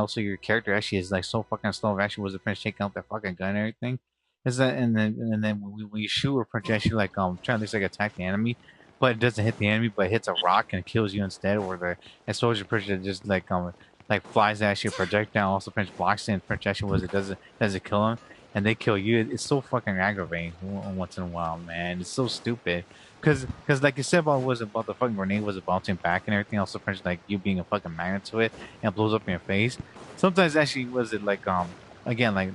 also your character actually is like so fucking slow. Actually, was the prince taking out that fucking gun and everything? Is that and then when you shoot or punch actually like trying to like attack the enemy, but it doesn't hit the enemy, but it hits a rock and kills you instead, or the a soldier person just like flies at you a projectile, also French blocks it, and French actually was it doesn't kill him, and they kill you. It's so fucking aggravating once in a while, man. It's so stupid. Cause like you said about the fucking grenade was bouncing back and everything. Also, French like you being a fucking magnet to it and it blows up in your face. Sometimes actually was it like again like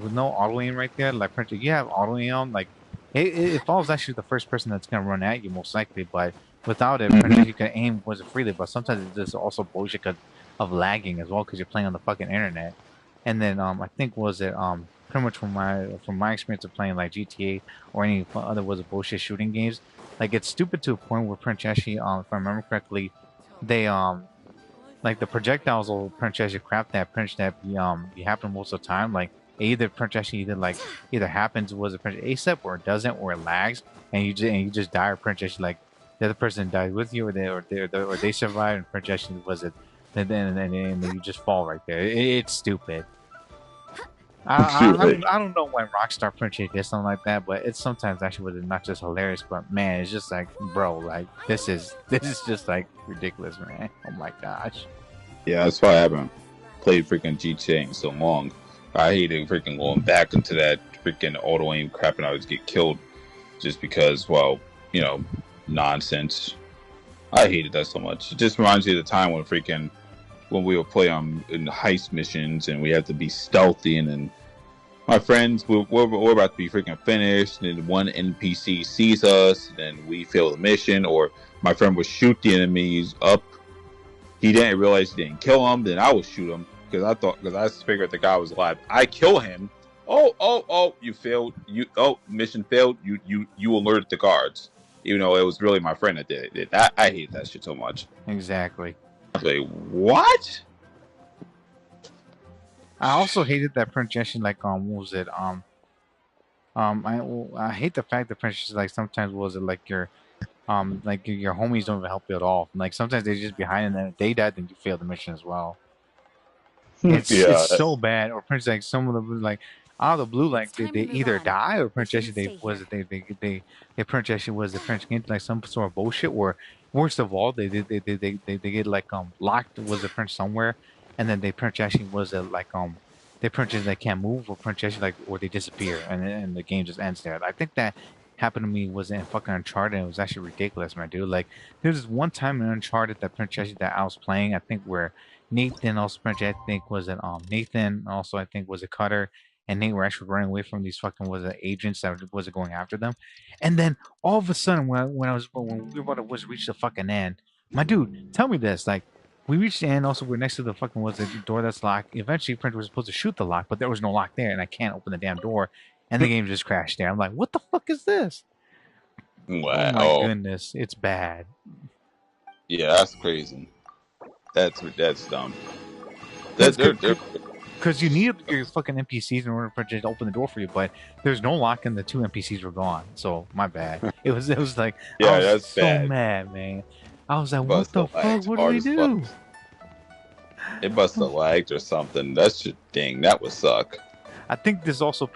with no auto aim right there. Like French, you have auto aim on like it follows actually the first person that's gonna run at you most likely, but without it, French you can aim was it freely. But sometimes it's just also bullshit 'cause of lagging as well because you're playing on the fucking internet. And then I think was it pretty much from my experience of playing like GTA or any other was it bullshit shooting games, like it's stupid to a point where Prince actually if I remember correctly, they like the projectiles will Prince actually crap that Prince that you happen most of the time. Like either Prince actually either happens was it Prince ASAP or it doesn't or it lags and you just die or Prince actually like the other person died with you or they survive and Prince actually was it and then you just fall right there. It's stupid. I don't know why Rockstar printed did something like that, but it's sometimes actually was not just hilarious, but man, it's just like, bro, like this is just like ridiculous, man. Oh my gosh. Yeah, that's why I haven't played freaking GTA in so long. I hated freaking going back into that freaking auto aim crap and I would get killed just because, well, nonsense. I hated that so much. It just reminds me of the time when we would play in heist missions and we had to be stealthy and then my friends we're about to be freaking finished and then one NPC sees us and then we fail the mission or my friend would shoot the enemies up. He didn't realize he didn't kill him, then I would shoot him because I figured the guy was alive. I kill him. Oh, you failed. Mission failed. You alerted the guards. Even though it was really my friend that did it. I hate that shit so much. Exactly. I was like, what? I also hated that projection. Like, what was it? I hate the fact that projection like sometimes was it like your homies don't even help you at all. Like sometimes they just behind and then if they died, then you fail the mission as well. It's so bad. Or Prince like some of them like out of the blue, like they either die or projection they projection was the French game like some sort of bullshit. Or worst of all, they get like locked was the French somewhere, and then they projection was like they projection they can't move or projection like or they disappear and the game just ends there. I think that happened to me was in fucking Uncharted. And it was actually ridiculous, my dude. Like there was this one time in Uncharted that projection that I was playing. I think where Nathan also I think was it Nathan also I think was a Cutter and Nate were actually running away from these fucking was it agents that was going after them, and then all of a sudden when we were about to was reach the fucking end, my dude, tell me this like. We reached the end. Also, we're next to the fucking was the door that's locked. Eventually, Printer was supposed to shoot the lock, but there was no lock there, and I can't open the damn door. And the game just crashed there. I'm like, what the fuck is this? Wow. Oh my goodness, it's bad. Yeah, that's crazy. That's dumb. Because you need your fucking NPCs in order for it to open the door for you, but there's no lock and the two NPCs were gone. So my bad. It was like yeah, I was that's so bad. mad, man. I was like, what the fuck? What do we do? It must have lagged or something. That's just dang. That would suck. I think this also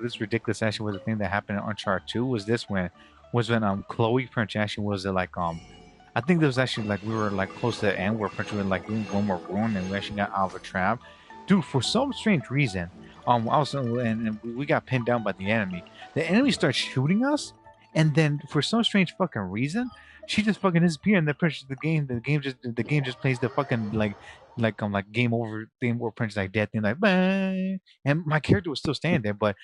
this ridiculous actually was a thing that happened in Uncharted 2. Was when Chloe Prince actually was like I think there was actually like we were like close to the end where Prince was like doing one more ruin and we actually got out of a trap. Dude, for some strange reason, and we got pinned down by the enemy. The enemy starts shooting us, and then for some strange fucking reason, she just fucking disappeared. And the game just plays the fucking like game over thing where Prince like dead thing like bang, and my character was still standing there, but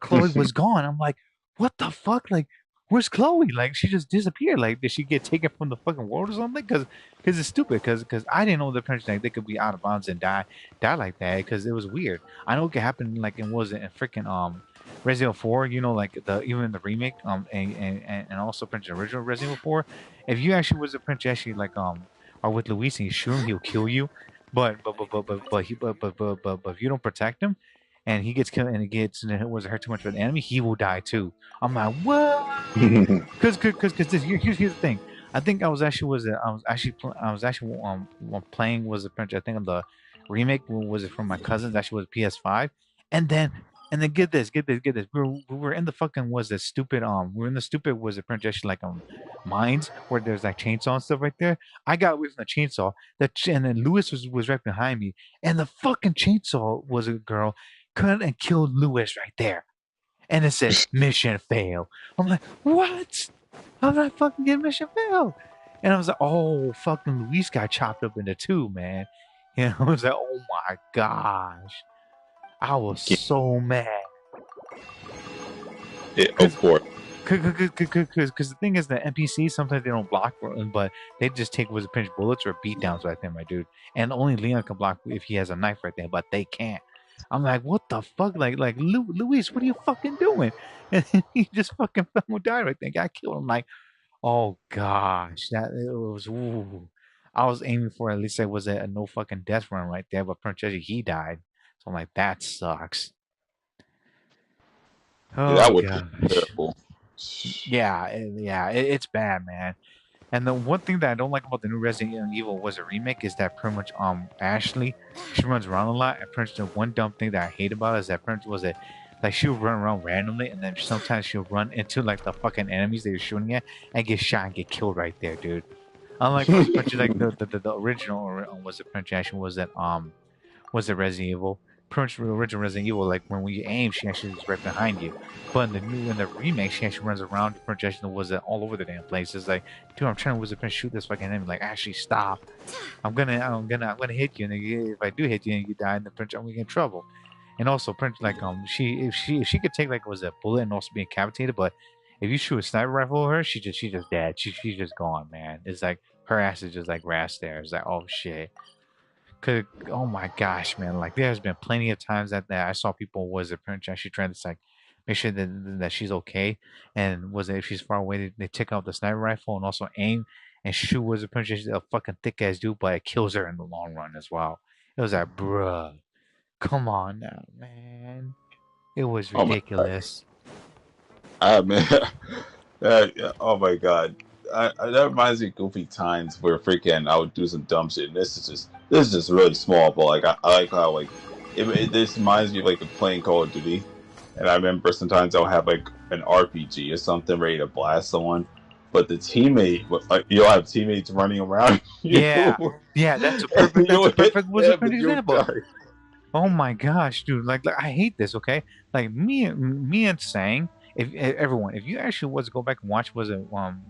Chloe was gone. I'm like, what the fuck, like. Where's Chloe? Like she just disappeared. Like did she get taken from the fucking world or something? Because it's stupid. Because I didn't know the Prince like they could be out of bounds and die like that. Because it was weird. I know it could happen like it was in freaking Resident Evil 4. You know, like even the remake and also Prince original Resident Evil 4. If you actually was a Prince actually like are with Luis and you shoot him, he'll kill you. But if you don't protect him, and he gets killed, and it was hurt too much for the enemy, he will die too. I'm like, what? Because here's the thing. I think I was actually playing was a French. I think on the remake. Was it from my cousins? Actually, was PS5, and then get this, get this. We were in the fucking was it stupid we're in the stupid was it projection like mines where there's like chainsaw and stuff right there. I got away from the chainsaw. And then Lewis was right behind me, and the fucking chainsaw was a girl cut and killed Lewis right there, and it said mission failed. I'm like, what? How did I fucking get mission failed? And I was like, oh, fucking Luis got chopped up into two, man. You know, I was like, oh my gosh. I was so mad. Yeah, of course. Because the thing is that NPCs, sometimes they don't block, but they just take was pinch bullets or beat downs right there, my dude. And only Leon can block if he has a knife right there, but they can't. I'm like, what the fuck? Like Luis, what are you fucking doing? And he just fucking died right there. Got killed. I'm like, oh gosh, that it was. Ooh. I was aiming for at least it was a no fucking death run right there, but Franceschi he died. So I'm like, that sucks. Yeah, Oh that would be gosh. terrible. Yeah, it's bad, man. And the one thing that I don't like about the new Resident Evil was a remake is that pretty much Ashley she runs around a lot. And pretty much the one dumb thing that I hate about it is that pretty much was it like she'll run around randomly and then sometimes she'll run into like the fucking enemies that you're shooting at and get shot and get killed right there, dude. Unlike pretty much like the original or was it French Ashley was it Resident Evil? Pretty much the original Resident Evil, like when you aim, she actually is right behind you. But in the remake, she actually runs around the projection was all over the damn place. It's like, dude, I'm trying to shoot this fucking enemy. Like, actually, stop. I'm gonna hit you, and if I do hit you and you die, then I'm gonna get in trouble. And also, like if she could take like was a bullet and also be incapacitated, but if you shoot a sniper rifle at her, she's just dead. She's just gone, man. It's like her ass is just like rast there. It's like, oh shit. Cause oh my gosh, man! Like there's been plenty of times that I saw people was it pretty actually trying to like make sure that she's okay, and was it if she's far away they take out the sniper rifle and also aim and shoot was it pretty a fucking thick ass dude, but it kills her in the long run as well. It was like, bruh, come on now, man. It was Oh my god. ridiculous. Man. Oh my god. That reminds me of goofy times where freaking I would do some dumb shit. And this is just really small, but like I like how like this reminds me of like playing Call of Duty. And I remember sometimes I'll have like an RPG or something ready to blast someone, but the teammate, like you'll have teammates running around. Yeah, yeah, that's a perfect was a perfect example. Die. Oh my gosh, dude! Like I hate this. Okay, like me and Sang. If everyone, if you actually was to go back and watch, was it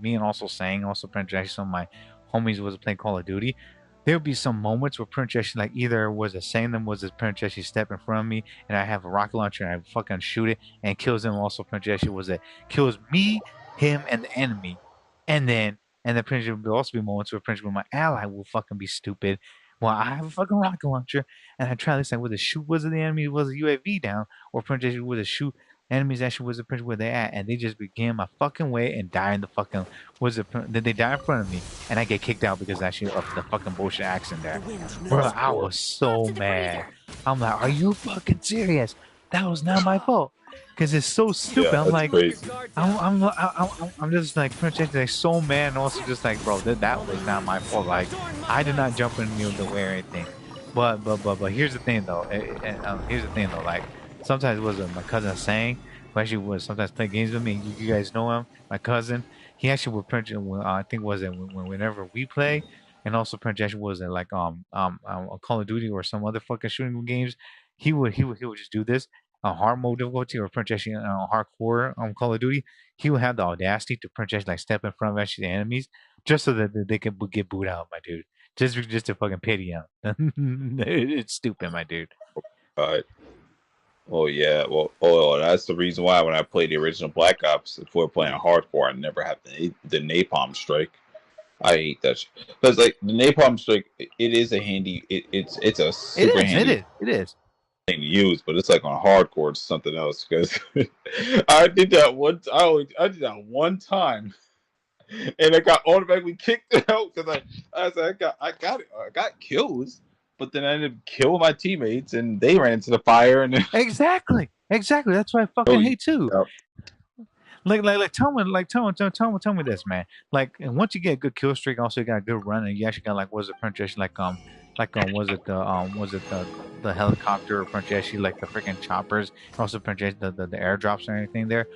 me and also Sang, also Prince actually some of my homies was playing Call of Duty. There would be some moments where Prince actually like either was it Sang them was it Prince actually step in front of me and I have a rocket launcher and I fucking shoot it and kills him. Also Prince actually was it kills me, him, and the enemy, and then Prince will also be moments where Prince my ally will fucking be stupid. Well, I have a fucking rocket launcher, and I try to say whether shoot was it the enemy was a UAV down, or potentially was a shoot enemies actually was a picture where they at, and they just begin my fucking way and die in the fucking then they die in front of me, and I get kicked out because actually of the fucking bullshit accent there. Bro, I was so mad. I'm like, are you fucking serious? That was not my fault. Cause it's so stupid. Yeah, I'm like, crazy. I'm just like, like so mad, and also just like, bro, that was not my fault. Like, I did not jump in the way or anything. But here's the thing though. Here's the thing though. Like, sometimes it was my cousin saying, who actually would sometimes play games with me. You guys know him, my cousin. He actually would print. I think was it whenever we play, and also print actually was it like Call of Duty or some other fucking shooting games. He would just do this hard mode difficulty or print actually hardcore Call of Duty. He would have the audacity to print actually like step in front of actually the enemies just so that they could get booed out, my dude. Just to fucking pity him. It's stupid, my dude. Oh yeah, well, that's the reason why when I played the original Black Ops, before playing hardcore, I never had the napalm strike. I hate that because like the napalm strike, it is a handy. It's a super handy. It is. Thing to use, but it's like on hardcore, it's something else. Because I did that one. I did that one time, and I got automatically kicked out because I got kills. But then I ended up killing my teammates, and they ran into the fire. And exactly. That's what I fucking hate too. Like tell me this, man. Like, and once you get a good kill streak, also you got a good run, and you actually got like what was the penetration like was it the helicopter Prince like the freaking choppers, also Prince the airdrops and everything there.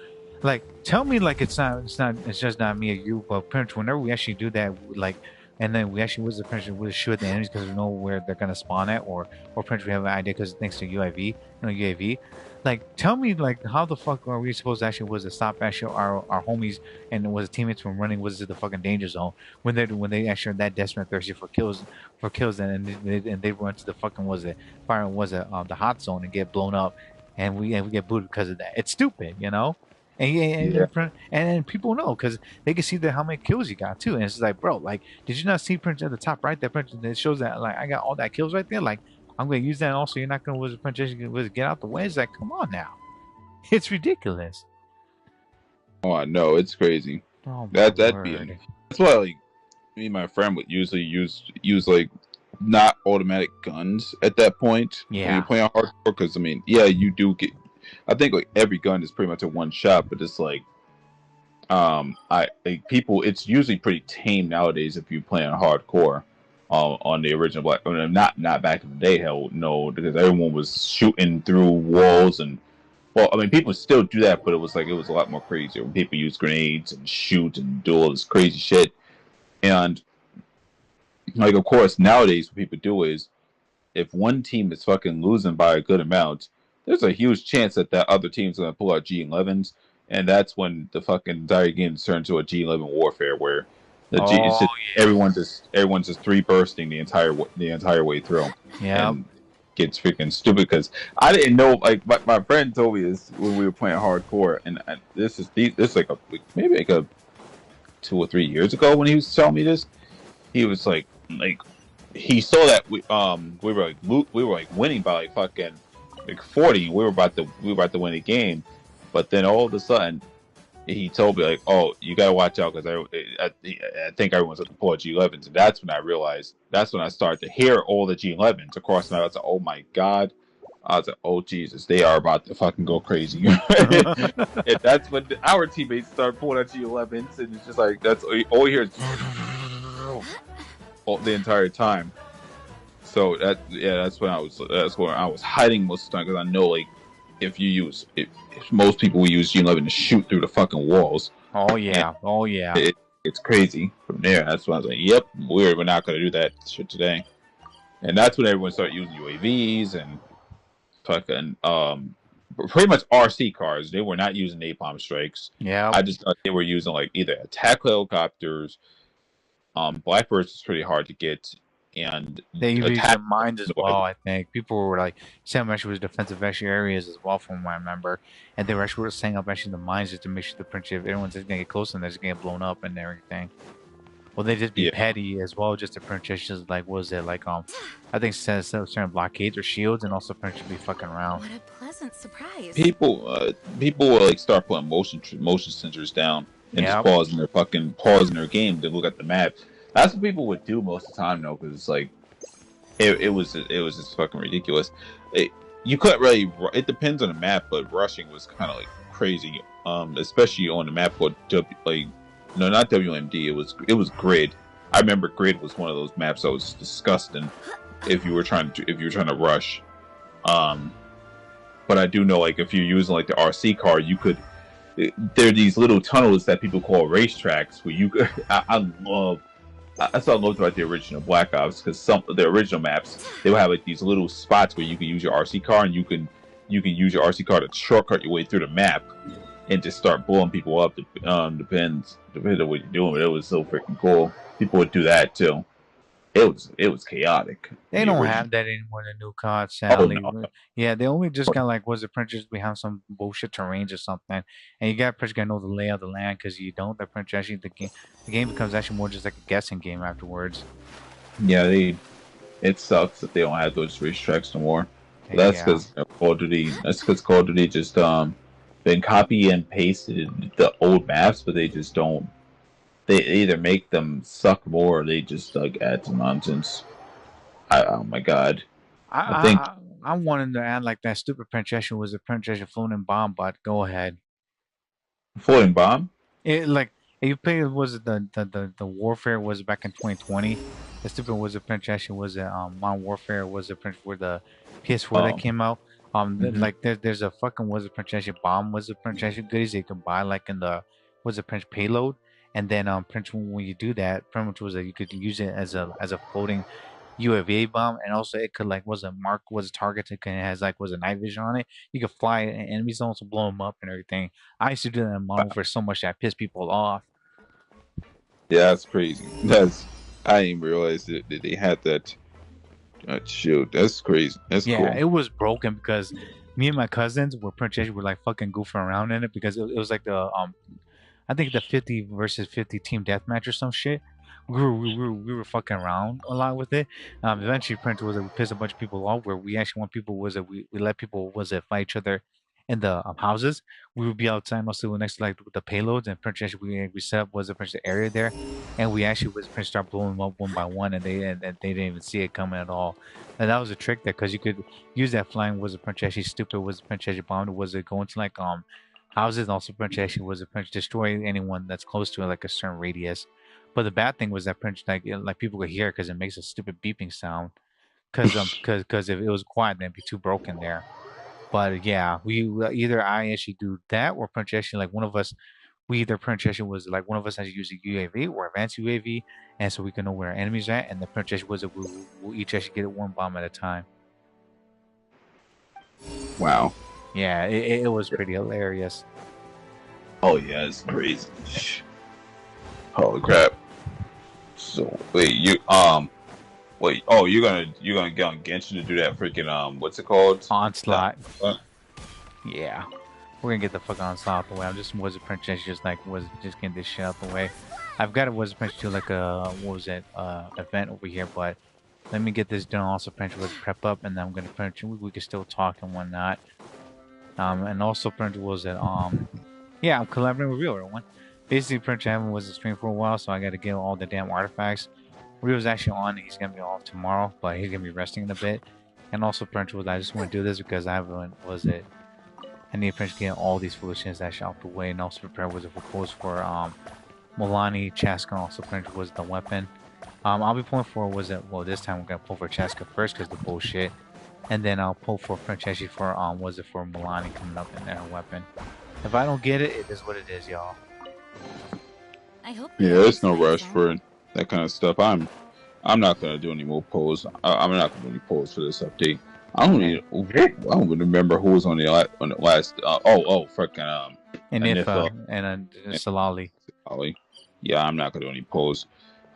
Like, tell me, like, it's just not me or you, but Prince, whenever we actually do that, like, and then we actually was the Prince we shoot at the enemies because we know where they're gonna spawn at, or Prince we have an idea because thanks to UAV. Like, tell me, like, how the fuck are we supposed to actually was to stop actually our homies and was teammates from running was to the fucking danger zone when they actually are that desperate thirsty for kills and they run to the fucking was it fire was it the hot zone and get blown up and we get booted because of that. It's stupid, you know. Yeah. And people know because they can see how many kills you got too, and it's like, bro, like, did you not see Prince at the top right? That Prince that shows that like I got all that kills right there. Like, I'm gonna use that. And also, you're not gonna was Prince was get out the way. It's like, come on now, it's ridiculous. Oh, I know, it's crazy. Oh my That'd be word. that's why like me and my friend would usually use like not automatic guns at that point when you're Yeah. playing hardcore. Because I mean, yeah, you do get. I think like every gun is pretty much a one shot, but it's like I like people. It's usually pretty tame nowadays if you play on hardcore. On the original Black, I mean, not back in the day, hell no, because everyone was shooting through walls and well, I mean, people still do that, but it was a lot more crazy. When people use grenades and shoot and do all this crazy shit, and like, of course, nowadays what people do is if one team is fucking losing by a good amount, there's a huge chance that that other team's gonna pull out G11s, and that's when the fucking entire game turns to a G11 warfare where the G it's Oh just everyone's just three bursting the entire way through, yeah. Yep. and gets freaking stupid because I didn't know. Like my friend told me this when we were playing hardcore, and this is like maybe like a 2 or 3 years ago when he was telling me this. He was like he saw that we were like winning by like fucking like 40. We were about to win the game, but then all of a sudden he told me like, "Oh, you gotta watch out because I think everyone's going to pull G11s." And that's when I realized. That's when I started to hear all the G11s across the map. I was like, "Oh my god." I was like, "Oh Jesus, they are about to fucking go crazy." And that's when our teammates start pulling out G11s, and it's just like that's all you hear is the entire time. So that's when I was hiding most of the time because I know like if most people will use G11 to shoot through the fucking walls, Oh and yeah. Oh yeah. it's crazy. From there, that's when I was like, "Yep, we're not gonna do that shit today." And that's when everyone started using UAVs and fucking pretty much RC cars. They were not using napalm strikes. Yeah. I just thought they were using like either attack helicopters. Blackbirds is pretty hard to get, and They even use attack. their minds as well. I think people were like saying actually was defensive actually areas as well, from what I remember, and they were actually setting up actually the mines just to make sure the Prince if everyone's just gonna get close and they're just gonna get blown up and everything. Well, they just be Yeah, petty as well, just to Prince just like was it like I think it says certain blockades or shields, and also Prince should be fucking around. What a pleasant surprise. people will like start putting motion sensors down and just Yeah. pausing their game to look at the map. That's what people would do most of the time, though, because it's like it was just fucking ridiculous. You couldn't really. It depends on the map, but rushing was kind of like crazy. Especially on the map called like no, not WMD. It was Grid. I remember Grid was one of those maps that was disgusting if you were trying to rush. Um, but I do know like if you're using like the RC car, you could. There are these little tunnels that people call racetracks where you could. I love that's what I loved about the original Black Ops because some of the original maps they would have like these little spots where you can use your RC car and you can use your RC car to shortcut your way through the map and just start blowing people up. Depends on what you're doing, but it was so freaking cool. People would do that too. It was chaotic. They The don't original. have that anymore in the new COD, Oh sadly. no. Yeah, they only just got like was the printers behind some bullshit terrains or something, and you got pretty gotta know the layout of the land because you don't. The printer actually the game becomes actually more just like a guessing game afterwards. Yeah, it sucks that they don't have those racetracks no more. But that's Yeah, because Call of Duty. That's because Call of Duty just been copy and pasted the old maps, but they just don't. They either make them suck more or they just like add some nonsense. Oh my god! I I think I I wanted to add like that stupid penetration was a penetration floating bomb, but go ahead. floating bomb. It like if you played was it the warfare was back in 2020. The stupid Wizard Prince actually was it Modern Warfare Wizard Prince for the PS4 that Oh. came out. Hmm. Like there's a fucking Wizard Prince actually bomb Wizard Prince actually goodies that you can buy like in the Wizard Prince payload. And then Prince when you do that, pretty much was that you could use it as a floating UAV bomb, and also it could like was a mark was a target that can has like was a night vision on it. You could fly in enemy zones to blow them up and everything. I used to do that in Modern Warfare so much that I pissed people off. Yeah, that's crazy. That's I didn't even realize that they had that shield. That's crazy. That's Yeah, cool. it was broken because me and my cousins were pretty much were like fucking goofing around in it because it was like the I think the 50 versus 50 team deathmatch or some shit. We were fucking around a lot with it. Eventually, Prince was that we pissed a bunch of people off. Where we actually want people was that we let people was that fight each other in the houses. We would be outside also next to like the payloads, and Prince actually we set up was a Prince area there, and we actually was Prince start blowing them up one by one, and they didn't even see it coming at all. And that was a trick there because you could use that flying was a Prince actually stupid was a Prince actually bomb was it going to like houses and also Prince actually was a Prince destroy anyone that's close to it like a certain radius. But the bad thing was that Prince like people could hear because it makes a stupid beeping sound. Because if it was quiet, then it'd be too broken there. But yeah, we either I actually do that or Prince actually like one of us. We either Prince actually was like one of us has to use a UAV or advanced UAV, and so we can know where our enemies are at. And the Prince actually was that we'll each actually get one bomb at a time. Wow. Yeah, it was pretty hilarious. Oh yeah, it's crazy. Holy crap. So wait, you're gonna get on Genshin to do that freaking what's it called? Onslaught. What? Yeah. We're gonna get the fuck onslaught out the way. I'm just Wizard Princess just like was just getting this shit out the way. I've got a Wizard Princess do like a what was it, event over here, but let me get this done also Prince was prep up and then I'm gonna Prince we can still talk and whatnot. And also Prince was it yeah, I'm collaborating with Real everyone. Basically Prince I haven't was a stream for a while, so I gotta get all the damn artifacts. Rio's actually on. He's gonna be off tomorrow, but he's gonna be resting in a bit. And also, Prince was I just want to do this because I haven't was it. I need Prince to get all these foolishness actually out the way, and also prepare was a proposal for Mualani, Chasca, and also Prince was the weapon. I'll be pulling for was it well this time we're gonna pull for Chasca first because the bullshit, and then I'll pull for Prince actually for was it for Mualani coming up in their weapon. If I don't get it, it is what it is, y'all. I hope Yeah, there's no rush for that kind of stuff. I'm not gonna do any more polls. I'm not gonna do any polls for this update. I don't even remember who was on the last. Freaking And if Anifa and Salali. Ollie. Yeah, I'm not gonna do any polls.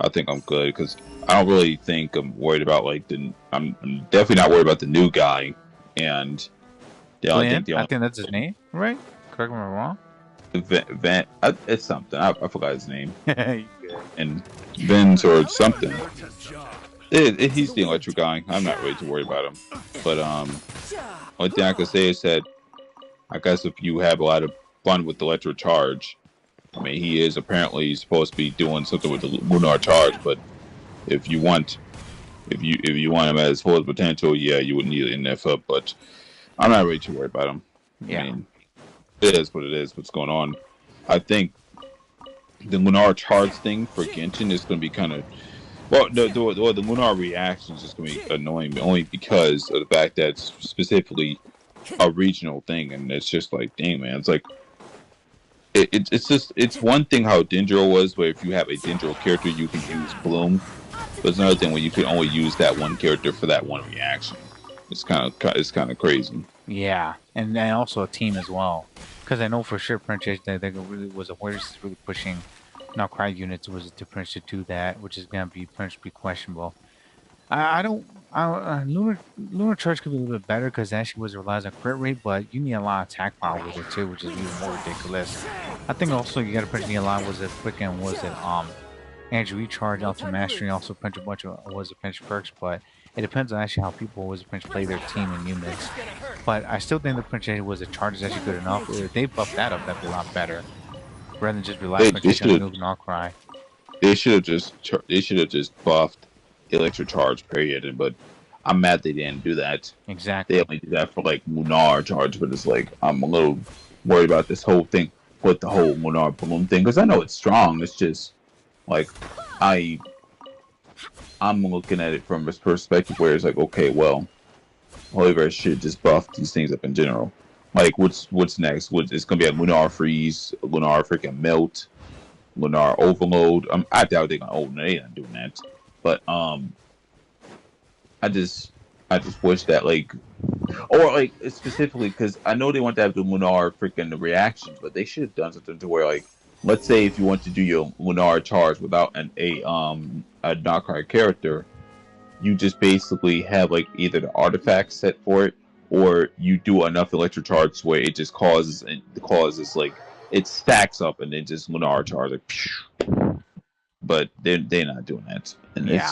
I think I'm good because I don't really think I'm worried about like I'm definitely not worried about the new guy, and yeah, I think that's his name, right? Correct me if I'm wrong. It's something. I forgot his name. Good. And Vince or something. He's the electric guy. I'm not really too worried about him. But only thing I can say is that I guess if you have a lot of fun with the electric charge, I mean he is apparently supposed to be doing something with the lunar charge. But if you want him as full potential, yeah, you wouldn't need an NF. But I'm not really too worried about him. Yeah. I mean, it is what it is. What's going on? I think the lunar charge thing for Genshin is going to be kind of the lunar reaction is just going to be annoying only because of the fact that it's specifically a regional thing, and it's just like, dang man, it's like it's one thing how Dendro was, where if you have a Dendro character, you can use Bloom, but it's another thing when you can only use that one character for that one reaction. It's kind of crazy. Yeah, and also a team as well, because I know for sure Prince they really was a Warriors really pushing Cry units was to Prince to do that, which is gonna be Prince be questionable. I don't. Lunar Charge could be a little bit better because actually was relies on crit rate, but you need a lot of attack power with it too, which is even more ridiculous. I think also you got to Prince need a lot was it freaking was it Andrew Recharge, Ultra Mastery, also Prince a bunch of was it Prince perks, but it depends on actually how people was Prince play their team and units. But I still think the Prince was a charge is actually good enough. If they buff that up, that'd be a lot better. Rather than just rely on Noob Cry. They should have just buffed Electric Charge, period. But I'm mad they didn't do that. Exactly. They only did that for like Lunar Charge, but it's like I'm a little worried about this whole thing with the whole Lunar Bloom thing because I know it's strong. It's just like I I'm looking at it from this perspective where it's like, okay, well, However, should just buff these things up in general. Like, what's next? It's gonna be a Lunar Freeze, Lunar freaking Melt, Lunar Overload. I doubt they're gonna. They're not doing that. But I just wish that or specifically because I know they want to have the Lunar freaking reactions, but they should have done something to where let's say if you want to do your Lunar charge without a knockout character, you just basically have either the artifact set for it, or you do enough electro charge where it just causes it stacks up and then just Lunar charge but they're not doing that, and Yeah.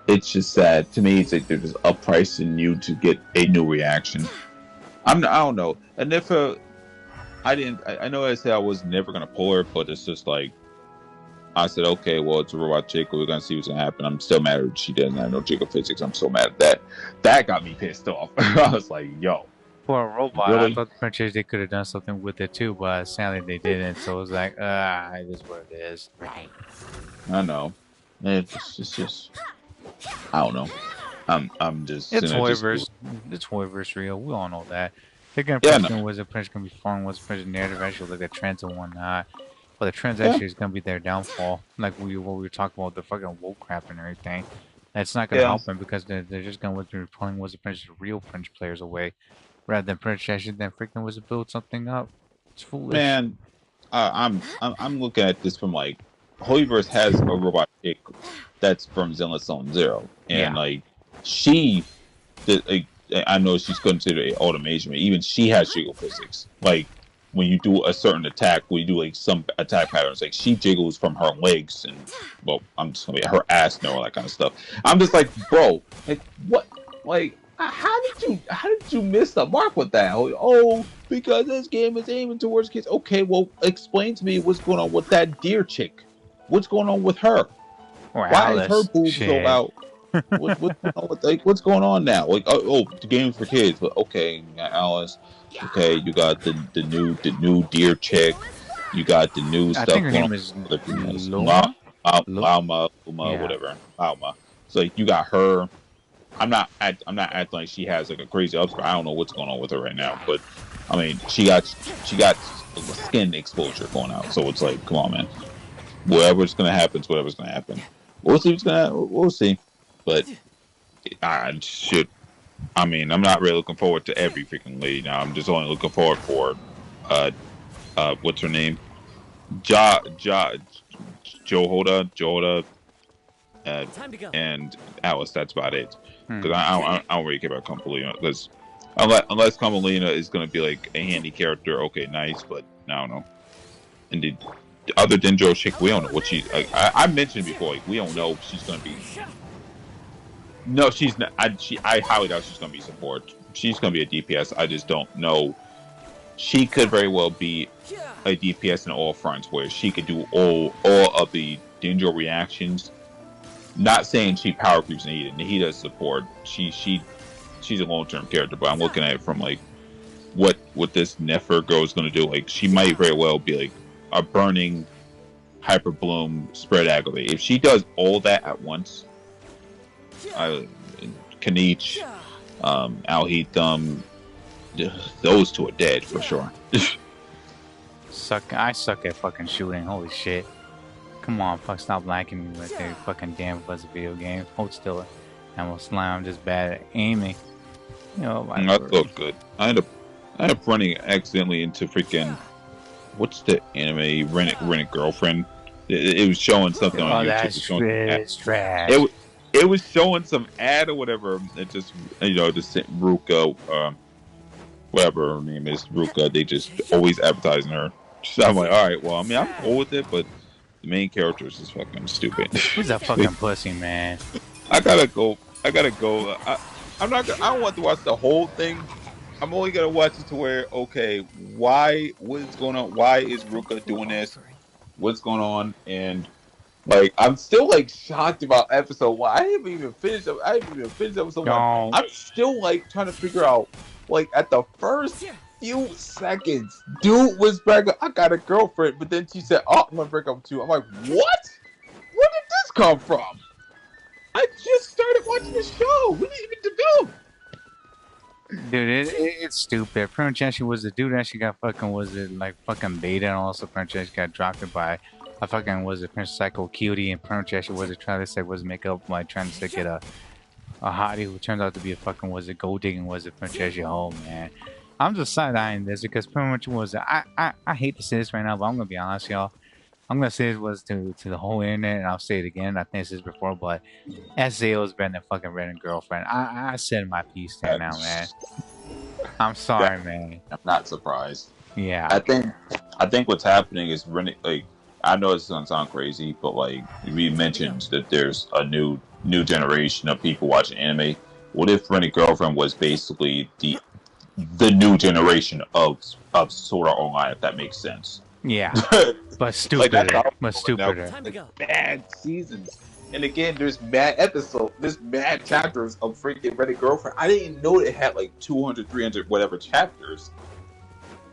it's just sad to me. It's like they're just uppricing you to get a new reaction. I don't know, and if I know I said I was never gonna pull her, but it's just I said, okay, well, it's a robot chick. We're gonna see what's gonna happen. I'm still mad that she doesn't have no jiggle physics. I'm so mad at that. That got me pissed off. I was like, yo. For a robot, really? I thought the franchise they could have done something with it too, but sadly they didn't. So it was like, it is what it is. Right. I know. It's just I don't know. I'm just. It's Hoiverse real. We all know that. They're gonna Wizard Prince gonna be fun. Wizard Prince narrative actually like the trends and whatnot. But the trends actually is gonna be their downfall. Like what we were talking about, the fucking woke crap and everything. That's not gonna help them because they're just gonna be pulling Wizard Prince real Prince players away, rather than Prince actually then freaking Wizard build something up. It's foolish. Man, I'm looking at this from Hoiverse has a robot chick that's from Zenless Zone Zero, and she, I know she's considered an automation, but even she has jiggle physics. When you do a certain attack, when you do some attack patterns, she jiggles from her legs and I'm just gonna be her ass and all that kind of stuff. I'm just like, bro, what? How did you miss the mark with that? Oh, because this game is aiming towards kids. Okay, well, explain to me what's going on with that deer chick. What's going on with her? Or Why Alice. is her boobs so out? What's going on now? The game's for kids, but okay, you got Alice. Okay, you got the new deer chick. You got the new stuff. I think her name is Luma, whatever. Luma. So you got her. I'm not acting like she has a crazy upside. I don't know what's going on with her right now, but I mean, she got skin exposure going out. So it's come on, man. Whatever's gonna happen is whatever's gonna happen. We'll see we'll see. But I mean, I'm not really looking forward to every freaking lady now. I'm just only looking forward for what's her name? Johoda, and Alice. That's about it. Because I don't really care about Kamalina. Because unless Kamalina is going to be a handy character, okay, nice. But I don't know. And other than Joe Chick, we don't know what she. I mentioned before, we don't know if she's going to be. No, she's not. I highly doubt she's going to be support. She's going to be a DPS. I just don't know. She could very well be a DPS in all fronts, where she could do all of the danger reactions. Not saying she power creeps Nahida. Nahida is support. She's a long-term character, but I'm looking at it from what this Nefer girl is going to do. She might very well be a burning, hyper bloom, spread aggravate. If she does all that at once. Kanich, Al-Hitham, those two are dead for sure. I suck at fucking shooting. Holy shit! Come on, stop liking me with their fucking damn buzzer video game. Hold still, I'm a slime. I'm just bad at aiming. I thought good. I ended up running accidentally into freaking what's the anime Rent Girlfriend. It was showing something on YouTube. That's trash. It was showing some ad or whatever. It just just Ruka, whatever her name is, Ruka. They just always advertising her. So I'm like, all right, well, I mean, I'm cool with it, but the main character is just fucking stupid. He's a fucking pussy, man. I gotta go. I don't want to watch the whole thing. I'm only gonna watch it to where, okay, what is going on? Why is Ruka doing this? What's going on? And I'm still shocked about episode 1. I haven't even finished episode 1. I'm still trying to figure out at the first few seconds, dude was back. I got a girlfriend, but then she said, "Oh, I'm gonna break up with you." I'm like, what? Where did this come from? I just started watching the show. We didn't even develop. Dude, it's stupid. Princess was the dude that she got fucking was it like fucking beta, and also Princess got dropped by a fucking was it Prince Psycho Cutie, and Princess was it trying to say was make up like trying to get a hottie who turns out to be a fucking was it gold digging was it Princess home, man. I'm just side eyeing this because pretty much was I hate to say this right now, but I'm gonna be honest, y'all. I'm gonna say this was to the whole internet, and I'll say it again. I think this is before, but SAO is better than fucking Red and Girlfriend. I said my piece there now, man. I'm sorry, man. I'm not surprised. Yeah. I think what's happening is like I know it's gonna sound crazy, but like we mentioned that there's a new generation of people watching anime. What if Red and Girlfriend was basically the new generation of Sword Art Online, if that makes sense? Yeah, but stupider. Like, but stupider. Like, bad seasons. And again, there's mad episodes, there's mad chapters of freaking Red and Girlfriend. I didn't even know it had like 200, 300, whatever chapters.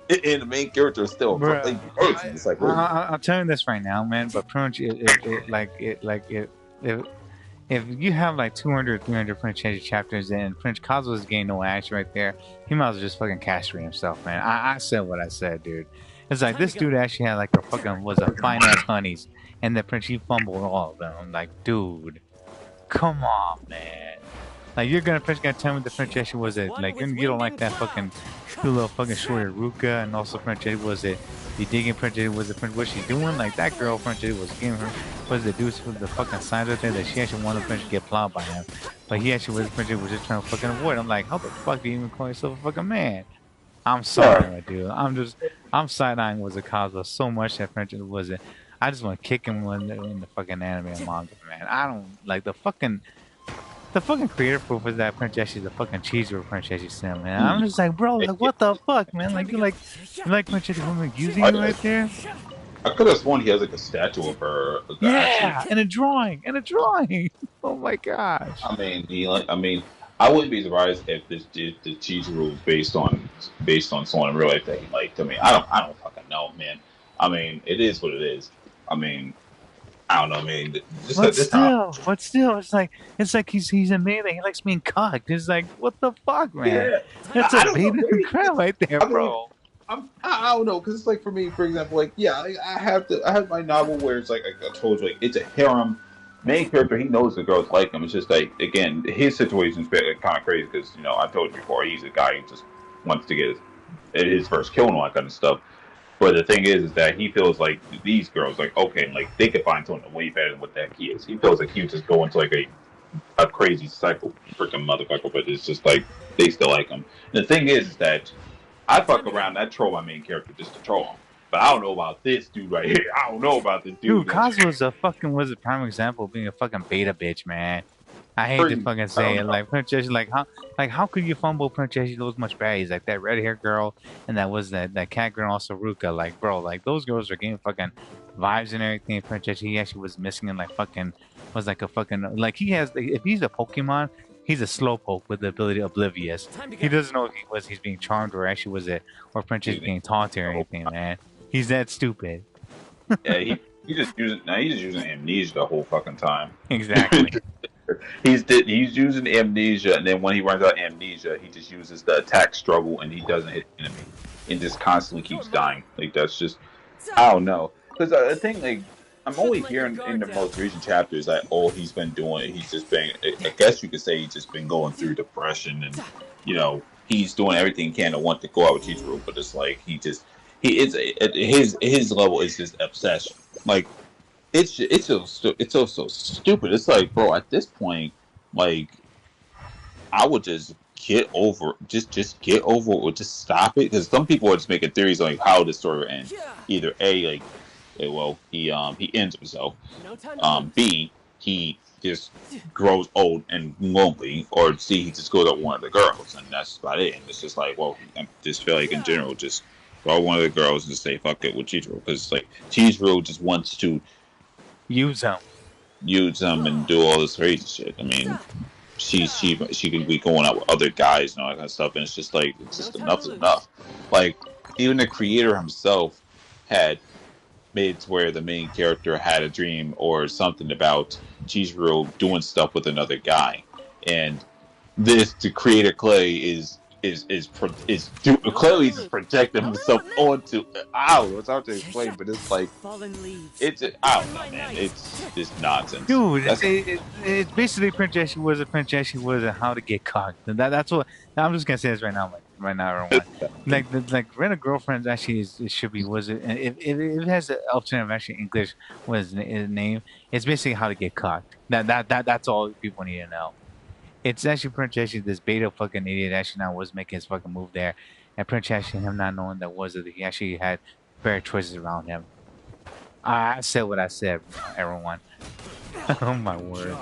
And the main character is still like, it's like, I'll tell you this right now, man. But pretty much, if you have like 200, 300 French chapters and French Cosmo's getting no action right there, he might as well just fucking castrate himself, man. I said what I said, dude. It's like this dude actually had like a fucking was a fine ass honeys, and the Prince he fumbled all of them. I'm like, dude, come on, man. Like you're gonna tell me the French actually was it like you don't like that fucking little fucking shorty Ruka, and also French was it you digging French was the French what she's doing like that girl French was giving her was the dude with the fucking signs out there that she actually wanted French to get plowed by him, but he actually was French was just trying to fucking avoid. I'm like, how the fuck do you even call yourself a fucking man? I'm sorry, my dude. I'm side eyeing was a Cosmo so much that French was it. I just want to kick him in the fucking anime and manga, man. I don't like the fucking creator proof is that Prince Jesse's the fucking cheese with Prince Jesse sim, man. I'm just like, bro, like what the fuck, man? Like you like Prince Jesse woman using you right there? I could have sworn he has like a statue of her. Yeah, and a drawing. Oh my gosh. I mean, I wouldn't be surprised if the cheese rule based on someone in real life that he liked. I mean, I don't fucking know, man. I mean, it is what it is. I mean, I don't know, man. But still, it's like he's a man that he likes being cucked. It's like, what the fuck, man? Yeah. That's a baby crap right there, bro. I don't know, because it's like for me, for example, like I have my novel where it's like I told you, like it's a harem. Main character, he knows the girls like him. It's just like, again, his situation's kind of crazy because, you know, I told you before, he's a guy who just wants to get his first kill and all that kind of stuff. But the thing is that he feels like these girls, like, okay, like they could find someone way better than what the heck he is. He feels like he would just go into like a crazy cycle, freaking motherfucker, but it's just like they still like him. And the thing is that I fuck around, I troll my main character just to troll him. But I don't know about this dude right here. I don't know about this dude. Dude, Cosmo was a prime example of being a fucking beta bitch, man. I hate to fucking say it. Like Princess, how could you fumble Princess those much baddies? Like that red hair girl and that cat girl also Ruka. Like bro, like those girls are getting fucking vibes and everything. Princess he actually was missing and like fucking was like a fucking like he has if he's a Pokemon, he's a slowpoke with the ability Oblivious. He doesn't know if he's being charmed or actually was it or Princess being taunted or anything, man. He's that stupid. Yeah, he's just using amnesia the whole fucking time. Exactly. he's using amnesia, and then when he runs out of amnesia, he just uses the attack struggle, and he doesn't hit the enemy, and just constantly keeps dying. Like that's just, I don't know. Because I think like I'm only hearing in the most recent chapters that all he's been doing, he's just been, I guess you could say he's just been going through depression, and you know he's doing everything he can to want to go out with Chihiro, but it's like his level is just obsession. Like it's so stupid. It's like, bro, at this point, like I would just get over, just get over, or just stop it. Because some people are just making theories on like how the story will end. Either A, like, he ends himself. B, he just grows old and lonely, or C, he just goes up one of the girls, and that's about it. And it's just like, well, I just feel like in general, just go one of the girls and just say fuck it with Chihiro, because like Chihiro just wants to use them and do all this crazy shit. I mean, she can be going out with other guys and all that kind of stuff, and it's just like enough is enough. Like even the creator himself had made it where the main character had a dream or something about Chizuru doing stuff with another guy, and this to create a clay clearly just projecting himself onto. Ow, it's hard to explain, but it's like I don't know, man. It's just nonsense. Dude, That's it's basically Princess was a Princess was a how to get cocked. And that's what I'm just gonna say this right now, like right now, everyone. Like rent a girlfriend actually it should be was it and if it has an alternative actually English was his name. It's basically how to get cocked. That's all people need to know. It's actually Prince Ashley, this beta fucking idiot actually now was making his fucking move there. And Prince Ashley, him not knowing that was it, he actually had better choices around him. I said what I said, everyone. Oh my word.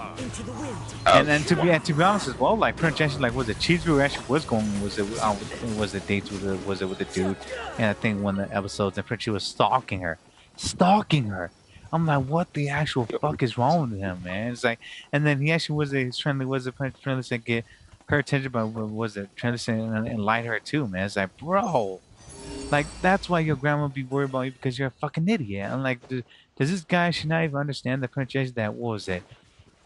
And to be honest as well, like Prince Ashley, like was it Chizuru actually was going was it dates with the dude? And I think one of the episodes and Prince was stalking her. Stalking her. I'm like, what the actual fuck is wrong with him, man? It's like, and then he actually trying to get her attention, but was it trying to enlighten her too, man? It's like, bro, like that's why your grandma be worried about you because you're a fucking idiot. I'm like, does this guy should not even understand the princess that what was it?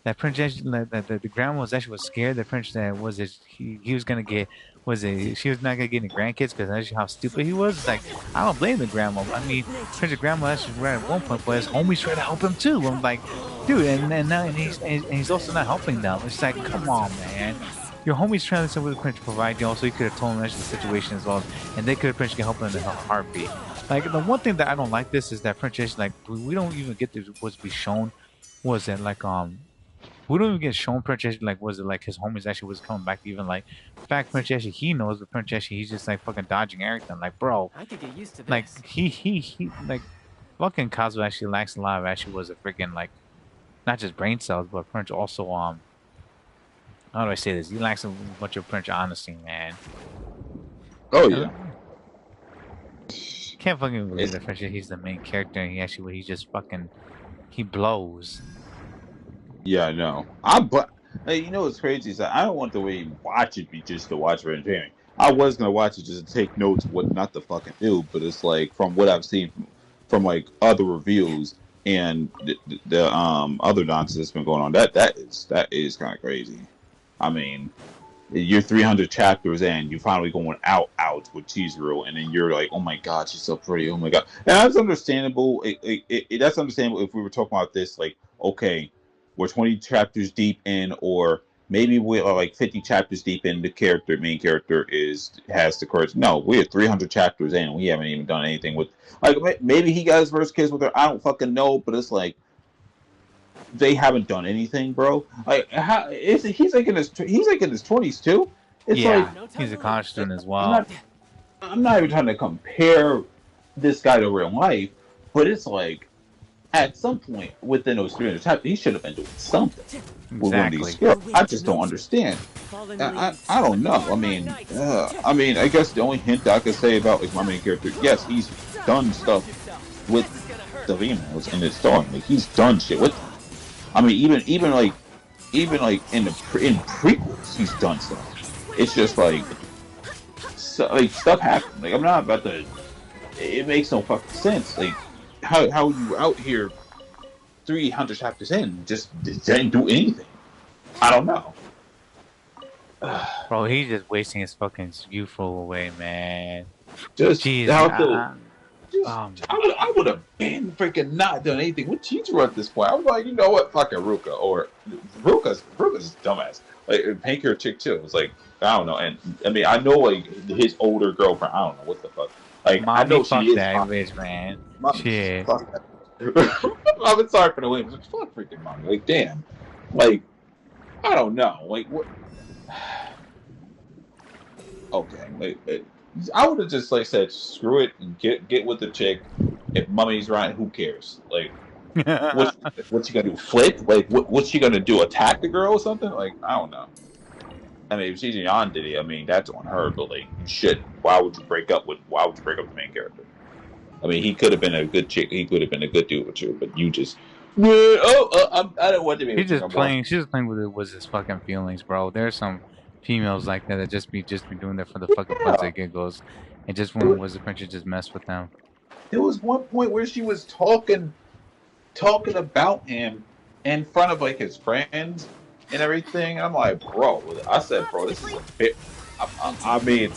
That princess, the grandma was actually scared. The princess that was it? He was gonna get she was not gonna get any grandkids because that's how stupid he was. It's like I don't blame the grandma. I mean, Princess Grandma actually right at one point, but his homies try to help him too. I'm like, dude, and now he's also not helping them. It's like, come on, man. Your homies trying to say what the prince provide you. Also, you could have told him the situation as well, and they could have potentially helped him in a heartbeat. Like the one thing that I don't like this is that Princess like we don't even get this was be shown was that like we don't even get shown Princess like was it like his homies actually was coming back even like fact Princess he knows but Princess he's just like fucking dodging everything like bro I could get used to this. like he like fucking Kazuo actually lacks a lot of actually was a freaking like not just brain cells but Prince also how do I say this he lacks a bunch of Prince honesty man. oh yeah. Can't fucking believe that Prince he's the main character and he just fucking he blows. Yeah, I know. But hey, you know what's crazy is that I don't want the way you watch it be just to watch for entertainment. I was gonna watch it just to take notes what not to fucking do, but it's like from what I've seen from like other reviews and the other nonsense that's been going on, that is kind of crazy. I mean, you're 300 chapters in, you're finally going out with Chizuru, and then you're like, oh my god, she's so pretty, oh my god. And that's understandable. That's understandable if we were talking about this, like, okay, we're 20 chapters deep in, or maybe we're like 50 chapters deep in, the main character has the courage. No, we're 300 chapters in, and we haven't even done anything with, like, maybe he got his first kiss with her, I don't fucking know, but it's like, they haven't done anything, bro. Like, he's like in his 20s too. It's yeah, like he's a constant as well. I'm not even trying to compare this guy to real life, but it's like at some point within those 300 chapters, he should have been doing something with one of these girls. I just don't understand. I don't know. I mean, I guess the only hint I could say about like my main character, yes, he's done stuff with the females in his story. Like he's done shit with them. I mean, even like in prequels, he's done stuff. It's just like stuff happens. Like I'm not about to. It makes no fucking sense. Like how you out here 300 chapters in just didn't do anything. I don't know. Bro, he's just wasting his fucking youthful away, man. Just Jeez, I would have been freaking not done anything with Chizuru at this point. I was like, you know what, fucking Ruka, or Ruka's dumbass. Like Panker chick too. It was like I don't know, and I mean I know like his older girlfriend. I don't know what the fuck. Like Mommy, I know fuck she is that bitch, man. Shit. I'm sorry for the way, but fuck freaking mommy. Like damn, like I don't know, like what. Okay, like, I would have just like said screw it and get with the chick. If mummy's right, who cares? Like, what's she gonna do? Flip? Like, what's she gonna do? Attack the girl or something? Like, I don't know. I mean, if she's Yan did it, I mean, that's on her. But like, shit, why would you break up the main character? I mean, he could have been a good chick. He could have been a good dude with you, but you just. I don't want to be. She's just playing with his fucking feelings, bro. There's some females like that just be doing that for the fucking fun and giggles, and just when was the prince just mess with them. There was one point where she was talking about him in front of like his friends and everything. I'm like, bro. I said, bro, this is a bit. I mean,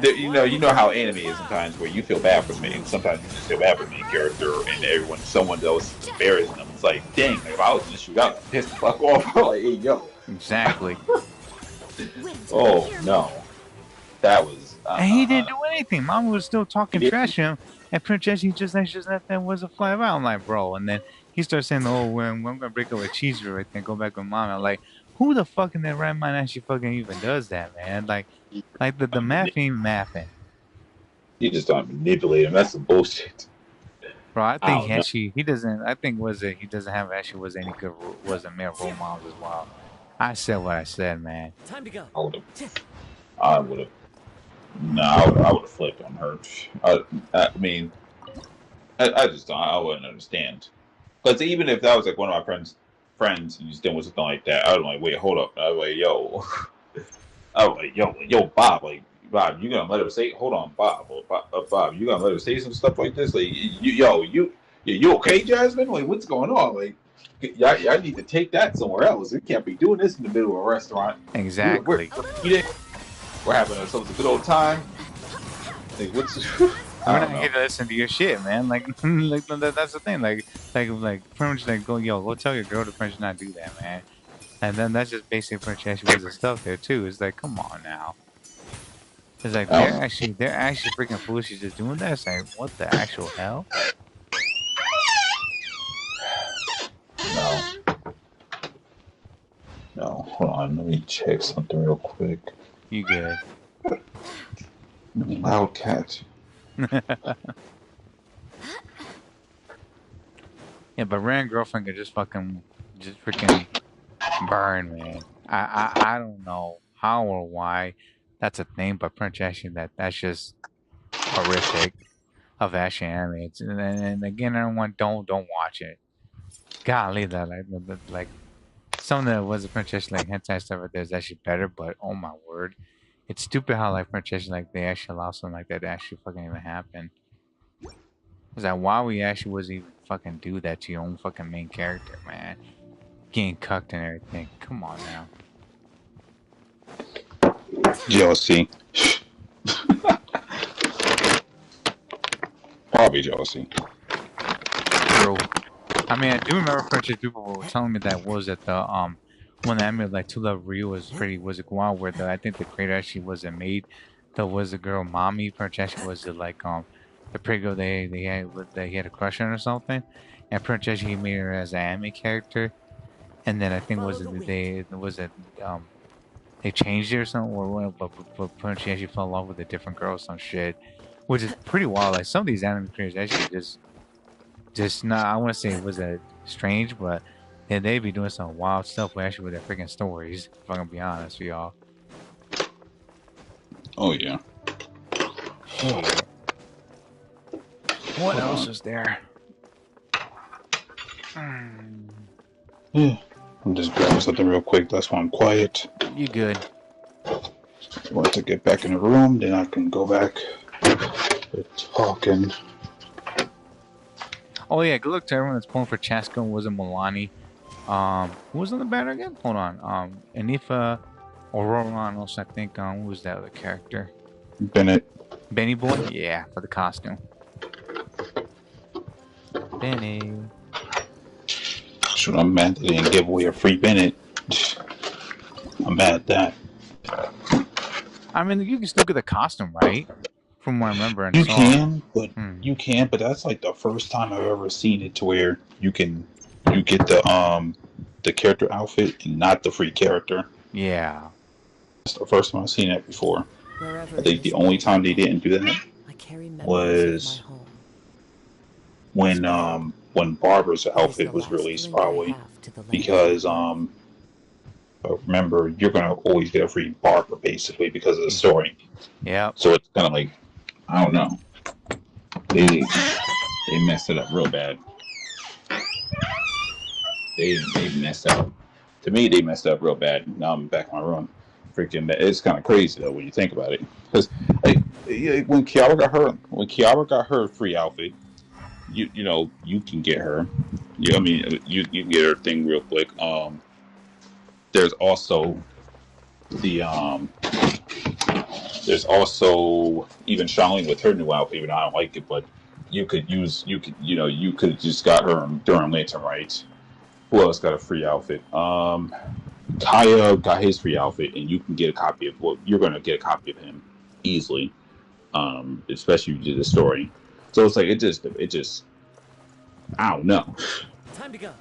you know how anime is sometimes where you feel bad for the main. Sometimes you just feel bad for the main character, and someone else is embarrassing them. It's like, dang, like, if I was in this shoot, I'd piss the fuck off. Like, hey, yo. Exactly. Oh no, that was. And he didn't do anything. Mama was still talking trash to him, and Princess he just that was a fly out. I'm like, bro. And then he starts saying, "Oh, when I'm gonna break up with Cheeser right then, go back with Mom." I'm like, who the fuck in their right mind actually fucking even does that, man? Like the math ain't mathing. You just don't manipulate him. That's some bullshit. Bro, I think he doesn't. I think he doesn't have actually was any good wasn't male role models as well. I said what I said, man. Time to go. I would have. No, I would have flipped on her. I mean, I just don't. I wouldn't understand. Because even if that was like one of my friends, and he's doing something like that, I was like, wait, hold up. I was like, yo, Bob, like, Bob, you gonna let him say? Hold on, Bob, you gonna let him say some stuff like this? Like, you okay, Jasmine? Like, what's going on? Like, y'all need to take that somewhere else. We can't be doing this in the middle of a restaurant. Exactly. We're having ourselves a good old time. Like, what's? I'm not here to listen to your shit, man. Like that's the thing. Like, pretty much like go tell your girl to French not do that, man. And then that's just basically French actually was the stuff there too. It's like, come on now. It's like they're actually freaking foolish just doing that. It's like, what the actual hell? No, hold on. Let me check something real quick. You good? Loud cat. Yeah, but Rand girlfriend could just freaking burn, man. I don't know how or why that's a thing, but Prince actually that's just horrific of Ashy anime. And again, everyone don't watch it. Golly, that like some of the was the Prince like hentai stuff right there is actually better, but oh my word. It's stupid how like Prince like they actually allow something like that to actually fucking even happen. Is that why we actually was even fucking do that to your own fucking main character, man? Getting cucked and everything. Come on now. Jealousy. Probably jealousy. True. I mean, I do remember French people were telling me that was at the when the anime like To Love Rio was a wild where I think the creator actually wasn't made. There was a girl, mommy. French actually was it like the pretty girl he had a crush on or something, and French actually made her as an anime character, and then I think they changed it or something, or but French actually fell in love with a different girl or some shit, which is pretty wild. Like some of these anime creators actually just not. I want to say it was a strange, but yeah, they be doing some wild stuff with their freaking stories. If I'm gonna be honest with y'all. Oh yeah. Oh. What else is there? Yeah. I'm just grabbing something real quick. That's why I'm quiet. You good? Want to get back in the room, then I can go back to talking. Oh yeah, good luck to everyone that's pulling for Chasca and was it Mualani. Who was on the banner again? Hold on. Anifa Ororanos, I think. Who was that other character? Bennett. Benny Boy? Yeah, for the costume. Benny. Shoot, I'm mad they didn't give away a free Bennett. I'm mad at that. I mean, you can still get the costume, right? From what I remember. You can, but that's like the first time I've ever seen it to where you get the character outfit and not the free character. Yeah. That's the first time I've seen that before. I think the only time they didn't do that was when Barbara's outfit was released, probably because remember you're gonna always get a free Barbara basically because of the story. Yeah. So it's kind of like I don't know. They messed it up real bad. They messed up. To me, they messed up real bad. Now I'm back in my room. freaking, it's kind of crazy though when you think about it. Because like when Kiara got her free outfit, you know you can get her. I mean you can get her thing real quick. There's also the there's also even Shaolin with her new outfit. Even though I don't like it, but you could just got her during Lantern Rights. Who else got a free outfit? Kaya got his free outfit, and you can get a copy of. Well, you're gonna get a copy of him easily, especially if you do the story. So it's like it just I don't know. Time to go.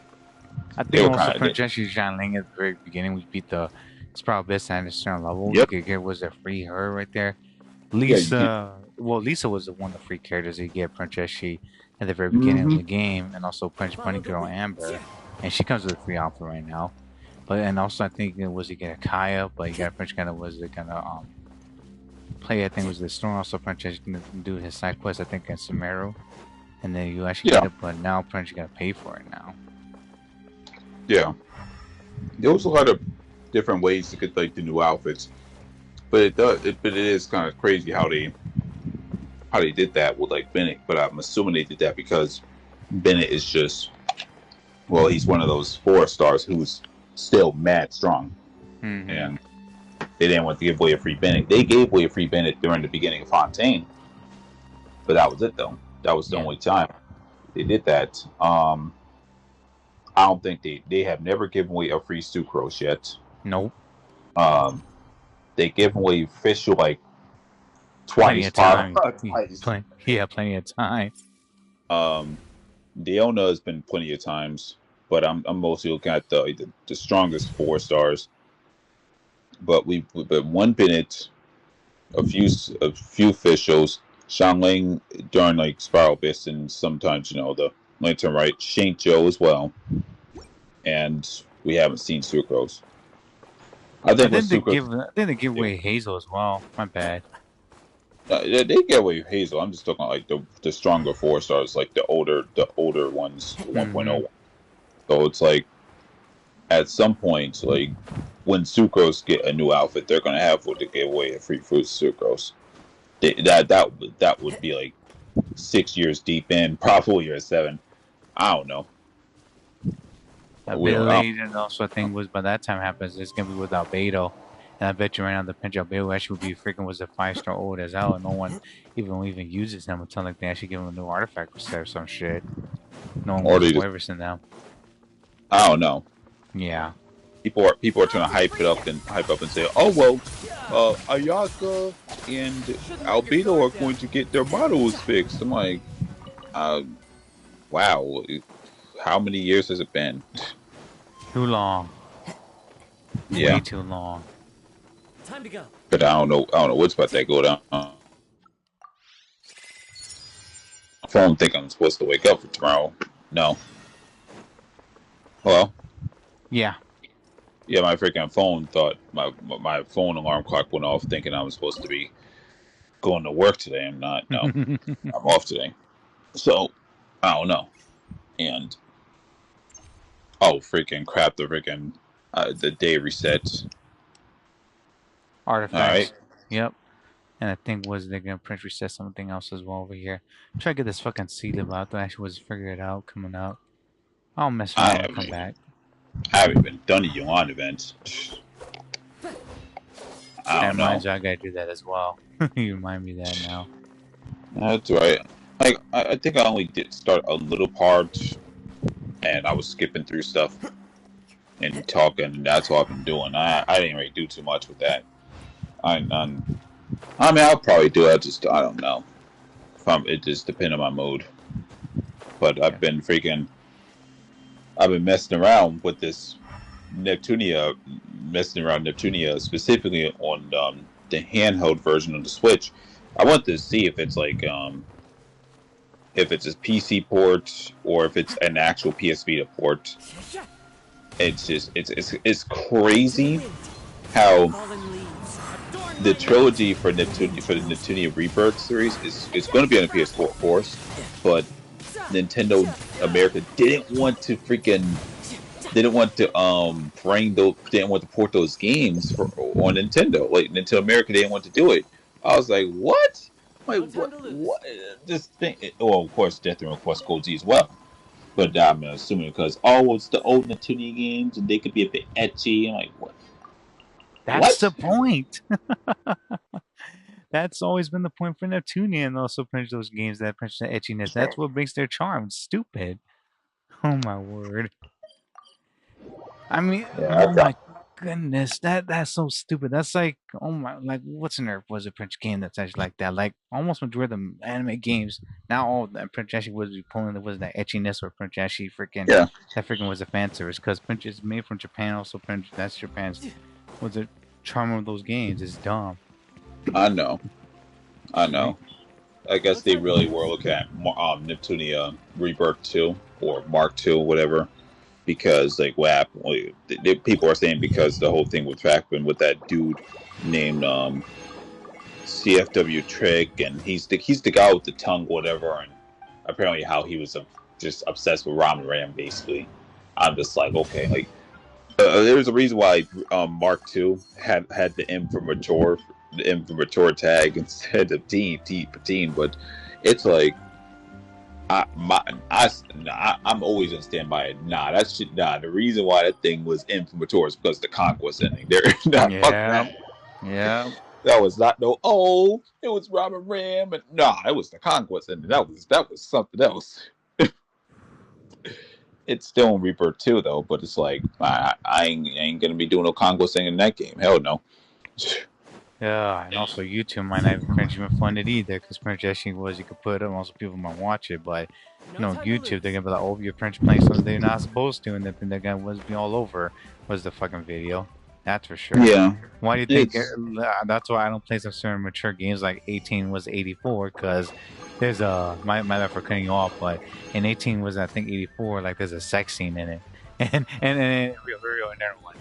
I think also for Jessie Ling at the very beginning, we beat the Spiral Abyss at a certain level. Yep. You could get was a free her right there. Lisa, Lisa was the one of the free characters you get Jessie at the very beginning of the game, and also Punch Bunny Girl Amber, and she comes with a free outfit right now. But and also I think it was you get a Kaya, but you got a Punch kind of was it gonna play I think was the Storm also Punch gonna do his side quest I think in Sumeru, and then you actually get it, but now Punch you gotta pay for it now. Yeah, there was a lot of different ways to get like the new outfits, but it is kind of crazy how they did that with like Bennett. But I'm assuming they did that because Bennett is just he's one of those 4 stars who's still mad strong, and they didn't want to give away a free Bennett. They gave away a free Bennett during the beginning of Fontaine, but that was it though. That was the only time they did that. I don't think they have never given away a free Sucrose yet. Nope. They give away official like twice. Plenty of time. Deona has been plenty of times, but I'm mostly looking at the strongest 4 stars. But but one Bennett, a few officials, Xiangling during like Spiral Abyss, and sometimes the Lantern Right, Saint Joe as well, and we haven't seen Sucrose. I think they give away Hazel as well. My bad. They give away Hazel. I'm just talking like the stronger 4 stars, like the older ones, 1.0. So it's like at some point, like when Sucrose get a new outfit, they're gonna have to give away a free fruit Sucrose. That would be like 6 years deep in, probably or 7. I don't know. And also I think was by that time happens, it's gonna be with Albedo. And I bet you right now the Pinch Albedo actually would be freaking was a 5-star old as hell, and no one even uses him until like they actually give him a new artifact or some shit. No one wants Waverson now. I don't know. Yeah. People are trying to hype up and say, oh well, Ayaka and Albedo are going to get their models fixed. I'm like, wow, how many years has it been? Too long. Yeah. Way too long. Time to go. But I don't know what's about to go down. If I don't think I'm supposed to wake up for tomorrow. No. Hello? Yeah. Yeah, my freaking phone thought my phone alarm clock went off, thinking I was supposed to be going to work today. I'm not. No, I'm off today. So I don't know. And freaking crap! The day reset. Artifacts. All right. Yep. And I think they're gonna print reset something else as well over here. I'm trying to get this fucking seeded, but I thought I actually was figure it out coming up. I'll mess around and come back. I haven't even done the Yuan events. I don't know. I gotta do that as well. You remind me of that now. That's right. Like I think I only did start a little part, and I was skipping through stuff and talking, and that's what I've been doing. I didn't really do too much with that. I mean, I'll probably do it. I don't know. It just depends on my mood. But I've been messing around with this Neptunia, specifically on the handheld version of the Switch. I want to see if it's like if it's a PC port or if it's an actual PS Vita port. It's just it's crazy how the trilogy for the Neptunia Rebirth series is going to be on the PS4, of course, but Nintendo America didn't want to freaking didn't want to didn't want to port those games on Nintendo. Like Nintendo America didn't want to do it. I was like, what? Like No time to lose. what? This thing. Well, of course, Death and Request Gold Z as well. But I'm assuming because it's the old Nintendo games and they could be a bit ecchi. I'm like, what? That's the point. That's always been the point for Neptunia, and also punch those games that punch the etchiness. That's what makes their charm stupid. Oh my word. I mean, Yeah, oh my goodness, that's so stupid. That's like, oh my, like what's an was a French game that's actually like that? Like almost majority of the anime games now, all that French actually was pulling was that etchiness or French actually freaking yeah. that freaking was a fan service because French is made from Japan. Also, French that's Japan's was the charm of those games is dumb. I know. I guess they really were looking at Neptunia Rebirth 2 or Mark 2, whatever. Because like what happened, people are saying because the whole thing with happened with that dude named CFW Trick, and he's the guy with the tongue, whatever, and apparently how he was just obsessed with Ramen Ram. Basically, I'm just like, okay, like there's a reason why Mark II had the M for mature tag instead of teen, but it's like. I'm always gonna stand by it. Nah, that shit. Nah, the reason why that thing was inflammatory is because the conquest ending. There, nah, fuck that. Yeah. That was not no. Oh, it was Robert Ram, and nah, it was the conquest ending. That was something else. It's still in Reaper 2 though, but it's like I ain't gonna be doing no conquest ending in that game. Hell no. Yeah, and also YouTube might not even fund it either, because French actually was you could put it, also people might watch it, but YouTube they're gonna be like, oh, you're French playing something they're not supposed to, and then they're gonna be all over was the fucking video. That's for sure. Yeah. Why do you think? That's why I don't play some certain mature games like 18 was 84, because there's my bad for cutting you off, but in 18 was I think 84, like there's a sex scene in it, and real another one.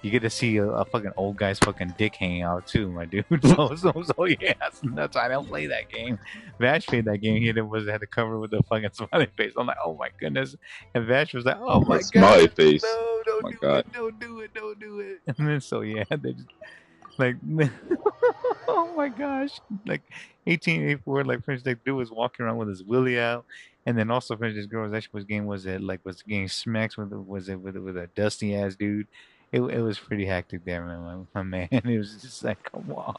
You get to see a fucking old guy's fucking dick hanging out too, my dude. So yeah, that's why I don't play that game. Vash played that game. He had the cover with the fucking smiley face. I'm like, oh my goodness. And Vash was like, oh my god, smiley face. No, don't my do god. it, don't do it. And then so yeah, they just like, oh my gosh, like 1884, like French like dude was walking around with his willy out. And then also French this girl was actually was getting smacked with a dusty ass dude. It was pretty hectic there, man. My man, it was just like, come on.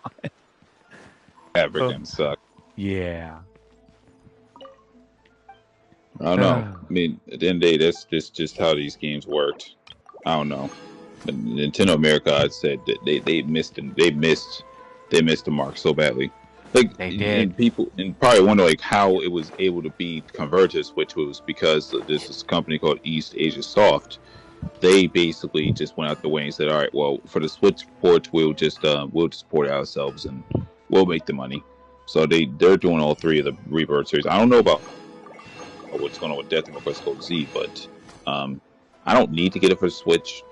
Africans suck. Yeah. I don't know. I mean, at the end of the day, that's just how these games worked. I don't know. But Nintendo America, I said that they missed the mark so badly. Like they did. And people probably wonder like how it was able to be converted to Switch was because there's this company called East Asia Soft. They basically just went out the way and said, all right, well, for the Switch port, we'll just port it ourselves and we'll make the money. So they're doing all three of the Rebirth series. I don't know about what's going on with Death and Request Gold Z, but I don't need to get it for the Switch,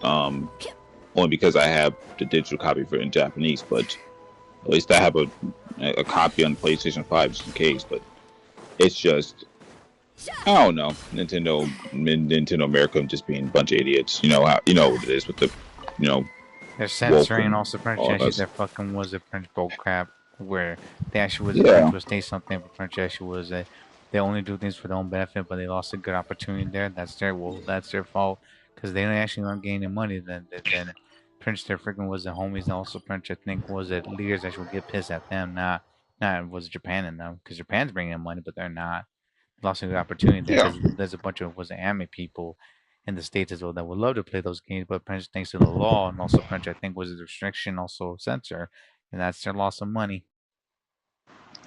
only because I have the digital copy for it in Japanese. But at least I have a copy on PlayStation 5 just in case. But it's just, I don't know, Nintendo America just being a bunch of idiots. You know what it is with the, they're censoring also French actually there fucking was a French bull crap where they actually was state something, but French actually was they only do things for their own benefit, but they lost a good opportunity there. That's their fault because they actually aren't gaining money. Then French their freaking was the homies, and also French I think was it leaders that would get pissed at them, not was Japan in them because Japan's bringing in money, but they're not. Lost a good opportunity there because there's a bunch of anime people in the States as well that would love to play those games, but French thanks to the law and also French I think was a restriction, also censor, and that's their loss of money.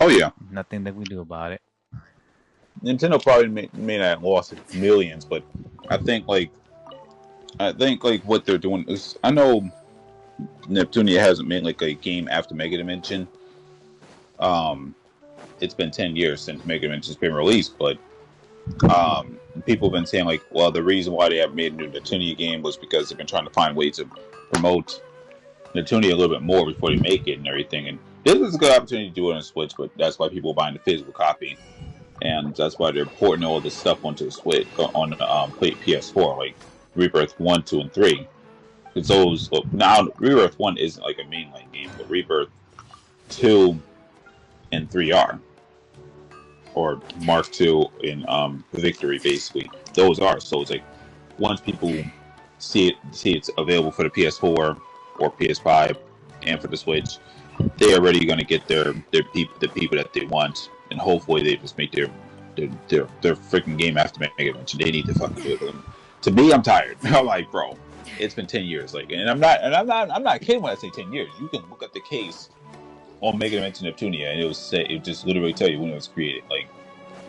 Oh yeah, nothing that we do about it. Nintendo probably may not have lost millions, but I think like what they're doing is, I know Neptunia hasn't made like a game after Mega Dimension. It's been 10 years since Mega Dimension's been released, but people have been saying like, well, the reason why they haven't made a new Neptunia game was because they've been trying to find ways to promote Neptunia a little bit more before they make it and everything. And this is a good opportunity to do it on Switch, but that's why people are buying the physical copy, and that's why they're porting all this stuff onto the Switch on PS4. Like Rebirth 1, 2, and 3. It's those now Rebirth 1 isn't like a mainline game, but Rebirth 2 and 3 are, or Mark 2 in Victory, basically. Those are. So it's like once people see it's available for the PS4 or PS5 and for the Switch, they're already going to get the people that they want, and hopefully they just make their freaking game after Mega Dimension. They need to fucking do it. To me, I'm tired. I'm like, bro, it's been 10 years. Like, and I'm not kidding when I say 10 years. You can look at the case on Mega Dimension Neptunia, and it just literally tell you when it was created. Like,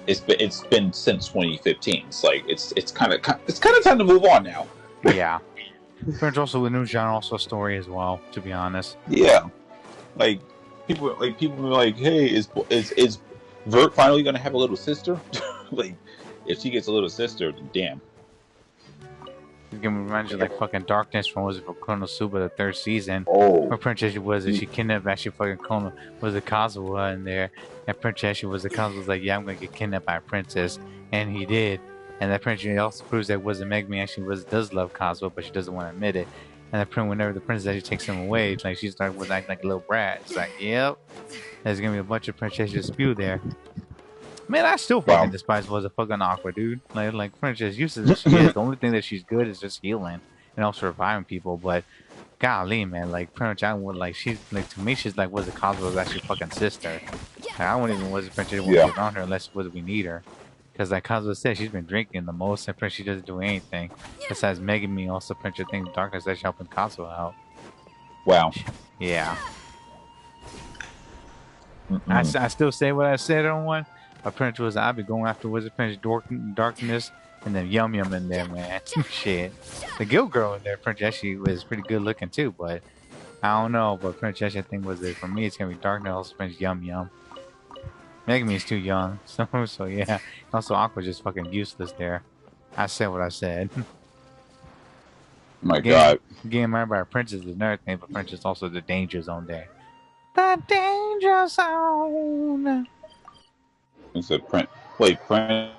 it's been since 2015. It's like it's kind of time to move on now. Yeah. There's also with New Genre also a story as well, to be honest. Yeah. Like people were like, hey, is Vert finally gonna have a little sister? Like, if she gets a little sister, then damn. You can imagine like fucking Darkness from Konosuba, the 3rd season. Oh. Where Princess was it? She kidnapped actually fucking Kono was a Kazuha in there, and Princess was the Kazuha was like, yeah, I'm gonna get kidnapped by a princess, and he did. And that Princess also proves that wasn't Megumi actually does love Kazuha, but she doesn't want to admit it. And that whenever the princess actually takes him away, like she started with acting like a little brat. It's like, yep, there's gonna be a bunch of princesses spew there. Man, I still fucking despise was a fucking Aqua, dude. Like Princess useless as she is, the only thing that she's good is just healing and also reviving people. But golly, man, like pretty much I would like she's like to me she's like was a Kazuha's actually fucking sister. Like, I wouldn't even was a Princess want to get around her unless we need her. Because like Kazuha said, she's been drinking the most, and she doesn't do anything besides Megumi. Also, Princess thing Darkness that's helping Kazuha out. Wow. Yeah. I still say what I said on one. My Prince was I'll be going after Wizard Prince Darkness and then Yum Yum in there, man. Shit. The Guild Girl in there, Prince actually was pretty good looking too, but I don't know. But Prince actually I think was it for me. It's gonna be Darkness, also Prince Yum Yum. Megumi's too young, so yeah. Also, Aqua's just fucking useless there. I said what I said. My God. Getting married by a princess is another thing, but Princess also the danger zone there. The danger zone. It's a Prince. Wait, Prince.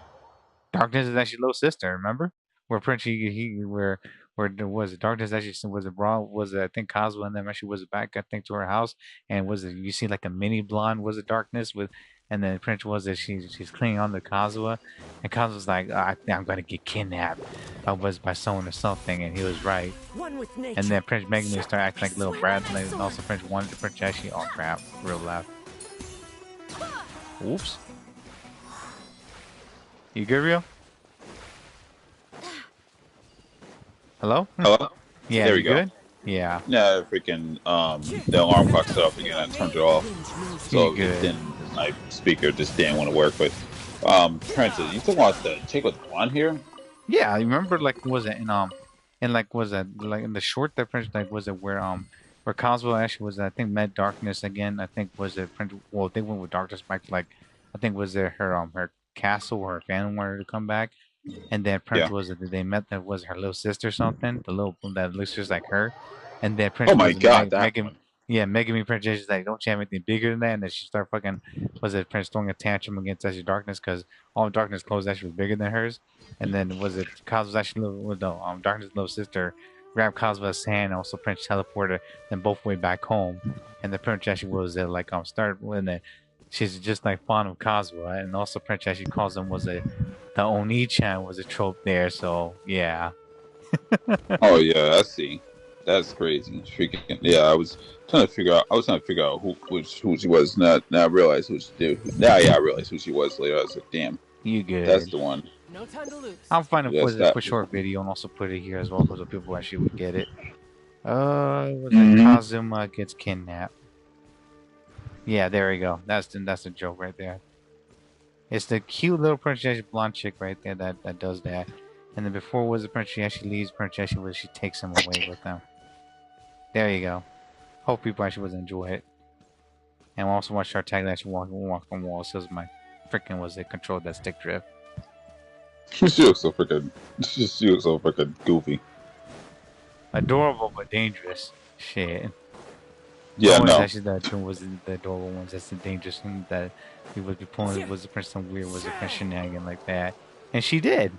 Darkness is actually little sister. Remember where Prince where was it? Darkness actually was it, I think Kazuha and them actually was back I think to her house, and was it you see like a mini blonde was it Darkness with. And then Prince was that she's clinging on to Kazuha, and Kazuha's like, I think I'm gonna get kidnapped by someone or something, and he was right. And then Prince Megumi started acting like a little brat, and also Prince wanted to Prince actually, oh crap, real loud. Oops. You good, Rio? Hello? Hello? Yeah, there we go. Good? Yeah. Yeah, freaking the alarm clock set off again. I turned it off, so then my speaker just didn't want to work. But Princess, you talking about the chick with blonde hair? Yeah, I remember like was it in like was it like in the short that Prince like was it where Kazuha actually was I think met Darkness again. I think was it Prince. Well, they went with Darkness back to like I think was it her castle or her family wanted to come back. And then Prince was it they met that was her little sister or something, the little that looks just like her. And then Prince Megumi Princess is like, don't you have anything bigger than that? And then she started fucking was it Prince throwing a tantrum against actually Darkness because all Darkness clothes actually was bigger than hers. And then was it Kazuha's actually Darkness' little sister grabbed Kazuha's hand and also Prince teleported them both way back home. And the Prince actually was like started when she's just like fond of Kazuha, and also Prince actually calls him the Oni-chan was a trope there, so yeah. Oh yeah, I see. That's crazy. Freaking yeah, I was trying to figure out who she was. Now I realized who she did. Now I realized who she was later. I was like, damn. You good. That's the one. No time to lose. I'll find a for short video and also put it here as well so people actually would get it. Kazuma gets kidnapped. Yeah, there we go. That's the joke right there. It's the cute little Princess blonde chick right there that does that. And then before was the Princess she actually leaves Princess she takes him away with them. There you go. Hope people actually would enjoy it. And we'll also watch our tag that actually walk on walls because my freaking was it controlled that stick drift. She looks so freaking goofy. Adorable but dangerous. Shit. Yeah, no. Actually, that was the adorable ones. That's the dangerous thing that we would be pulling. Was the Prince some weird? Was the Prince shenanigan like that? And she did.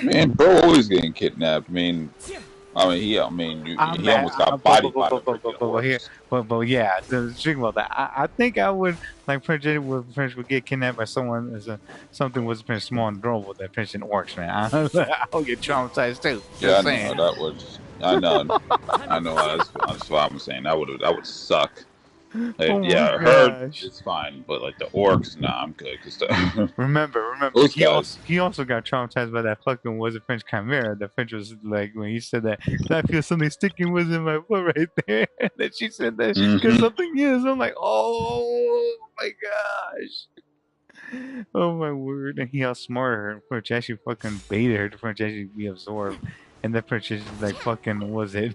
Man, bro, always getting kidnapped. He I'm almost mad, got bodied by the freaking orcs. but yeah, the speaking about that, I think I would like Prince would get kidnapped by someone as a something was Prince small and adorable that Prince and orcs, man. I would get traumatized too. Yeah, Just I know saying. that would. I know, Time I to know. flash. That's what I'm saying. That would suck. Oh my Yeah, herd gosh. is fine, but like the orcs, nah, I'm good. Cause Remember, those guys. he also got traumatized by that fucking was a French chimera. The French was like when he said that I feel something sticking was in my foot right there. That she said that because Hmm. something is. I'm like, oh my gosh, oh my word! And he outsmarted her. French actually fucking baited her. The French actually be absorbed, and the French just like fucking was it,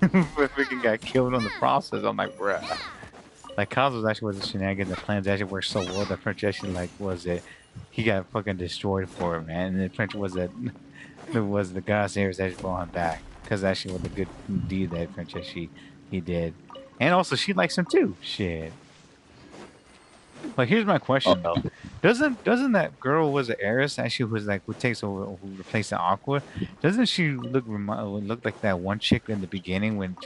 freaking got killed on the process. I'm like, bruh. Like Cosmos actually was a shenanigan. The plans actually worked so well that French actually like was it. He got fucking destroyed for it, man. And then French was it. It was the God Sayers that brought him back because actually was the good deed that French actually he did, and also she likes him too. Shit. Like here's my Oh, question though. Doesn't that girl was an heiress actually who's like who takes over who replaced the Aqua? Doesn't she look like that one chick in the beginning when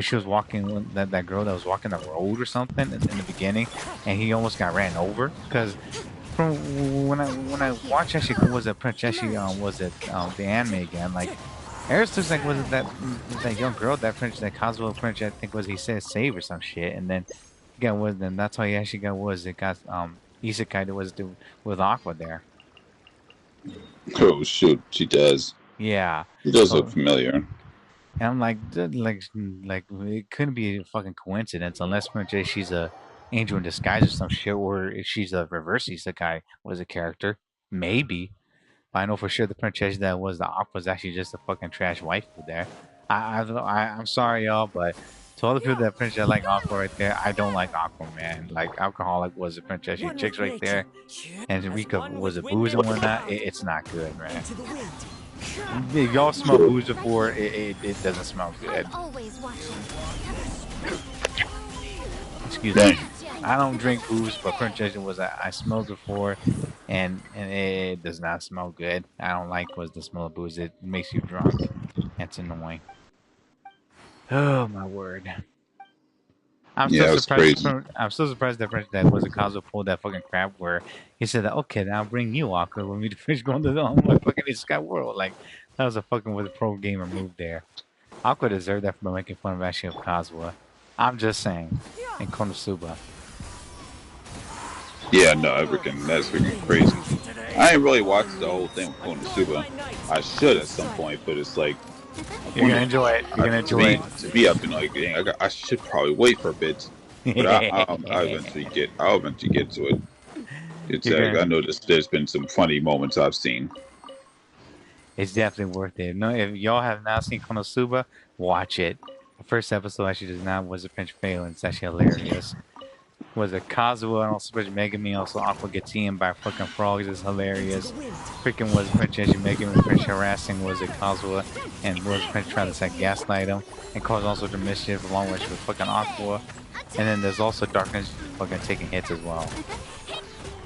she was walking that girl that was walking the road or something in the beginning and he almost got ran over? Because from when I watched actually was it Prince actually was it the anime again like Eris looks like was it that young girl that French that Cosmo French I think was he said save or some shit and then he got was then that's how he actually got was it got Isekai that was with Aqua there. oh shoot, she does. Yeah. She does look So familiar. and I'm like like it couldn't be a fucking coincidence unless French she's a angel in disguise or some shit or if she's a reverse Isekai was a character. Maybe. But I know for sure the princess that was the Aqua was actually just a fucking trash waifu there. I'm sorry y'all, but to all the people that princess like Aqua right there, I don't like Aqua man. Like alcoholic was a princess One with chicks right there, nature. and Rika One was with a wind booze and and whatnot. cloud. It's not good, man. Into the wind. If y'all smell booze before, it doesn't smell good. I'm always watching. Excuse me. Dang. I don't drink booze, but princess was I smelled before, and it does not smell good. I don't like was the smell of booze. It makes you drunk. It's annoying. Oh my word! I'm so Yeah, it's surprised. crazy. I'm so surprised that was a Kazuo pulled that fucking crap where he said that okay, then I'll bring you Aqua when we finish going to the my fucking Sky World. Like that was a fucking with a pro gamer move there. Aqua deserved that for making fun of actually of Kazuo. I'm just saying. And Konosuba. Yeah, no, that's freaking crazy. I ain't really watched the whole thing with Konosuba. I should at some point, but it's like You're gonna enjoy it. You're gonna enjoy it. to be up and like, dang, I should probably wait for a bit, but I'll eventually get to it. It's You're I gonna. know there's been some funny moments I've seen. It's definitely worth it. No, if y'all have not seen Konosuba, watch it. The first episode actually does not was a pinch fail, and it's actually hilarious. Was it Kazuo and also Megami also Aqua gets eaten by fucking frogs is hilarious. Freaking was Prince actually Megami Prince harassing was it Kazuo and was Prince trying to like gaslight him and cause all sorts of mischief along with fucking Aqua. And then there's also Darkness fucking taking hits as well.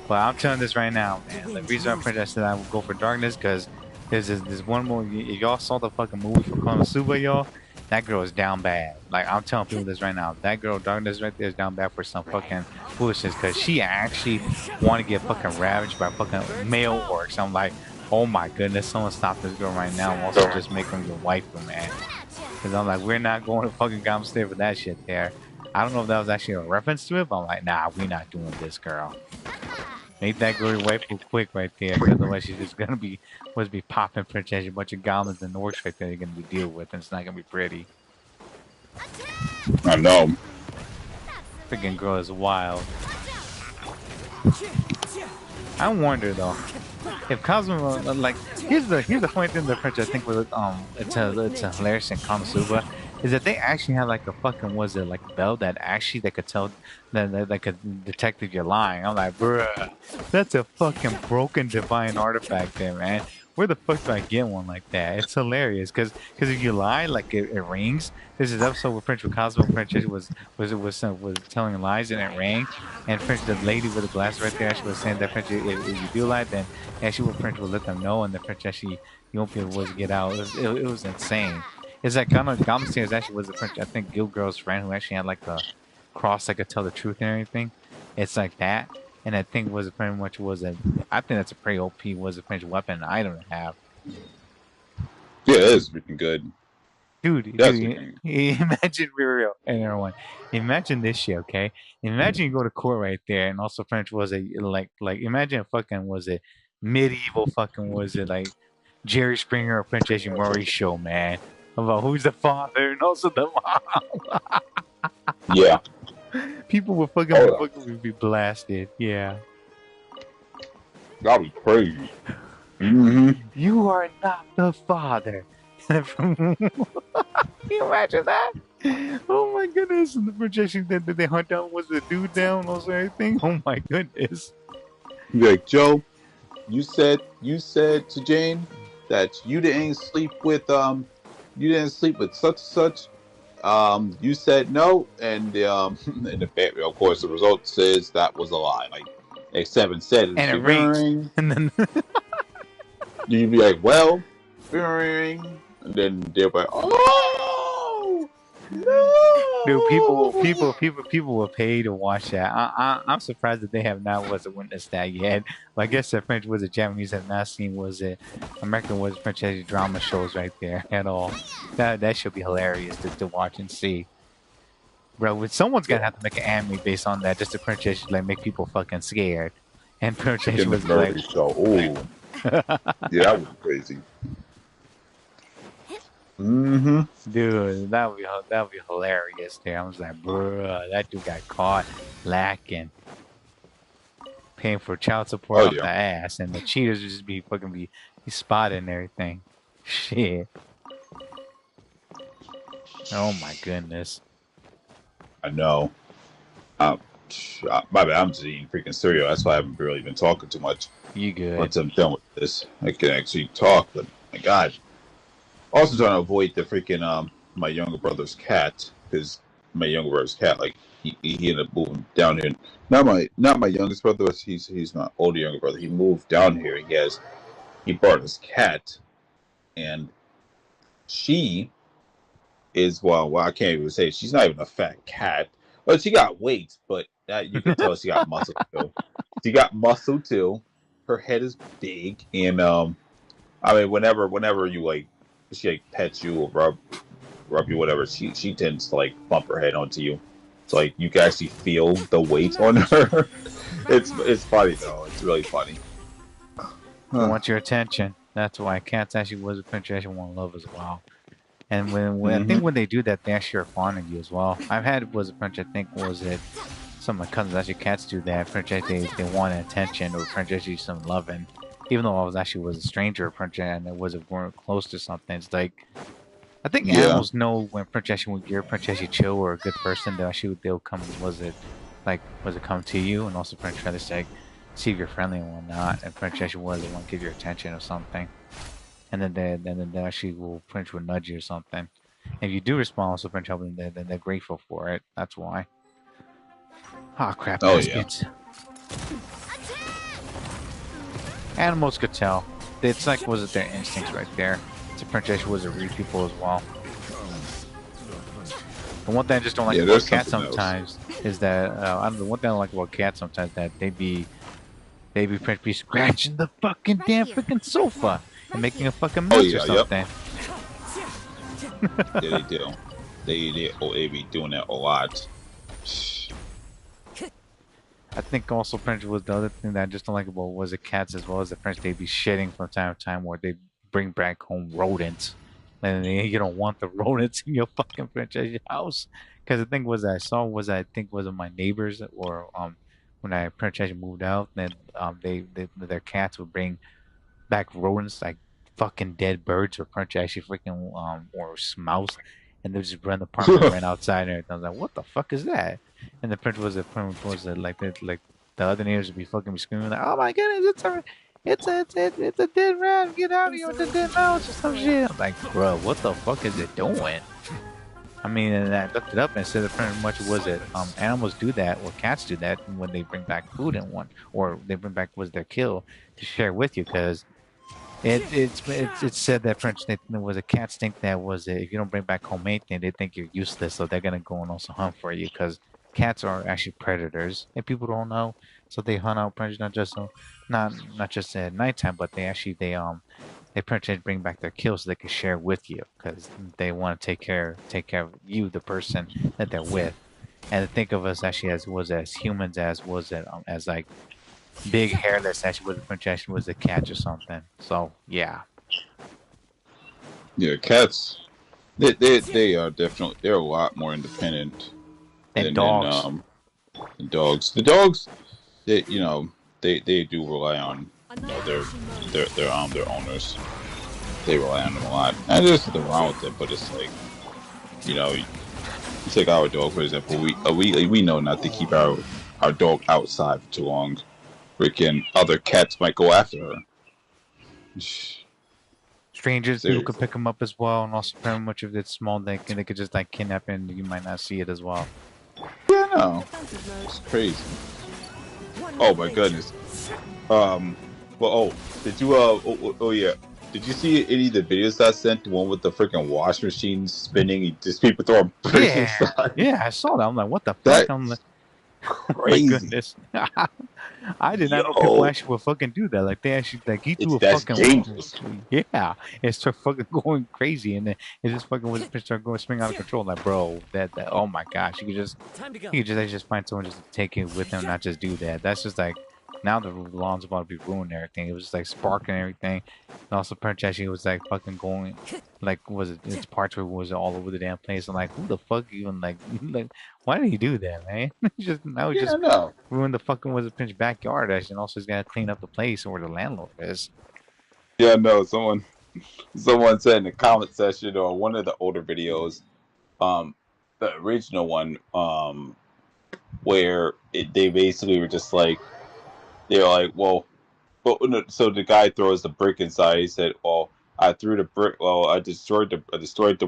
But I'm telling this right now, man. The reason why Prince said I would go for Darkness because there's one more. If y'all saw the fucking movie for Konosuba, y'all, that girl is down bad. Like I'm telling people this right now. That girl Darkness right there is down bad for some fucking foolishness because she actually want to get fucking ravaged by fucking male orcs. I'm like, oh my goodness, someone stop this girl right now. And also just make her your wife, man. Because I'm like, we're not going to fucking Gotham State for that shit there. I don't know if that was actually a reference to it, but I'm like, nah, we're not doing this, girl. Make that girl your wife quick right there, because otherwise she's just gonna be popping princess a bunch of goblins and orcs right there you're gonna be dealing with, and it's not gonna be pretty. I know. Freaking girl is wild. I wonder though, if Cosmo like here's the funny thing the princess I think was it's hilarious in Konosuba is that they actually had like a fucking was it like bell that actually they could tell that could detect if you're lying. I'm like, bruh, that's a fucking broken divine artifact there, man. where the fuck do I get one like that? It's hilarious because if you lie, like it rings. There's this episode where Prince Cosmo Princess was telling lies and it rang, and Prince the lady with the glass right there, she was saying that Prince if you do lie, then actually what Prince would let them know, and the Prince actually you won't be able to get out. It was insane. It's like Gamma actually was a Prince. I think Guild Girl's friend who actually had like a cross that could tell the truth and everything. It's like that. And I think was pretty much was a. I think that's a pretty OP was a French weapon item to have. Yeah, it is freaking good. Dude, imagine real and everyone. Imagine this shit, okay? Imagine you go to court right there, and also French was a like imagine fucking was it medieval fucking was it like Jerry Springer or Princess Murray show, man, about who's the father and also the mom. Yeah. People would fucking be blasted. Yeah. That'd be crazy. You are not the father. Can you imagine that? Oh my goodness! And the projection that they hunt down was the dude down, also everything. Oh my goodness! You're like, Joe, you said to Jane that you didn't sleep with such and such. You said no, and in the fact, of course, the result says that was a lie. Like 7 said, and it rings, and then you'd be like, well, ring, and then they're like, oh no. Dude, people will pay to watch that. I'm surprised that they have not witnessed that yet. But I guess the French was it Japanese have not seen was it American was French drama shows right there at all. That should be hilarious to watch and see. Bro, someone's gonna have to make an anime based on that just to Princess like make people fucking scared. And Princess was like, show. Ooh. Yeah, that was crazy. Dude, that would be hilarious. There, I was like, bruh, that dude got caught lacking, paying for child support off the ass, and the cheaters just be spotted and everything. Shit. Oh my goodness. I know. My bad. I'm just eating freaking cereal. That's why I haven't really been talking too much. You good? Once I'm done with this, I can actually talk. But my God. Also trying to avoid the freaking my younger brother's cat, because my younger brother's cat, like he ended up moving down here. Not my youngest brother, but he's my older younger brother. He moved down here. He brought his cat, and she is well I can't even say she's not even a fat cat. But she got weight, but you can tell she got muscle too. She got muscle too. Her head is big, and I mean whenever you like. She like pets you or rub you, whatever. She tends to like bump her head onto you, so like you can actually feel the weight on her. It's funny though. It's really funny. I want your attention. That's why cats actually was a picture actually want love as well. And when I think when they do that, they actually are fond of you as well. I've had was a French. I think was it some of my cousins actually cats do that. French they want attention or French actually some loving. Even though I was a stranger, French and it weren't close to something. It's like I think animals know when French when you're French chill or a good person. They'll come. Was it come to you and also French try to say see if you're friendly and whatnot. And French actually want to give you attention or something. And then they actually will French will nudge you or something. If you do respond, also French help them. Then they're grateful for it. That's why. Ah, crap baskets. Animals could tell. It's like was it their instincts right there. The French was a read people as well. The one thing I just don't like about cats sometimes is that I don't know. One thing I don't like about cats sometimes that they be French be scratching the fucking damn freaking sofa and making a fucking mess or something. Yeah, they do. They be doing that a lot. I think also French was the other thing that I just don't like about was the cats as well as the French. They be shedding from time to time where they bring back home rodents, and you don't want the rodents in your fucking French house. Because the thing was I saw was I think was my neighbors or when I French moved out, then their cats would bring back rodents like fucking dead birds or French actually freaking or mouse, and they just run the apartment ran outside and everything. I was like, what the fuck is that? And the French was like the other neighbors would be fucking screaming like, oh my goodness, it's alright. it's a dead rat. Get out of here with the dead mouse or some shit. I'm like, bro, what the fuck is it doing? I mean, and I looked it up and said that pretty much was it. Animals do that, or cats do that when they bring back food in one, or they bring back was their kill to share with you, because it's said that French there was a cat stink that was if you don't bring back homemade thing, they think you're useless, so they're gonna go and also hunt for you, because cats are actually predators, and people don't know, so they hunt out predators not just at nighttime, but they pretty much bring back their kills so they can share with you, because they want to take care of you, the person that they're with, and think of us actually as humans, as like big hairless, actually was a projection, was a cat or something. So yeah. Yeah, cats. They are definitely, they're a lot more independent And than dogs. dogs. The dogs, they do rely on their owners. They rely on them a lot. And there's nothing wrong with it, but it's like, you know, you take our dog for example. We know not to keep our dog outside for too long. Freaking other cats might go after her. Strangers, people could Seriously. pick them up as well, and also very much if it's small, they could just like kidnap it, and you might not see it as well. Yeah, no, it's crazy. Oh my goodness. Well, did you yeah. Did you see any of the videos I sent? The one with the freaking wash machine spinning, just people throwing bricks Yeah, inside. yeah, I saw that. I'm like, what the fuck? That I'm like, my crazy. goodness. I did not know people Yo, actually would fucking do that. Like they actually like he threw a that's fucking dangerous. yeah, it started fucking going crazy, and then it just fucking was started going spinning out of control. Like bro, that oh my gosh, Time to go. you could just find someone just to take it with them, not just do that. That's just like now the lawn's about to be ruined and everything. It was just like sparking and everything. And also Prince actually was like fucking going like was it its parts where it was all over the damn place. I'm like, who the fuck even like why did he do that, man? He Yeah, just no. ruined the fucking was a Prince backyard actually, and also he's gotta clean up the place where the landlord is. Yeah, no. Someone said in the comment section or one of the older videos, the original one, where they basically were just like, they're like, well, no, so the guy throws the brick inside. He said, "Well, I threw the brick. Well, I destroyed the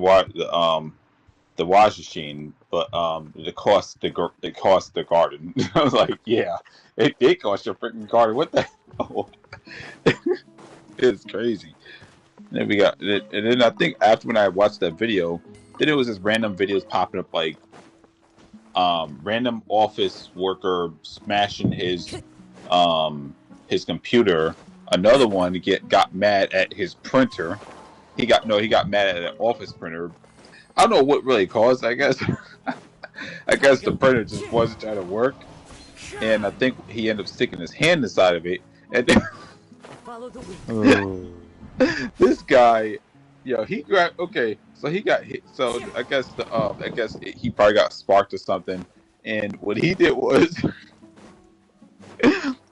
wash machine, but it cost the garden." I was like, "Yeah, it did cost your freaking garden. What the hell?" It's crazy. And then and then I think after when I watched that video, then it was just random videos popping up like random office worker smashing his computer. Another one got mad at his printer. He got mad at an office printer. I don't know what really caused. I guess I guess the printer just wasn't trying to work, and I think he ended up sticking his hand inside of it. And then Follow the wind. Oh. this guy, he grabbed. Okay, so he got hit. So I guess he probably got sparked or something. And what he did was,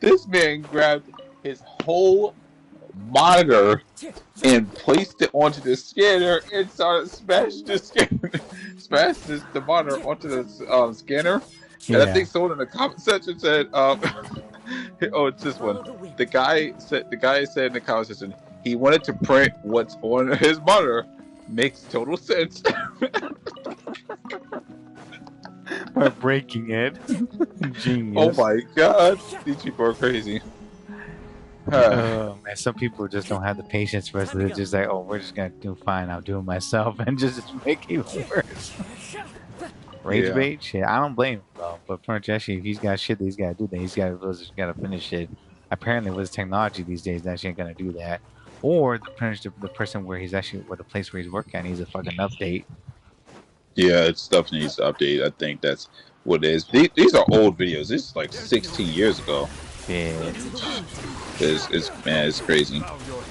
this man grabbed his whole monitor and placed it onto the scanner and started smashing the scanner, the monitor onto the scanner. And I Yeah. think someone in the comment section said, "Oh, it's this one." The guy said in the comment section he wanted to print what's on his monitor. Makes total sense. By breaking it. Oh Genius. my god, these people are crazy. Man, some people just don't have the patience for us. They're just like, oh, we're just gonna do fine. I'll do it myself, and just make it worse. Rage Yeah. bait, shit. I don't blame him, though. But Punch actually, if he's got shit that he's got to do, then he's got to finish it. Apparently, with technology these days, that ain't gonna do that. Or the person where he's actually, or the place where he's working at needs a fucking update. Yeah, it stuff needs to update. I think that's what it is. These are old videos. This is like 16 years ago. Yeah. It's crazy.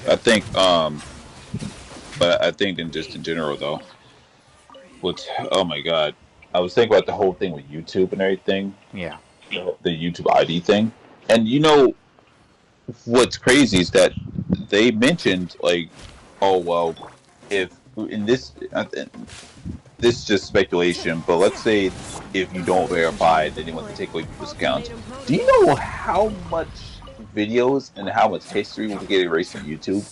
I think but I think in general though, oh my god, I was thinking about the whole thing with YouTube and everything, Yeah. the YouTube ID thing, and what's crazy is that they mentioned like, oh well, if in this this is just speculation, but let's say if you don't verify, then they want to take away people's accounts. Do you know how much videos and how much history would get erased from YouTube?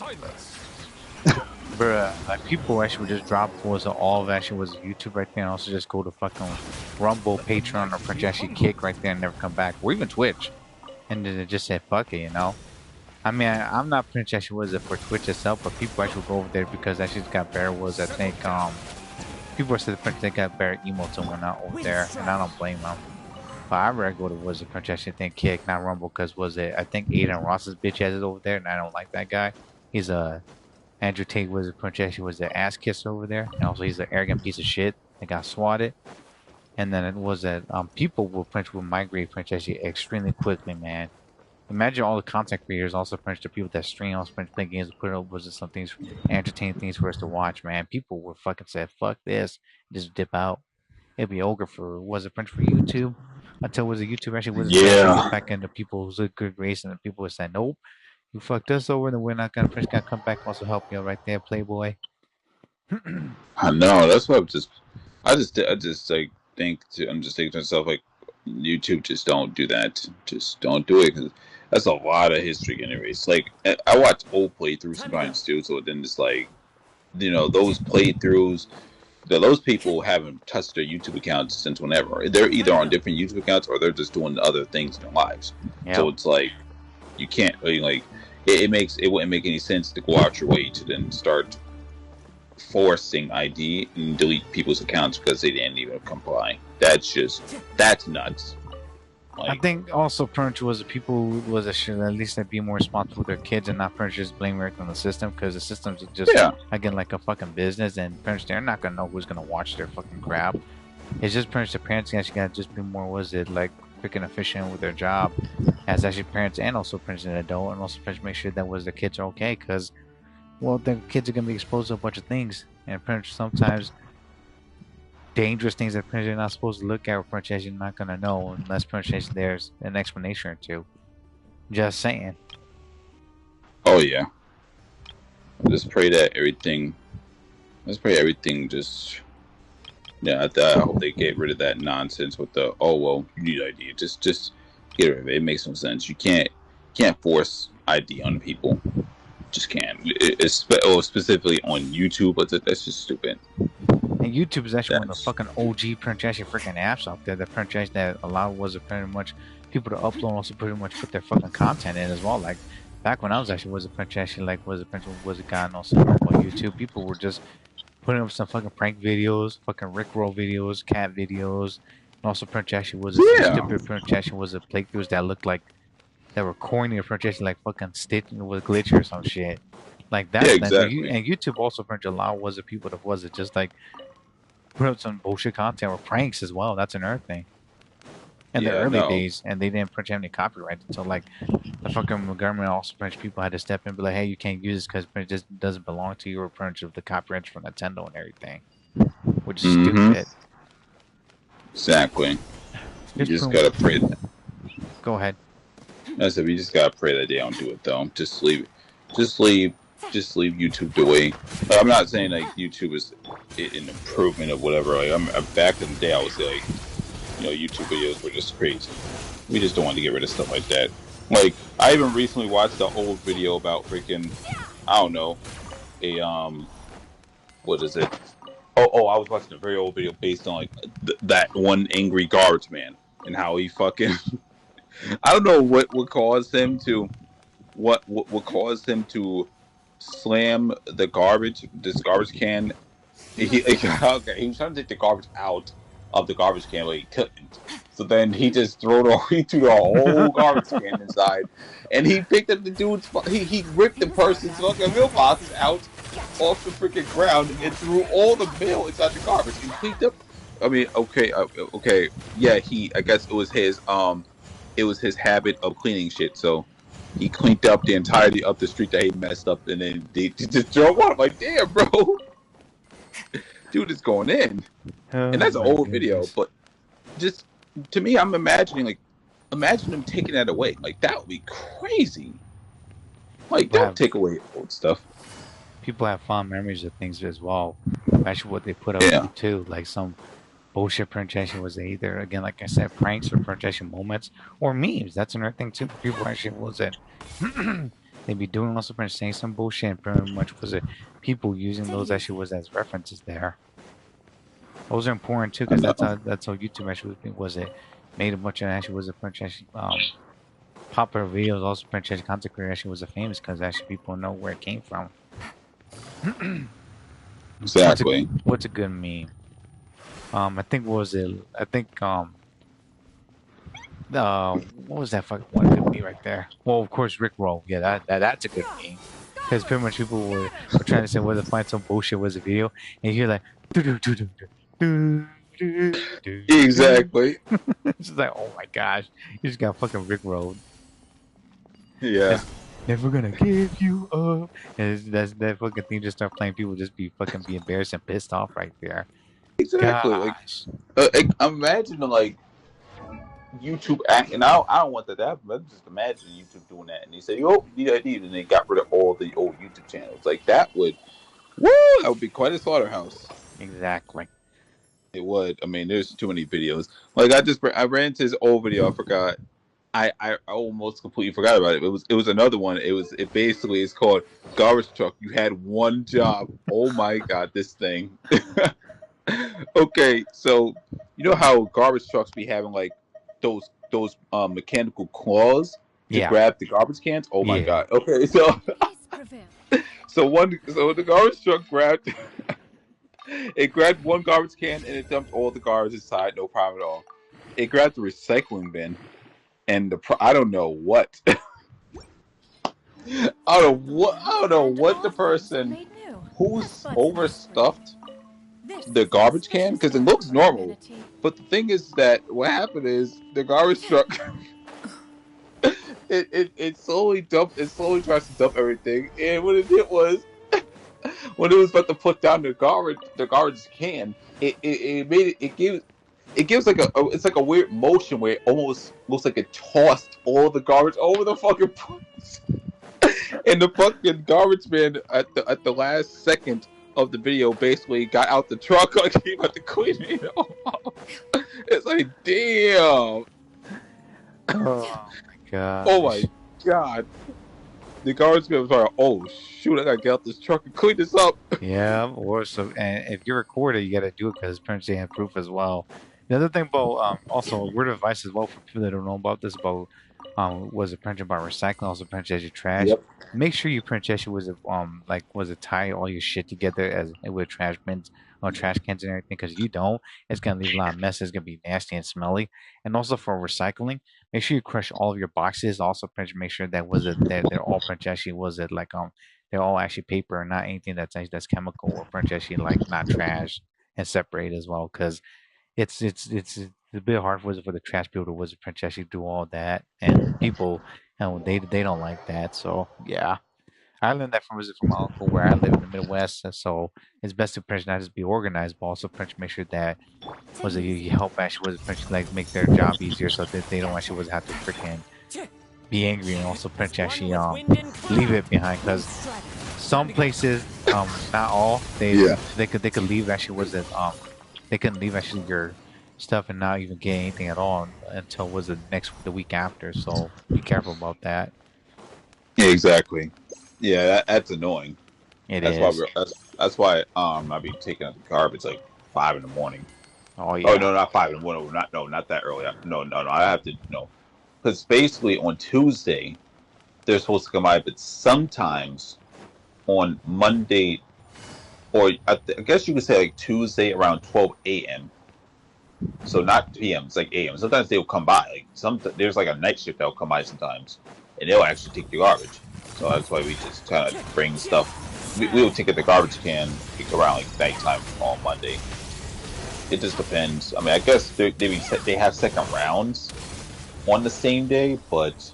Bruh, like people actually would just drop was all of actually was YouTube right there, and also just go to fucking Rumble, Patreon, or French actually Kick right there and never come back, or even Twitch, and then it just said fuck it, you know. I mean, I'm not French actually was it for Twitch itself, but people actually go over there because actually got better was I think people said the French they got better emotes and whatnot over there, and I don't blame them. But I rather go to was the French actually think Kick, not Rumble, because was it I think Aiden Ross's bitch has it over there, and I don't like that guy. He's a Andrew Tate was a Prince was the ass kisser over there, and also he's an arrogant piece of shit that got swatted. And then it was that people will French will migrate French extremely quickly, man. Imagine all the content creators also French the people that stream, also French play games, put up was some things, entertaining things for us to watch, man. People would fucking say fuck this, just dip out. It'd be ogre for was it French for YouTube until was a YouTube actually was trying to get back into people's good grace, and the people would say nope. You fucked us over, then we're not gonna French gotta come back and also help you right there, Playboy. I know. That's why I just like I'm just thinking to myself like, YouTube, just don't do that. Just don't do it because that's a lot of history getting erased. Like I watch old playthroughs sometimes too, so then it's like, those playthroughs. Those people haven't touched their YouTube accounts since whenever. They're either on different YouTube accounts or they're just doing other things in their lives. Yep. So it's like you can't really like. It wouldn't make any sense to go out your way to then start forcing ID and delete people's accounts because they didn't even comply. That's nuts. Like, I think also French was the people was should at least be more responsible with their kids and not French just blame everything on the system because the system's just again like a fucking business, and French they're not gonna know who's gonna watch their fucking crap. It's just French the parents actually gotta just be more like freaking efficient with their job as actually parents and also parents and adult, and also parents make sure that was the kids are okay because well the kids are gonna be exposed to a bunch of things, and parents sometimes dangerous things that parents are not supposed to look at or parents are not gonna know unless parents there's an explanation or two. Just saying. Oh yeah. Just pray that everything just I hope they get rid of that nonsense with the you need ID. Just get rid of it. It makes no sense. You can't force ID on people. Just can't. It's specifically on YouTube, but that's just stupid. And YouTube is actually one of the fucking OG franchise freaking apps out there. The franchise that allowed was pretty much people to upload and also pretty much put their fucking content in as well. Like back when I was actually was a franchise like was a guy and also on YouTube, people were just putting up some fucking prank videos, fucking Rickroll videos, cat videos, and also franchise was stupid franchise was a playthroughs that looked like that were corny or franchise like fucking stitching with glitch or some shit. Like that. Yeah, exactly. And YouTube also French allowed was it people that was it just like put up some bullshit content or pranks as well. That's another thing. In the early days, and they didn't print any copyright until like the fucking government also French people had to step in and be like, hey, you can't use this because it just doesn't belong to you or French of the copyrights from Nintendo and everything, which is stupid. Exactly. You just gotta pray that. Go ahead. I said we just gotta pray that they don't do it though. Just leave YouTube the way. I'm not saying like YouTube is an improvement of whatever. Like I'm back in the day, I was like, YouTube videos were just crazy. We just don't want to get rid of stuff like that. Like I even recently watched an old video about freaking, I don't know, what is it? Oh, I was watching a very old video based on like that one angry garbage man and how he fucking. I don't know what caused him to. What caused him to slam this garbage can? He was trying to take the garbage out of the garbage can, but he couldn't. So then he just threw the whole garbage can inside, and he picked up the dude's. He ripped the person's fucking mailbox out off the freaking ground and threw all the mail inside the garbage. He picked up. I mean, okay, yeah. I guess it was his habit of cleaning shit. So. He cleaned up the entirety of the street that he messed up, and then they just drove on. I'm like, damn, bro, dude is going in, and that's an old video. But just to me, I'm imagine him taking that away. Like that would be crazy. Like don't take away old stuff. People have fond memories of things as well. Actually, what they put up too, like some bullshit projection was either, again, like I said, pranks or projection moments or memes. That's another thing too. People actually was it. They'd be doing also saying some bullshit and pretty much was it people using those actually was as references there. Those are important too I because know. that's how YouTube actually was it made a bunch of actually was a bunch of actually, popular videos. Also, Princess content creator actually was a famous because actually people know where it came from. Exactly. What's a good meme? I think what was it? I think what was that fucking one good meme right there? Well, of course, Rick Roll. Yeah, that's a good meme. Because pretty much people were trying to say whether to find some bullshit was a video, and you hear like do do do do do do do do. Exactly. It's just like, oh my gosh, you just got fucking Rick rolled. Yeah. That's never gonna give you up. And that's that fucking thing just start playing. People just be fucking be embarrassed and pissed off right there. Exactly. Gosh. Imagine like YouTube act, and I don't want that to happen. But just imagine YouTube doing that, and they say, "Oh, you need ID," and they got rid of all the old YouTube channels. Like that would, woo, that would be quite a slaughterhouse. Exactly. It would. I mean, there's too many videos. Like I ran into this old video. I forgot. I almost completely forgot about it. It was another one. It basically is called Garbage Truck. You had one job. Oh my god, this thing. Okay, so you know how garbage trucks be having like those mechanical claws to Yeah. grab the garbage cans? Oh my Yeah. god. Okay, so so the garbage truck grabbed it grabbed one garbage can and it dumped all the garbage inside, no problem at all. It grabbed the recycling bin and I don't know what. I don't know what the person who's overstuffed the garbage can because it looks normal. But the thing is that what happened is the garbage truck it slowly tries to dump everything, and what it did was when it was about to put down the garbage can, it made it gives like it's like a weird motion where it almost looks like it tossed all the garbage over the fucking place. And the fucking garbage man at the last second of the video basically got out the truck like he about to clean it off. It's like, damn. Oh my gosh. Oh my god. The garbage man was like, oh shoot, I gotta get out this truck and clean this up. Yeah, or so, and if you're recording, you got to do it because parents they have proof as well. The other thing about also a word of advice as well for people that don't know about this about was a print about recycling, also print as your trash. Yep. Make sure you print as was it like was it tie all your shit together as with trash bins or trash cans and everything because you don't, it's gonna leave a lot of mess. It's gonna be nasty and smelly. And also for recycling, make sure you crush all of your boxes. Also print make sure that was it that they're all print actually was it like they're all actually paper and not anything that's chemical or French actually like not trash and separate as well because it's a bit hard for the trash people to was French actually do all that and people they don't like that so yeah. I learned that from my uncle where I live in the Midwest, so it's best to French not just be organized, but also French make sure that was it you help actually was French like make their job easier so that they don't actually was have to freaking be angry and also French actually leave it behind because some places not all they could leave actually was it they couldn't leave actually your stuff and not even get anything at all until was the week after so be careful about that. Yeah, exactly. Yeah, that's annoying. It That's why is. that's why I be taking out the garbage like 5 in the morning. Oh Oh yeah. no, not 5 in the morning. Not that early. No. I have to because basically on Tuesday they're supposed to come out, but sometimes on Monday or I guess you could say like Tuesday around 12 a.m. So not p.m. It's like a.m. Sometimes they'll come by. Like there's like a night shift that'll come by sometimes, and they'll actually take the garbage. So that's why we just kind of bring stuff. We'll take the garbage can around like nighttime on Monday. It just depends. I mean, I guess they have second rounds on the same day, but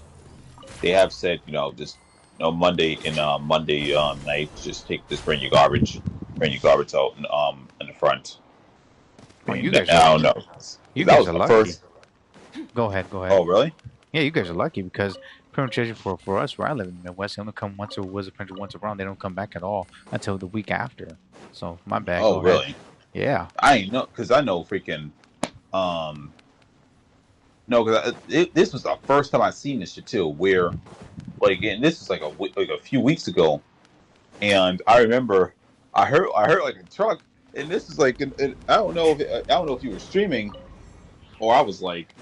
they have said just Monday night just bring your garbage out in the front. I Oh, mean, I don't know. you That guys was are my lucky. first. Go ahead, go ahead. Oh, really? Yeah, you guys are lucky because pretty much for us where I live in the Midwest, they only come once around. They don't come back at all until the week after. So my bad. Oh, Go ahead. really? Yeah. I ain't know because I know freaking no, because this was the first time I seen this shit too. Where like, and this was like a few weeks ago, and I remember I heard like a truck, and this is like, I don't know if you were streaming or I was like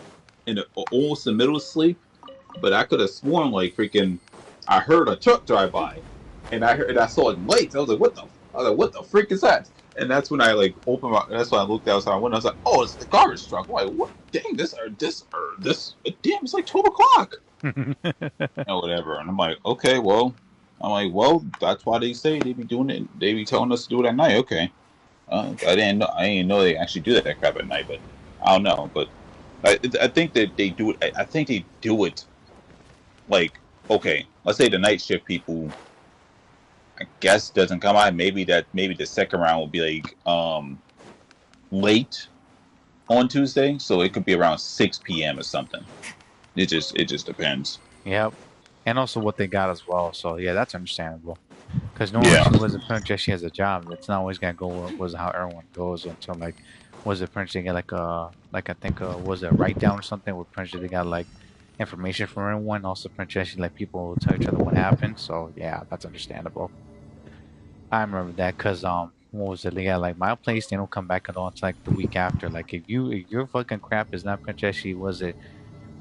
almost in the middle of sleep, but I could have sworn like freaking I heard a truck drive by, and I saw like lights. I was like, what the freak is that? And that's when I like opened my. That's when I looked outside my window. I was like, oh, it's the garbage truck. I'm like, what? Dang, this. Damn, it's like 12 o'clock. Or whatever. And I'm like, okay, well, that's why they say they be doing it. They be telling us to do it at night. Okay, I didn't know they actually do that crap at night, but I don't know. But I think that they do it. I think they do it like, okay, let's say the night shift people, I guess, doesn't come out. Maybe the second round will be like late on Tuesday, so it could be around 6 p.m. or something. It just depends. Yep. And also what they got as well. So yeah, that's understandable. Because normally Yeah. she was a apprentice, she has a job. It's not always gonna go was how everyone goes until like was it apprentice they get like I think was it a write down or something where apprentice they got like information from everyone. Also apprentice like people will tell each other what happened. So yeah, that's understandable. I remember that because what was it? They got like my place. They don't come back at all until like the week after. Like if your fucking crap is not apprentice, was it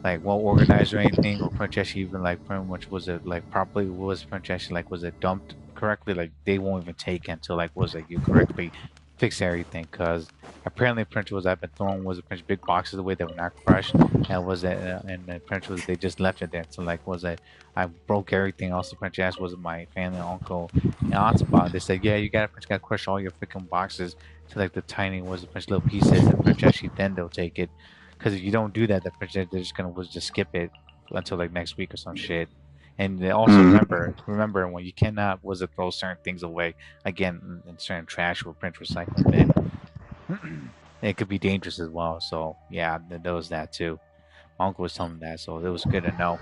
like well organized or anything, or Pranchetti even like pretty much was it like properly was Pranchetti like was it dumped correctly? Like they won't even take it until like was it you correctly fix everything? Because apparently Pranchetti was I've been throwing was a bunch of big boxes away that were not crushed, and was it and the Pranchetti was they just left it there. So like was it I broke everything. Also Pranchetti asked was it my family, uncle, and aunts about it. They said yeah you gotta crush all your freaking boxes to like the tiny was a bunch of little pieces, and Pranchetti then they'll take it. Because if you don't do that, the project they're just gonna was just skip it until like next week or some shit. And they also remember when you cannot was it throw certain things away again in certain trash or print recycling bin. It could be dangerous as well. So yeah, there was that too. My uncle was telling me that, so it was good to know.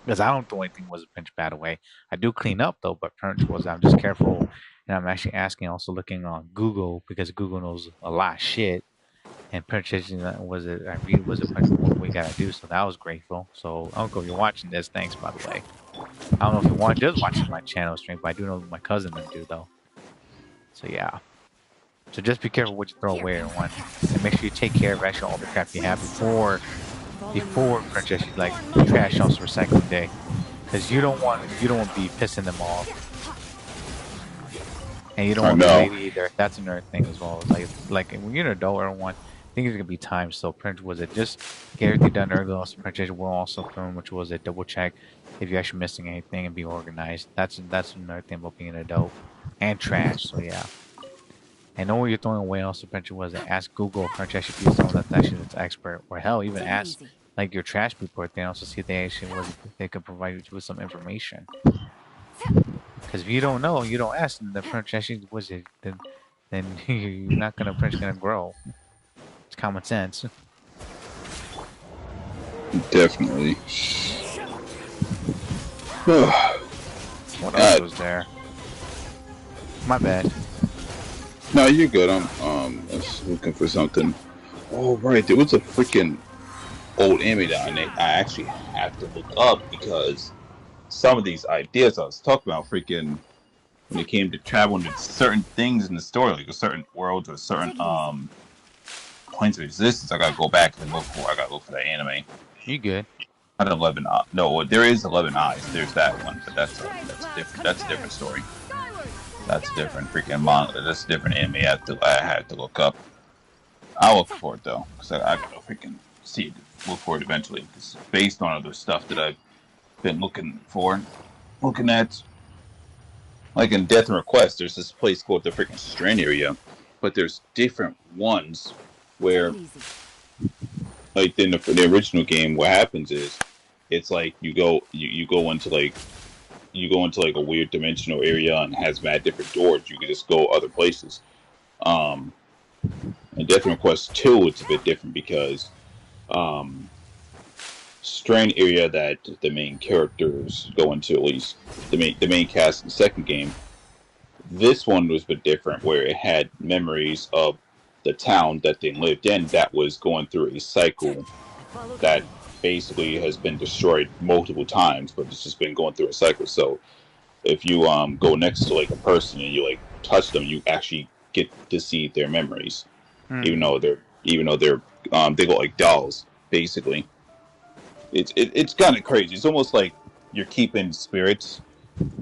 Because I don't throw anything was a pinch bad away. I do clean up though, but pinch was I'm just careful, and I'm actually asking, also looking on Google because Google knows a lot of shit and purchasing was it I read was it what we gotta do, so that was grateful. So Uncle, you're watching this, thanks by the way. I don't know if you want just watching my channel stream, but I do know my cousin them do though. So yeah. So just be careful what you throw away or when. And make sure you take care of actually all the crap you have before purchase like trash also recycling day. Cause you don't want to be pissing them off. And you don't I want to be know. late either. That's another thing as well. It's like when you're an adult, everyone things are gonna be timed. So print was it just get everything done early. Also print will also film, which was a double check if you're actually missing anything and be organized. That's another thing about being an adult and trash. So yeah. And know what you're throwing away. Also print was it ask Google if print actually be someone that's actually that's expert, or hell even ask like your trash people. They also see if they actually was they could provide you with some information. Because if you don't know, you don't ask, and the French actually was it, then you're not gonna French gonna grow. It's common sense. Definitely. What else was there? My bad. No, you're good. I'm just looking for something. Oh right, there was a freaking old anime that I actually have to look up because some of these ideas I was talking about freaking when it came to traveling to certain things in the story, like a certain world or certain points of existence. I gotta go back and look for. I gotta look for that anime. You good? Not 11. No, there is 11 eyes. There's that one, but that's different. That's a different story. That's different freaking manga. That's a different anime. I had to look up. I'll look for it though, because I gotta freaking see it. Look for it eventually. It's based on other stuff that I've been looking at. Like in Death and Request, there's this place called the freaking Strand area, but there's different ones where, like in the original game, what happens is, it's like you go into like a weird dimensional area and it has mad different doors. You can just go other places. In Death and Request 2, it's a bit different because Strain area that the main characters go into, at least the main cast in the second game, This one was a bit different, where it had memories of the town that they lived in that was going through a cycle Follow the that wind. basically has been destroyed multiple times, but it's just been going through a cycle. So if you go next to like a person and you like touch them, you actually get to see their memories, Hmm. even though they're they look like dolls. Basically, it's kind of crazy. It's almost like you're keeping spirits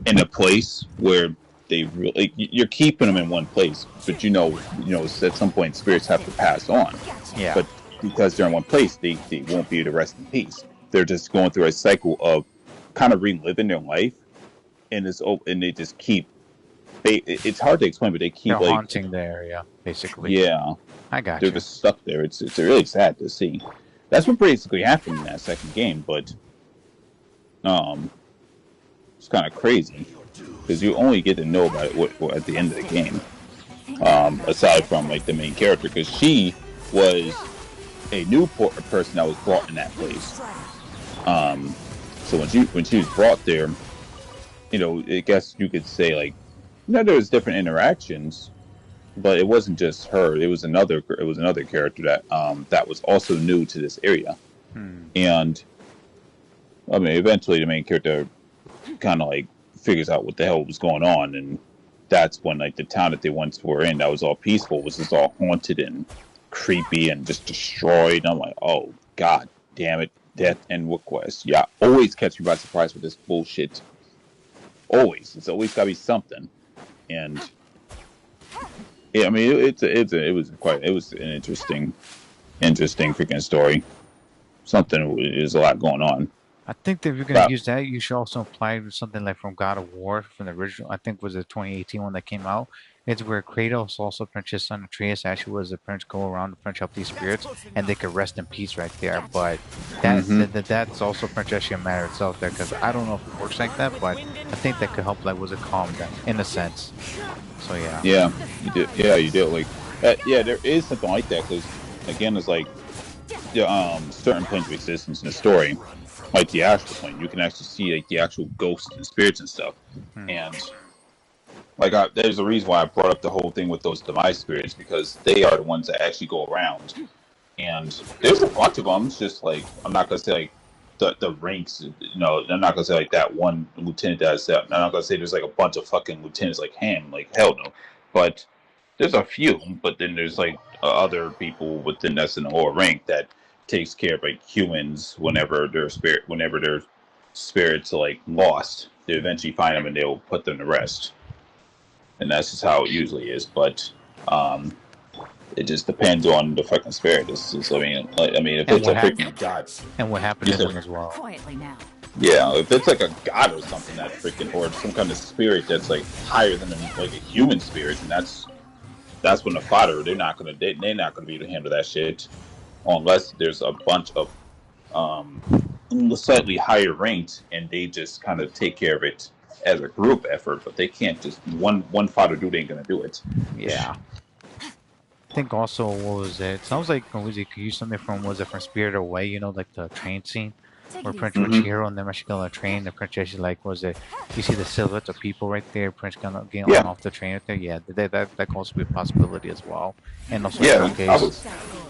in a place where they really like, you're keeping them in one place, but at some point spirits have to pass on, Yeah. but because they're in one place, they won't be able to rest in peace. They're just going through a cycle of kind of reliving their life, and they just keep. It's hard to explain, but they They're keep like, haunting the area, basically. yeah, I they're got you. just stuck there. It's really sad to see. That's what basically happened in that second game, but um, it's kind of crazy because you only get to know about it at the end of the game. Aside from like the main character, because she was a new person that was brought in that place. So when she was brought there, I guess you could say like, there was different interactions, but it wasn't just her. It was another character that was also new to this area, Hmm. and I mean, eventually the main character kind of like figures out what the hell was going on, and that's when like the town that they once were in that was all peaceful was just all haunted and creepy and just destroyed. And I'm like, oh god damn it, death and request. Yeah, always catch me by surprise with this bullshit. Always, it's always gotta be something. And yeah, I mean, it was an interesting freaking story. Something, there's a lot going on. I think that if you're gonna But use that, you should also apply it to something like from God of War, from the original. I think was the 2018 one that came out. It's where Kratos, also Prince's son Atreus, actually was the prince, go around the prince help these That's spirits, close and they enough. could rest in peace right there. But hmm that's also Prince actually a matter itself there, because I don't know if it works like that, With but wind and I think that could help, cloud. like, was it calm them in a sense. So yeah. yeah, you did. Yeah, you did. Like, yeah, there is something like that because again, it's like certain planes of existence in the story, like the astral plane. You can actually see like the actual ghosts and spirits and stuff. Hmm. And like, there's a reason why I brought up the whole thing with those demise spirits because they are the ones that actually go around. And there's a bunch of them. It's just like, I'm not gonna say like the ranks. I'm not gonna say like that one lieutenant that I said. I'm not gonna say there's like a bunch of fucking lieutenants like him. Like, hell no. But there's a few. But then there's like other people within us in the whole rank that takes care of like humans whenever their spirits are like lost. They eventually find them and they'll put them to rest. And that's just how it usually is. But um, it just depends on the fucking spirit. I mean, if And it's a what happened? freaking god, And what happened you to said, them as well. Quietly now. yeah, if it's like a god or something that freaking, or some kind of spirit that's like higher than like a human spirit, and that's when the fodder. They're not gonna be able to handle that shit unless there's a bunch of um slightly higher ranked, and they just kind of take care of it as a group effort. But they can't just one fodder dude ain't gonna do it. Yeah. I think also, what was it? Sounds like was it could use something from, was it from Spirit Away? You know, like the train scene Take where it Prince easy. with hmm Chihiro and them actually go on a train. The Prince actually, like, was it? You see the silhouettes of people right there. Prince gonna get on Yeah, off the train right there. Yeah, that can also be a possibility as well. And also yeah. showcase.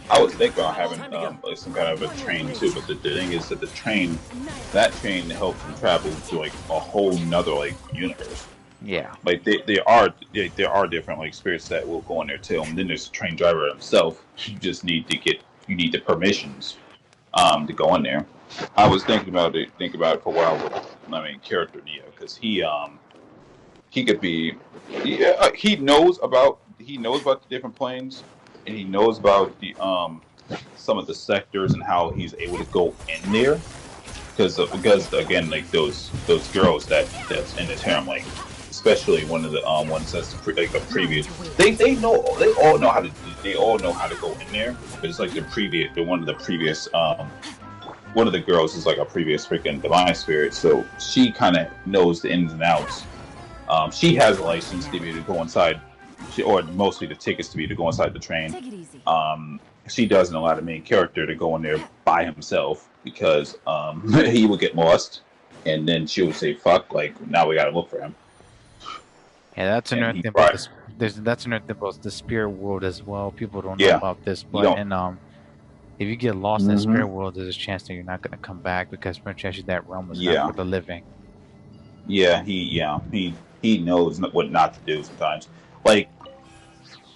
I was thinking about having Time to go. like some kind of a train too, but the thing is that that train helps them travel to like a whole nother like universe. Yeah. Like there are different like spirits that will go in there too, and then there's the train driver himself. You need the permissions to go in there. I was thinking about it for a while with my main character Neo because he could be, yeah, he knows about the different planes, and he knows about the some of the sectors and how he's able to go in there because again, like those girls that's in his harem, like especially one of the ones that's like a previous, they all know how to go in there, but it's like the one of the previous one of the girls is like a previous freaking divine spirit, so she kind of knows the ins and outs. She has a license to be able to go inside, or mostly the tickets to be able to go inside the train. Take it easy. She doesn't allow the main character to go in there by himself because he would get lost, and then she would say, "Fuck!" Like, now we gotta look for him. Yeah, that's and another he thing about tried. this. That's another thing about the spirit world as well. People don't know Yeah, about this, you but don't. and if you get lost in the Hmm. spirit world, there's a chance that you're not gonna come back because potentially that realm is not Yeah, for the living. he knows what not to do sometimes. Like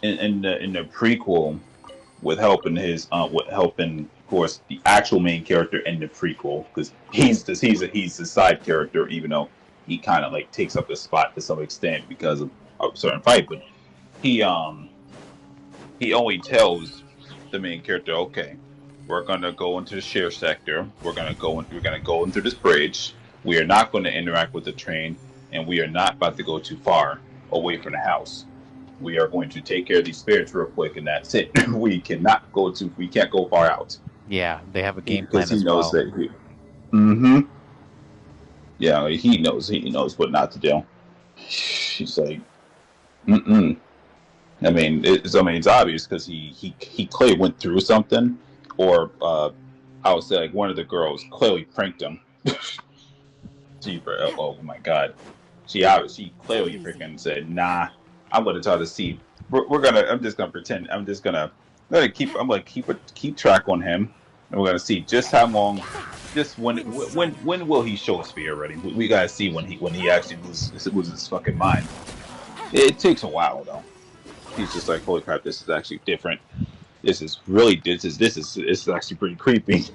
in the prequel, with helping, of course, the actual main character in the prequel, because he's the side character, even though he kind of like takes up the spot to some extent because of a certain fight. But he um he only tells the main character, okay, we're gonna go into the share sector. We're gonna go into this bridge. We are not going to interact with the train, and we are not about to go too far away from the house. We are going to take care of these spirits real quick, and that's it. We can't go far out. Yeah, they have a game Because plan he as knows well. that mm-hmm. Yeah, he knows what not to do. She's like, mm-mm. It's obvious because he clearly went through something, or I would say like one of the girls clearly pranked him. Oh my god, she clearly Take it easy. freaking said, "Nah, I'm gonna try to see. We're gonna. I'm just gonna pretend. I'm gonna keep track on him, and we're gonna see just how long. Just when will he show us fear already? We gotta see when he actually loses his fucking mind. It takes a while though. He's just like, holy crap, this is actually different. This is actually pretty creepy.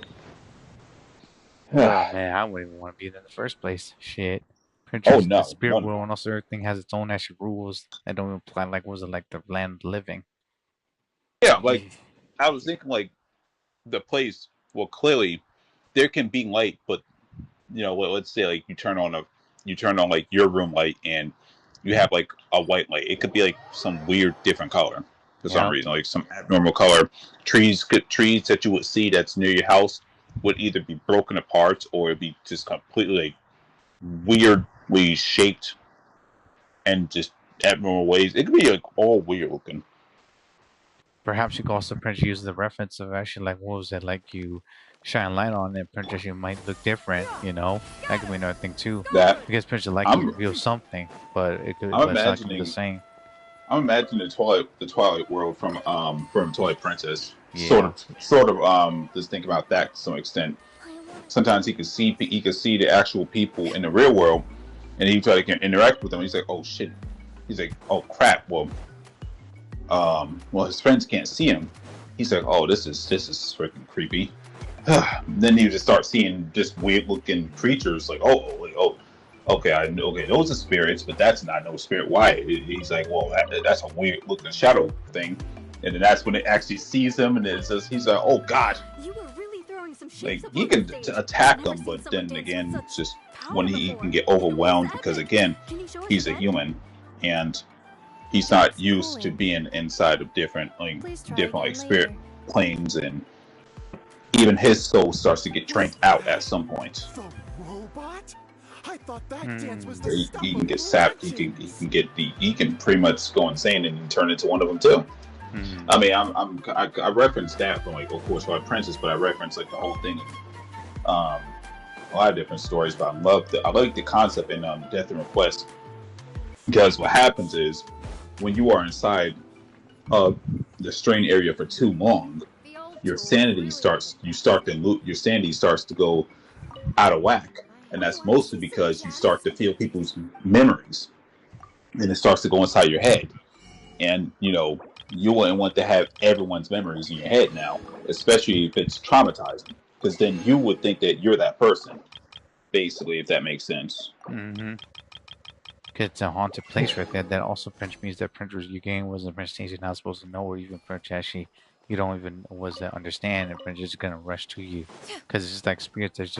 Oh Oh man, I wouldn't even want to be there in the first place. Shit. Pretty sure the no, spirit one. world and also everything has its own actual rules that don't even apply. Like, was it like the land of the living? Yeah, like Ye- I was thinking, like the place. Well, clearly there can be light, but let's say like you turn on like your room light, and you have like a white light. It could be like some weird different color for some Yep. reason, like some abnormal color. Trees that you would see that's near your house would either be broken apart or it'd be just completely like weirdly shaped and just abnormal ways. It could be like all weird looking. Perhaps you could also potentially use the reference of actually like what was it like you shine light on it potentially might look different, you know? That could be another thing too. That Because potentially like you I'm reveal something, but I'm it's not gonna be the imagining same. I'm imagining the Twilight world from Twilight Princess. Yeah. Just think about that to some extent. Sometimes he could see the actual people in the real world, and he try to interact with them. He's like, oh shit. He's like, oh crap. Well, his friends can't see him. He's like, oh, this is freaking creepy. Then you just start seeing just weird looking creatures. Like, oh, okay, okay, those are spirits, but that's not no spirit. Why? He's like, well, that's a weird looking shadow thing. And then that's when it actually sees him, and he's like, oh god. You were really throwing some Like shapes up he on the can stage. I've attack never them, seen but someone then dance with again, it's such just when power he before. can get It was overwhelmed because magic. again, Can you show us he's a again? human, and he's not That's used to pulling. being inside of Please try different like again spirit later. planes, and even his soul starts to get Was trained out at that some point. the robot? I thought that dance was the Hmm. He stuff can of get sapped. legends. He can pretty much go insane and turn into one of them too. Hmm. I mean, I referenced that from like, of course, by Princess, but I referenced like the whole thing. Um, a lot of different stories, but I like the concept in Death and Request, because what happens is when you are inside of the strain area for too long, The old your tools sanity really starts did you the start trick. to your sanity starts to go out of whack, and What do that's I mostly usually say, because you Chas? start to feel people's memories, and it starts to go inside your head, and you wouldn't want to have everyone's memories in your head now, especially if it's traumatizing, because then you would think that you're that person, basically, if that makes sense. Hmm. It's a haunted place right there. That also French means that printers you gain was the French things you're not supposed to know, or even French actually you don't even was to understand, and French is gonna rush to you because it's just like spirits that's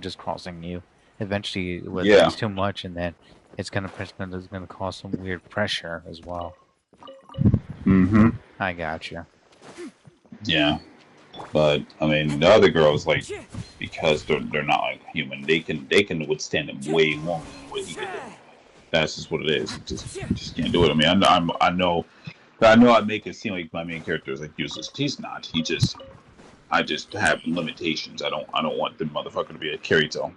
just crossing you. Eventually, whether Yeah. it's too much, and then it's gonna cause some weird pressure as well. Mm-hmm. I got you. Yeah. But I mean, the other girls, like, because they're not like human, they can withstand him way longer than what he could do. That's just what it is. Just can't do it. I mean, I know I make it seem like my main character is like useless. He's not. I just have limitations. I don't want the motherfucker to be a Kirito.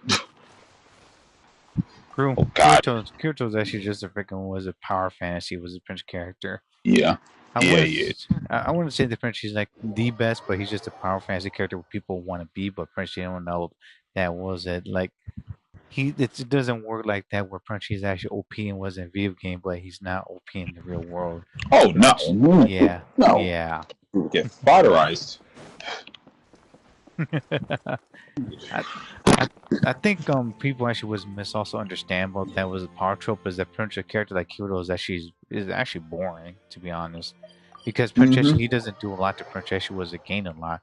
Oh God. Kirito's actually just a freaking was a power fantasy was a Prince character. Yeah. I Yeah. wouldn't Yeah. I wouldn't say the Prince is like the best, but he's just a power fantasy character where people want to be, but Prince you don't know that was it. Like it doesn't work like that where Prince is actually OP and was in video game, but he's not OP in the real world. Oh Prince, no. yeah, No. yeah. Get fodderized. I, I I think people actually was also understand about that was a power trope is that Prince a character like Kyoto is actually boring to be honest, because Prince he doesn't do a lot to Prince was a gain a lot.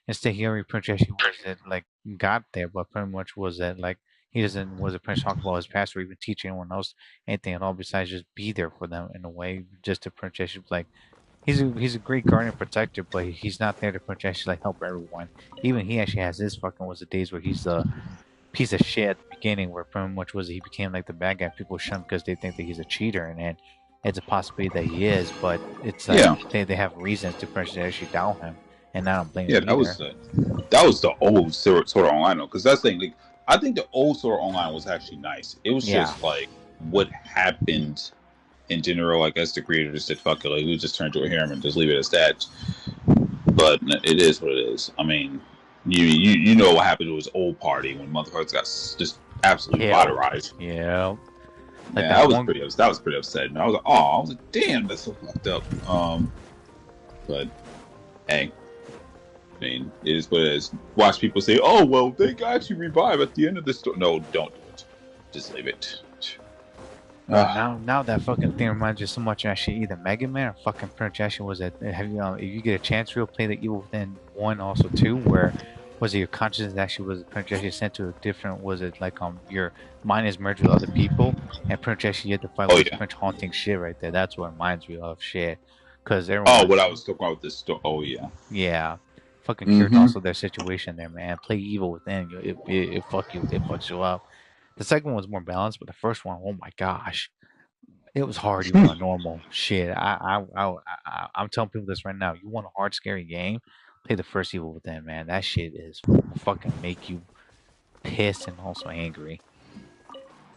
Instead, he only Prince was that like got there, but pretty much was that like he doesn't was a Prince talk about his past or even teach anyone else anything at all besides just be there for them in a way just to Prince like he's a great guardian protector, but he's not there to actually like help everyone. Even he actually has his fucking was the days where he's a piece of shit at the beginning, where pretty much was he became like the bad guy. People shun because they think that he's a cheater, and then it's a possibility that he is, but it's like they have reasons to actually doubt him, and I don't blame him that either. that was the old Sword Art Online though, because that's the thing. Like, I think the old Sword Art Online was actually nice. It was just like what happened in general. I guess the creator just said, "Fuck it," like we just turn to a harem and just leave it as that. But it is what it is. I mean, you know what happened to his old party when motherfuckers got just absolutely waterized. Yeah. Like that was pretty upsetting. I was like, oh, I was like, damn, that's so fucked up. But hey, I mean, it is what it is. Watch people say, oh well, they got you revive at the end of the story. No, don't do it. Just leave it. Now that fucking thing reminds me so much of actually either Mega Man or fucking Projection was it have you if you get a chance to play the Evil Within 1 also 2 where was it your consciousness actually was projection sent to a different was it like your mind is merged with other people and projection you had to fight with French haunting shit right there. That's what reminds me of shit. Cause everyone what I was talking about with this story. Oh yeah. Yeah. Fucking cured also their situation there, man. Play Evil Within, it fucks you up. The second one was more balanced, but the first one, oh my gosh, it was hard even on normal. Shit, I'm telling people this right now. You want a hard, scary game? Play the first Evil Within, man. That shit is fucking make you pissed and also angry.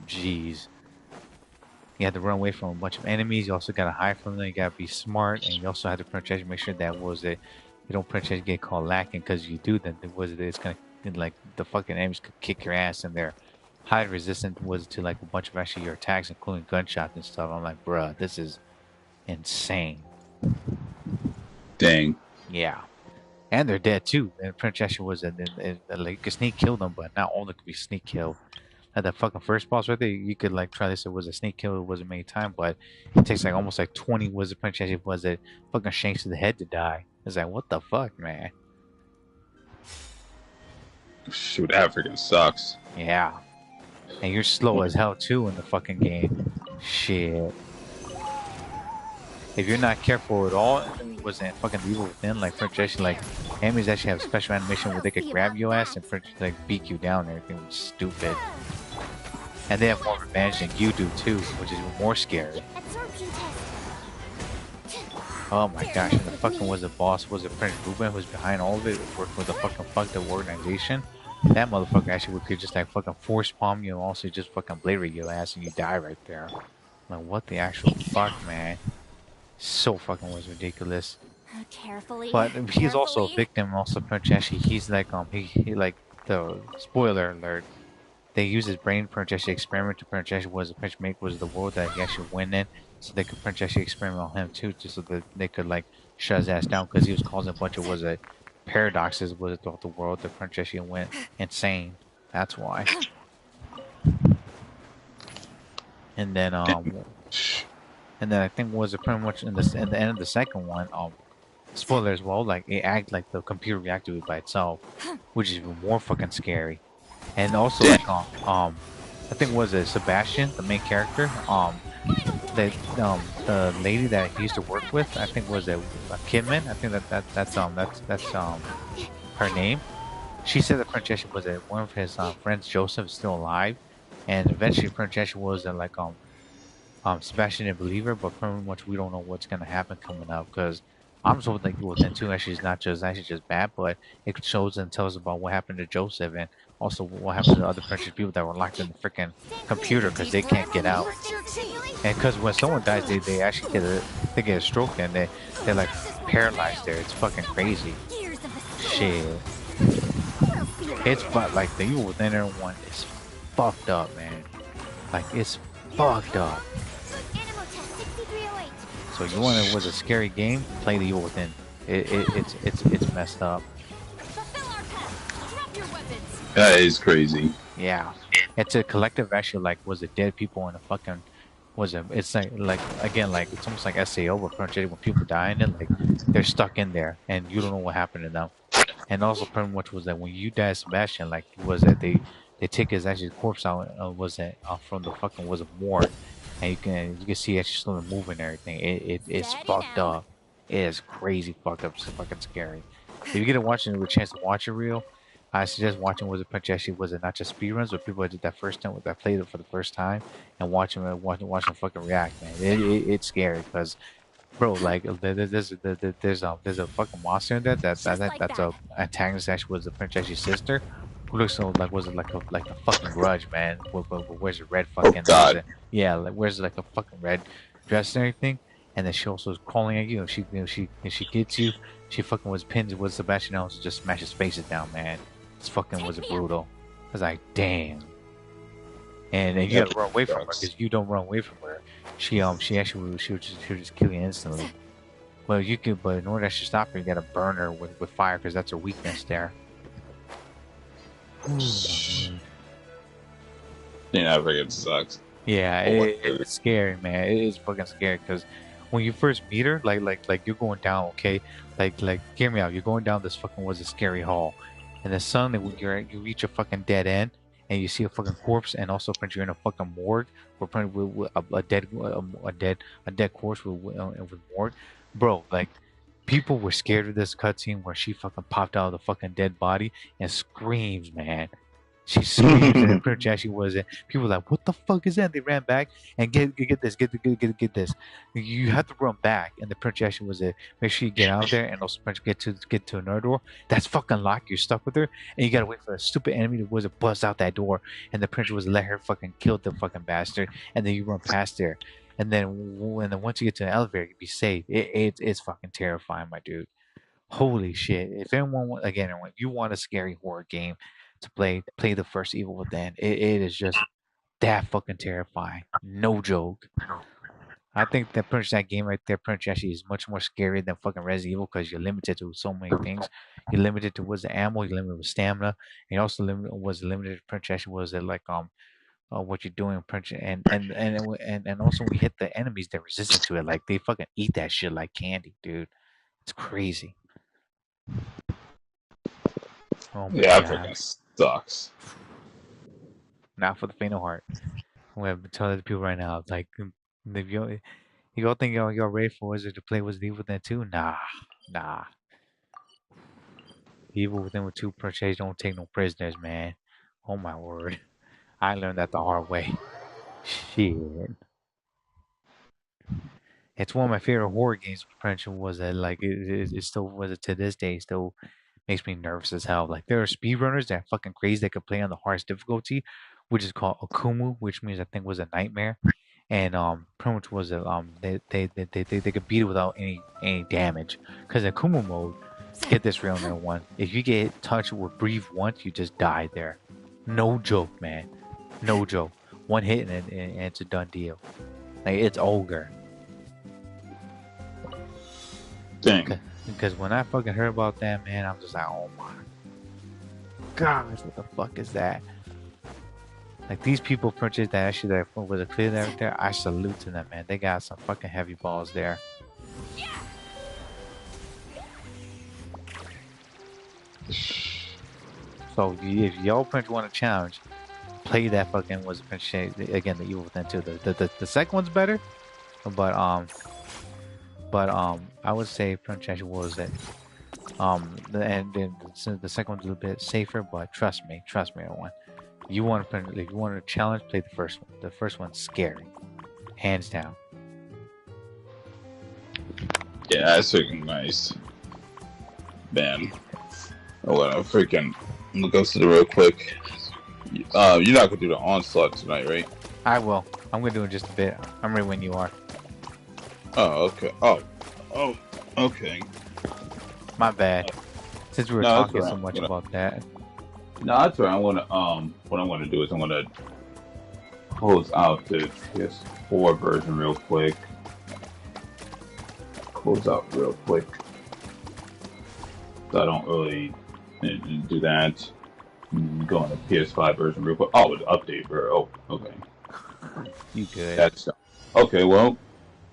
Jeez. You had to run away from a bunch of enemies. You also got to hide from them. You got to be smart, and you also had to protect. Make sure that was it. You don't protect get caught lacking because you do then it's gonna like the fucking enemies could kick your ass and they're high resistant was to like a bunch of actually your attacks including gunshots and stuff. I'm like, bruh, this is insane. Dang. Yeah. And they're dead too. And protection was like you could sneak kill them, but not all of them could be sneak killed. At that fucking first boss right there, you could like try this. It was a sneak kill. It wasn't many time, but it takes like almost like 20 was a protection was it fucking shanks to the head to die. It's like what the fuck, man. Shoot, that freaking sucks. Yeah. And you're slow as hell too in the fucking game. Shit. If you're not careful at all, it wasn't fucking Evil Within like projection like enemies actually have special animation where they could grab your ass and like beat you down and everything was stupid. And they have more revenge than you do too, which is even more scary. Oh my gosh, and the fucking was a boss, was it Prince Ruben who's behind all of it, working with a fucking fucked up organization? That motherfucker actually could just like fucking force palm you and also just fucking blade rig your ass and you die right there. Like what the actual fuck, man? So fucking was ridiculous. But he's also a victim, also Prince actually he's like he like the spoiler alert. They use his brain for actually experiment to actually was the Prince make was the world that he actually went in, so they could actually experiment on him too, just so that they could like shut his ass down because he was causing a bunch of was it paradoxes was it throughout the world. The Prince actually went insane. That's why. And then I think was it pretty much in the end of the second one spoiler as well, like it acted like the computer reacted it by itself, which is even more fucking scary. And also like I think was it Sebastian, the main character, the lady that he used to work with, I think was it Kidman. I think that's her name. She said that Francesca was that one of his friends, Joseph, is still alive, and eventually Francesca was like Sebastian didn't believe her, but pretty much we don't know what's gonna happen coming up because I'm told like Within 2 actually is not just actually just bad, but it shows and tells about what happened to Joseph and also what happened to the other French people that were locked in the freaking computer because they can't get out. And because when someone dies, they actually get a stroke and they're like paralyzed there. It's fucking crazy. Shit. It's but like the Evil Within one is fucked up, man. Like it's fucked up. So you want it was a scary game? Play the Evil Within. It's messed up. That is crazy. Yeah, it's a collective actually like was it dead people in a fucking was it? It's like again like it's almost like SAO but when people die in it like they're stuck in there and you don't know what happened to them. And also pretty much was that when you die Sebastian like was that they take his actually corpse out was that from the fucking was a morgue and you can see actually slowly moving and everything. It's fucked up. It is crazy fucked up. It's fucking scary. If you get to watching with a chance to watch it real. I suggest watching was a punch actually was it not just speedruns but people that did that first time that played it for the first time and watch them fucking react, man. It's scary because bro like there's a fucking monster in that's a antagonist actually was the punch actually sister who looks so like was it like a fucking grudge, man. Where's the red fucking yeah like where's like a fucking red dress and everything and then she also is calling at you and she gets you she fucking was pinned with Sebastian else just smashes faces down, man. This fucking was brutal. I was like, damn. And you gotta run away from her because you don't run away from her. She actually she would just kill you instantly. Well, you could, but in order to stop her, you gotta burn her with fire because that's her weakness there. Yeah, it sucks. Yeah, it's scary, man. It is fucking scary because when you first meet her, like you're going down, okay, like hear me out. You're going down this fucking was a scary hall. And then suddenly when you reach a fucking dead end and you see a fucking corpse and also you're in a fucking morgue with a dead corpse with morgue, bro. Like people were scared of this cutscene where she fucking popped out of the fucking dead body and screams, man. She screams and Prince Jackie was it. People were like, what the fuck is that? They ran back and get this. You have to run back and the Prince Jackie was it. Make sure you get out there and also get to another door. That's fucking locked. You're stuck with her and you gotta wait for a stupid enemy to was it bust out that door and the Prince was let her fucking kill the fucking bastard and then you run past there. And then once you get to the elevator, you be safe. It's fucking terrifying, my dude. Holy shit! If anyone you want a scary horror game to play the first Evil Within. It is just that fucking terrifying. No joke. I think that game right there, Punch actually is much more scary than fucking Resident Evil because you're limited to so many things. You're limited to what's the ammo, you're limited with stamina, and you're also limited to Punch actually was it like what you're doing Punch and also we hit the enemies that resistant to it like they fucking eat that shit like candy, dude. It's crazy. Oh my God. Freaking sucks. Not for the faint of heart. I'm gonna tell the people right now, like, if you all think y'all ready for Wizard to play Wizard Evil Within 2? Nah. Evil Within with 2 purchase don't take no prisoners, man. Oh my word. I learned that the hard way. Shit. It's one of my favorite horror games. French was that like it still was it to this day still makes me nervous as hell. Like there are speedrunners that are fucking crazy that could play on the hardest difficulty, which is called Akumu, which means I think was a nightmare. And pretty much was a they could beat it without any damage. Because in Akumu mode, get this real number one. If you get touched or breathe once, you just die there. No joke, man. No joke. One hit and it's a done deal. Like it's ogre. Dang. Because when I fucking heard about that, man, I'm just like, oh my gosh, what the fuck is that? Like these people purchased that actually that was a clear right there. I salute to them, man. They got some fucking heavy balls there. So if y'all Prince want a challenge, play that fucking was Prince again the Evil Within 2. The second one's better, but I would say Prince was it. And then the second one's a little bit safer, but trust me, everyone. If you want a challenge, play the first one. The first one's scary, hands down. Yeah, that's freaking nice, man. What a freaking I'm gonna go to the real quick. You're not gonna do the onslaught tonight, right? I will. I'm gonna do it in just a bit. I'm ready when you are. Oh, okay. Oh, okay. My bad. Since we were No, that's talking all so right. much about that. No, that's all right. What I'm gonna do is I'm gonna close out the PS4 version real quick. Close out real quick. So I don't really do that. Go on the PS5 version real quick. Oh, it's update, bro. Oh, okay. You good? That's okay. Well,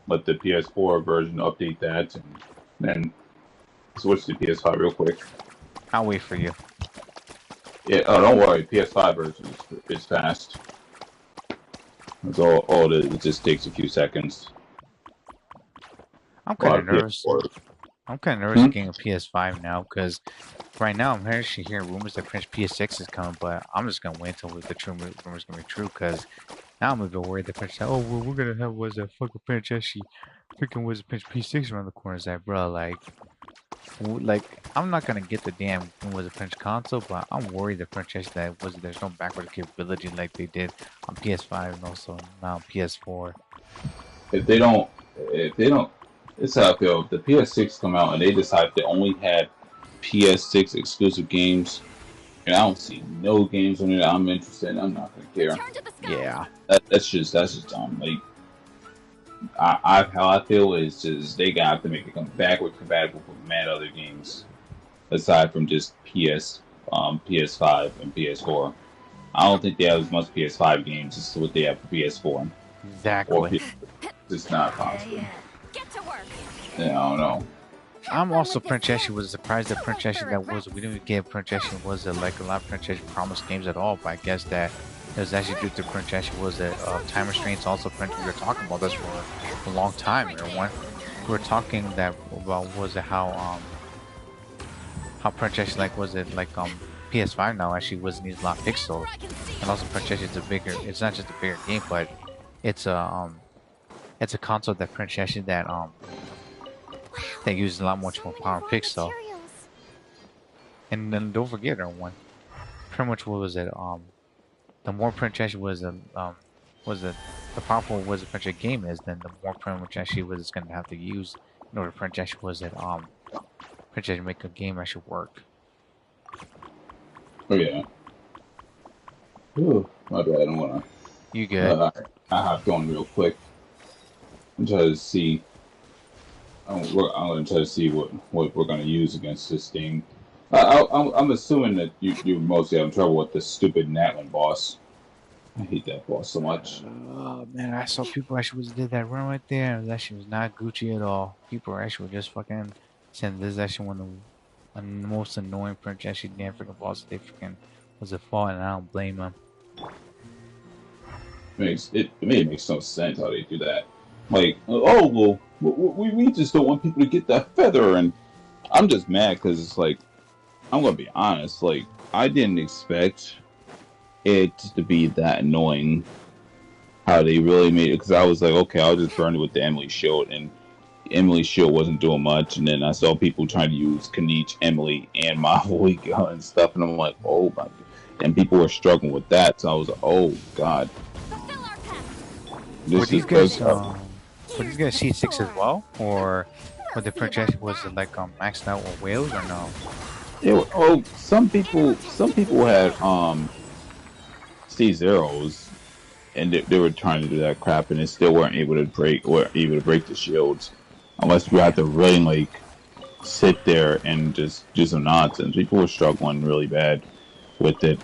let the PS4 version update that, and then switch to PS5 real quick. I'll wait for you. Yeah. Oh, don't worry. PS5 version is fast. That's all it is. It just takes a few seconds. I'm kind of nervous. PS4. I'm kind of nervous getting a PS5 now because right now I'm actually hearing rumors that PS6 is coming, but I'm just gonna wait until the true rumors gonna be true because now I'm a bit worried that we're gonna have was a fucking Princess freaking was a PS6 around the corner. Is that, bro? Like I'm not gonna get the damn was a French console, but I'm worried that there's no backward capability like they did on PS5 and also now PS4. If they don't, it's how I feel. If the PS6 come out and they decide they only had PS6 exclusive games, and I don't see no games on it I'm interested in, I'm not gonna care. Yeah. That's just dumb. Like, how I feel is just they got to make it come backwards compatible with mad other games, aside from just PS5 and PS4. I don't think they have as much PS5 games as what they have for PS4. Exactly. It's not possible. Get to work. Yeah, I don't know. I'm also Princess was surprised that Princess we didn't get Princess was like a lot of Princess promised games at all, but I guess that it was actually due to Princess was that time restraints. Also, we were talking about this for a long time. Everyone, we were talking about was it how Princess PS5 now actually needs a lot of pixels, and also Princess is it's not just a bigger game, but it's a console that Princess that uses a lot much more power and pixel. And then don't forget everyone, pretty much what was it the more Princess the powerful was a Princess game is, then the more Princess was it's gonna have to use in order for Princess Princess make a game actually work. Oh yeah. Ooh, my bad. I don't wanna. You good? I hopped on real quick. I'm trying to see. I'm going to try to see what we're going to use against this thing. I'm assuming that you mostly having trouble with this stupid Natlin boss. I hate that boss so much. Oh man, I saw people actually did that run right there, and that shit was not Gucci at all. People are actually just fucking saying this is actually one of the most annoying French actually damn freaking boss they freaking was at fault, and I don't blame them. It makes no sense how they do that. Like, oh well, we just don't want people to get that feather, and I'm just mad because it's like, I'm gonna be honest, like I didn't expect it to be that annoying how they really made it, because I was like, okay, I'll just burn it with the Emily shield, and Emily's shield wasn't doing much, and then I saw people trying to use Kaniche, Emily, and Mavuika and stuff, and I'm like, oh my god, and people were struggling with that, so I was like, oh god. Were these guys C6 as well, or were the Princess was it like maxed out with whales or no? Some people had C0s, and they were trying to do that crap, and they still weren't able to break the shields, unless you had to really like sit there and just do some nonsense. People were struggling really bad with it.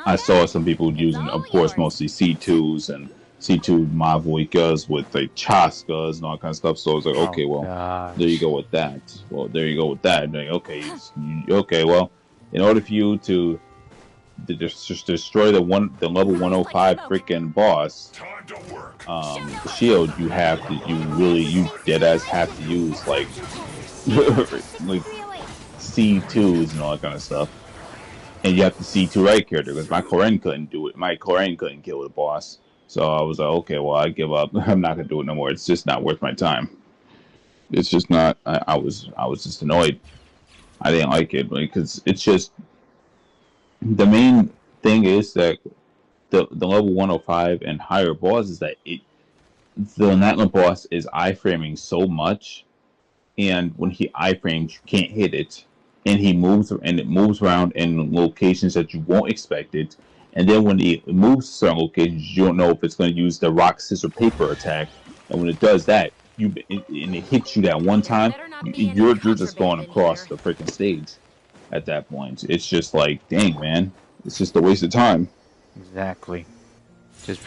I saw some people using, of course, mostly C2s and C2 Mavuikas with like Chascas and all kind of stuff. So I was like, okay, there you go with that. Well, there you go with that. Like, okay, well, in order for you to destroy the level 105 freaking boss shield, you dead ass have to use like like C2s and all that kind of stuff. And you have to C2 right character, because my Koren couldn't do it. My Koren couldn't kill the boss. So I was like, okay, well, I give up. I'm not gonna do it no more. It's just not worth my time. It's just not. I was just annoyed. I didn't like it because it's just the main thing is that the level 105 and higher boss is that the Nightmare boss is iframing so much, and when he iframes, you can't hit it, and it moves around in locations that you won't expect it, and then when it moves to certain locations, you don't know if it's going to use the rock scissors paper attack, and when it does that, and it hits you that one time, you're just going across the freaking stage. At that point, it's just like, dang man, it's just a waste of time. Exactly. Just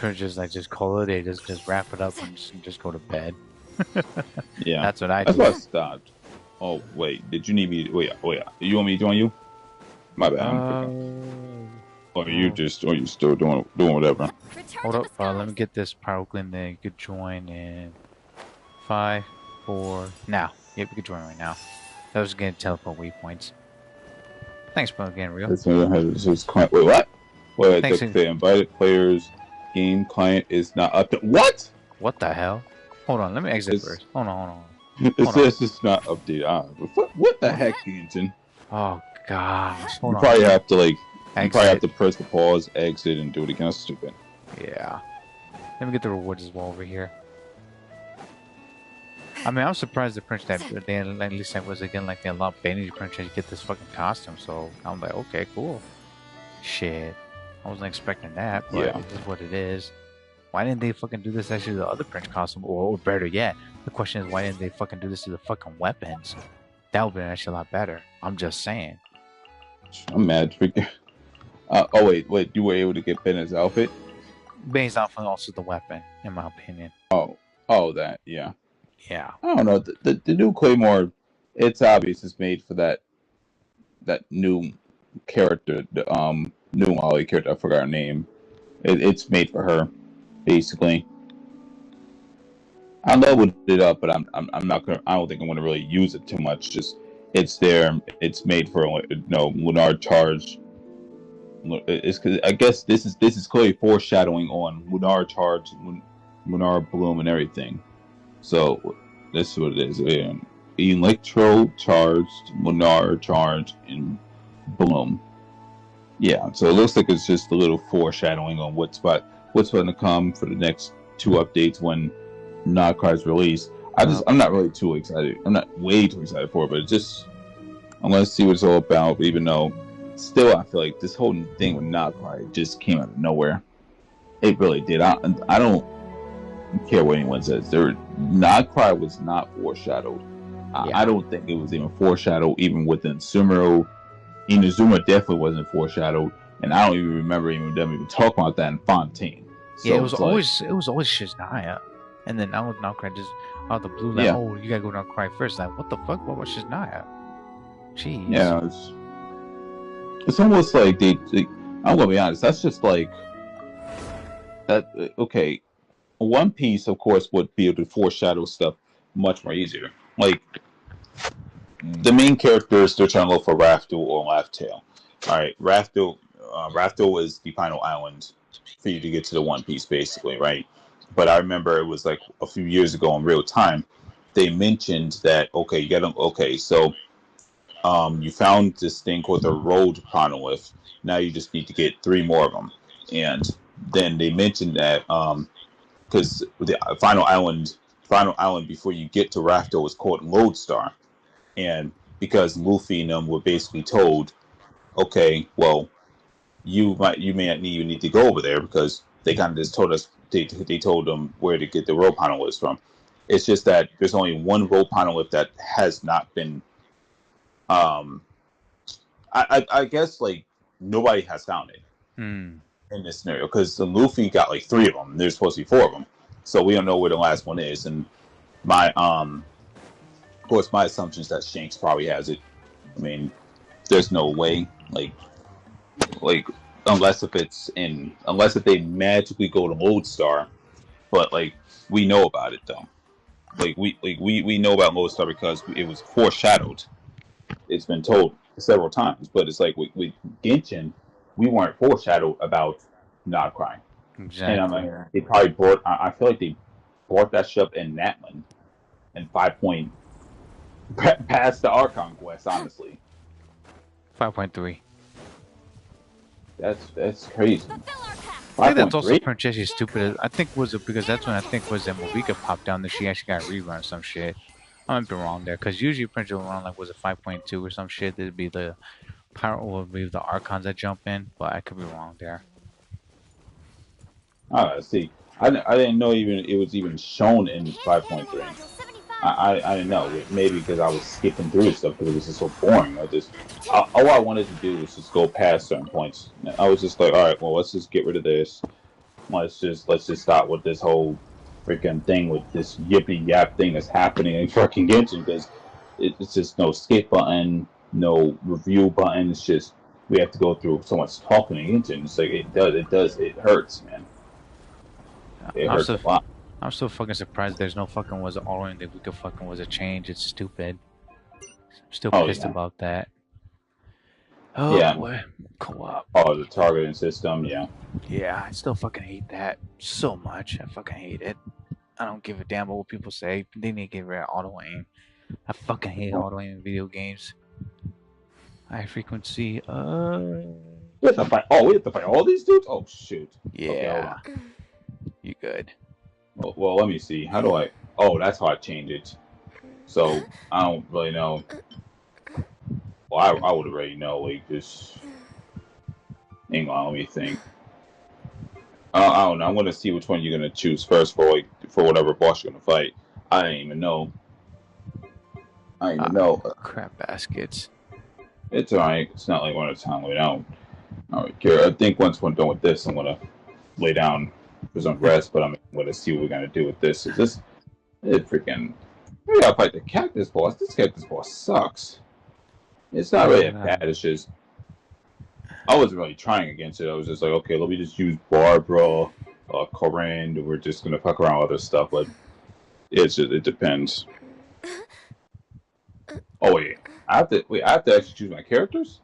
call it a day. Just wrap it up and just go to bed. Yeah, That's what I that's do. why I stopped. Oh wait, did you need me? Wait, you want me to join you? My bad. I'm freaking. Or you still doing whatever? Hold up, let me get this Pyroclin. Then you could join in 5, 4. Now, yep, we could join right now. That was getting teleport waypoints. Thanks for getting real. Wait, what? Wait, the invited players game client is not up to what? What the hell? Hold on, let me exit first. Hold on. It says it's not updated. What the heck, Genshin? Oh gosh, hold you on. Probably have to exit. You probably have to press the pause, exit, and do it again. That's stupid. Yeah. Let me get the rewards as well over here. I mean, I'm surprised the Prince that they at least I was again like they allowed Benny Prince to get this fucking costume. So I'm like, okay, cool. Shit, I wasn't expecting that, but yeah. It is what it is. Why didn't they fucking do this actually to the other Prince costume? Or better yet, the question is why didn't they fucking do this to the fucking weapons? That would be actually a lot better. I'm just saying. I'm mad. Oh wait, you were able to get Ben's outfit? Ben's outfit also the weapon, in my opinion. Oh, that, yeah. Yeah. I don't know. The new Claymore, it's obvious it's made for that new character, the new Mualani character. I forgot her name. It's made for her, basically. I leveled it up, but I'm not gonna. I don't think I'm gonna really use it too much. Just it's there. It's made for Lunar Charge. I guess this is clearly foreshadowing on Lunar Charge, Lunar Bloom, and everything. So this is what it is. Electro Charged, Lunar Charge, and Bloom. Yeah, so it looks like it's just a little foreshadowing on what's going to come for the next 2 updates when Nightcry is released. I'm not really too excited. I'm not way too excited for it, but I'm going to see what it's all about. Even though, still, I feel like this whole thing with Nightcry just came out of nowhere. It really did. I don't care what anyone says. Nightcry was not foreshadowed. Yeah. I don't think it was even foreshadowed, even within Sumeru. Inazuma definitely wasn't foreshadowed, and I don't even remember them even talking about that in Fontaine. So yeah, it was always Shizaya, and then now Nightcry just out of the blue, like, oh, you gotta go Nightcry first. Like, what the fuck? What was Shizaya? Jeez. Yeah, it's almost like they I'm gonna be honest. That's just like that. Okay, One Piece, of course, would be able to foreshadow stuff much more easier. Like, the main characters, they're trying to look for Raftel or Laugh-Tail. Alright, Raftel is the final island for you to get to the One Piece, basically, right? But I remember it was like a few years ago in real time, they mentioned that, so you found this thing called the Road Monolith. Now you just need to get 3 more of them. And then they mentioned that, because the final island before you get to Raftel is called Lodestar. And because Luffy and them were basically told, okay, well, you may not even need to go over there because they kind of just told us they told them where to get the rope monoliths from. It's just that there's only one rope monolith that has not been. I guess like nobody has found it in this scenario because the Luffy got like 3 of them. There's supposed to be 4 of them, so we don't know where the last one is. And my of course, my assumption is that Shanks probably has it. I mean, there's no way, like unless if they magically go to Lodestar, but like we know about it though. Like we know about Lodestar because it was foreshadowed. It's been told several times, but it's like with Genshin, we weren't foreshadowed about Nightcry. Exactly. And I'm like, they probably brought. I feel like they brought that ship in Natlan and 5 point past the Archon quest, honestly. 5.3. That's crazy. I think that's also 5.3? Princessy stupid. I think was it because that's when I think was that Movika popped down that she actually got rerun or some shit. I might be wrong there because usually Princess will run like was it 5.2 or some shit. That'd be the pirate would be the archons that jump in, but I could be wrong there. See, I didn't know even it was even shown in 5.3. I didn't know. Maybe because I was skipping through stuff because it was just so boring. All I wanted to do was just go past certain points. I was just like, all right, well, let's just get rid of this. Let's just stop with this whole freaking thing with this yippy yap thing that's happening in fucking Genshin because it's just no skip button, no review button. It's just we have to go through so much talking in Genshin. It's like it hurts, man. It hurts a lot. I'm so fucking surprised there's no fucking was all that we could fucking was a change. It's stupid. I'm still pissed about that. Oh yeah. Boy, co-op. Oh, the targeting system, yeah. Yeah, I still fucking hate that so much. I fucking hate it. I don't give a damn about what people say. They need to get rid of auto aim. I fucking hate auto aim in video games. High frequency. We have to fight. Oh, we have to fight all these dudes. Oh shoot. Yeah. Okay, you good? Well, let me see. How do I? Oh, that's how I change it. So I don't really know. Well, I would already know. Like just. Hang on, let me think. I don't know. I'm gonna see which one you're gonna choose first for whatever boss you're gonna fight. I didn't even know. Crap baskets. It's alright. It's not like one at a time. I don't care. I think once we're done with this, I'm gonna lay down for some rest. But I'm gonna see what we're gonna do with this. It freaking. We gotta fight the cactus boss. This cactus boss sucks. It's not really bad. It's just. I wasn't really trying against it. I was just like, okay, let me just use Barbara, Corinne. We're just gonna fuck around with other stuff, but it depends. Oh wait, I have to actually choose my characters.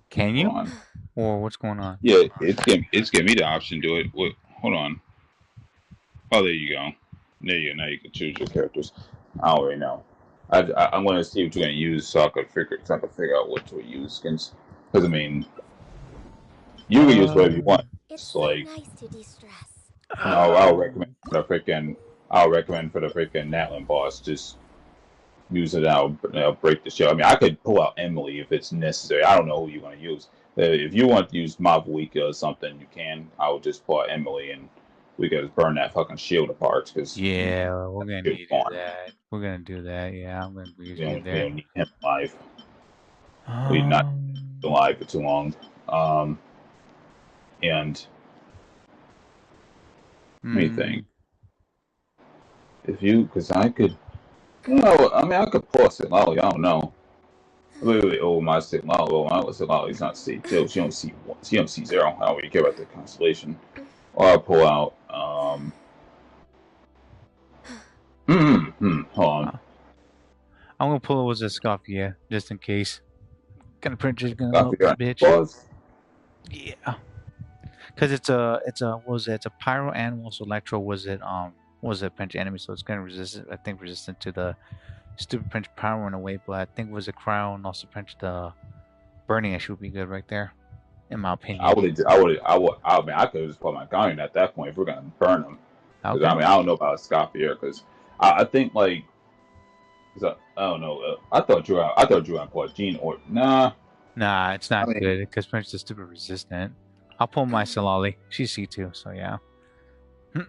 Can you? Or what's going on? Yeah, it's giving me the option to do it. Wait, hold on. Oh, there you go. There you go. Now you can choose your characters. I already know. I'm going to see what you're going to use so I can figure out what to use. Because I mean, you can use whatever you want. It's like nice to de-stress. I'll recommend for the freaking Natlan boss. Just use it out. Break the show. I mean, I could pull out Emily if it's necessary. I don't know who you want to use. If you want to use Mavwika or something, you can. I would just pull out Emily and we could just burn that fucking shield apart. Cause yeah, we're gonna need that. We're gonna do that. Yeah, I'm gonna be using there. We don't need him alive. We're not alive for too long. And let me think. Because I could, I mean, I could pull a Sitlali. I don't know. Wait. Oh, my Sitlali. Well, my Sitlali's not C2. She don't see 0. I don't really care about the constellation. Or I'll pull out. Hold on. I'm gonna pull it was a Scoffia just in case. Gonna print just gonna help this bitch. Yeah. Cause it's a pyro animal, so electro was it pinch enemy, so it's gonna resistant to the stupid pinch pyro in a way, but I think was a cryo and also pinch the burning issue would be good right there. In my opinion. I mean, I could have just put my Guardian at that point if we're gonna burn them. Okay. I mean, I don't know about Scoffia because I think like, I don't know. I thought Drew had put Gene or nah. Nah, it's not good because Prince is stupid resistant. I'll pull my Silali. She's C2, so yeah.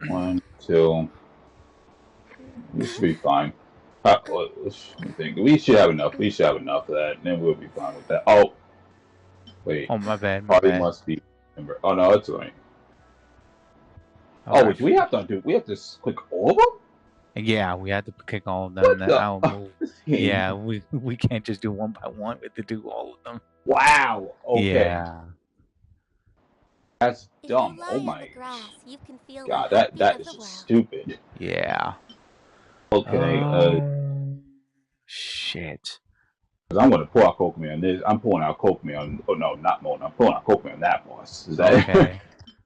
1, 2. We should be fine. Let me think. We should have enough. We should have enough of that, and then we'll be fine with that. Oh, wait. Oh, my bad. Must be. Oh no, it's alright. Oh, wait, do we have to click all of them? Yeah, we had to click all of them. Yeah, we can't just do one by one. We have to do all of them. Wow. Okay. Yeah. That's dumb. Oh my god, that is just stupid. Yeah. Okay. Shit. Because I'm going to pull out Kokomi on this. I'm pulling out Kokomi on. Oh no, not Mona. I'm pulling out Kokomi on that boss. Is that okay?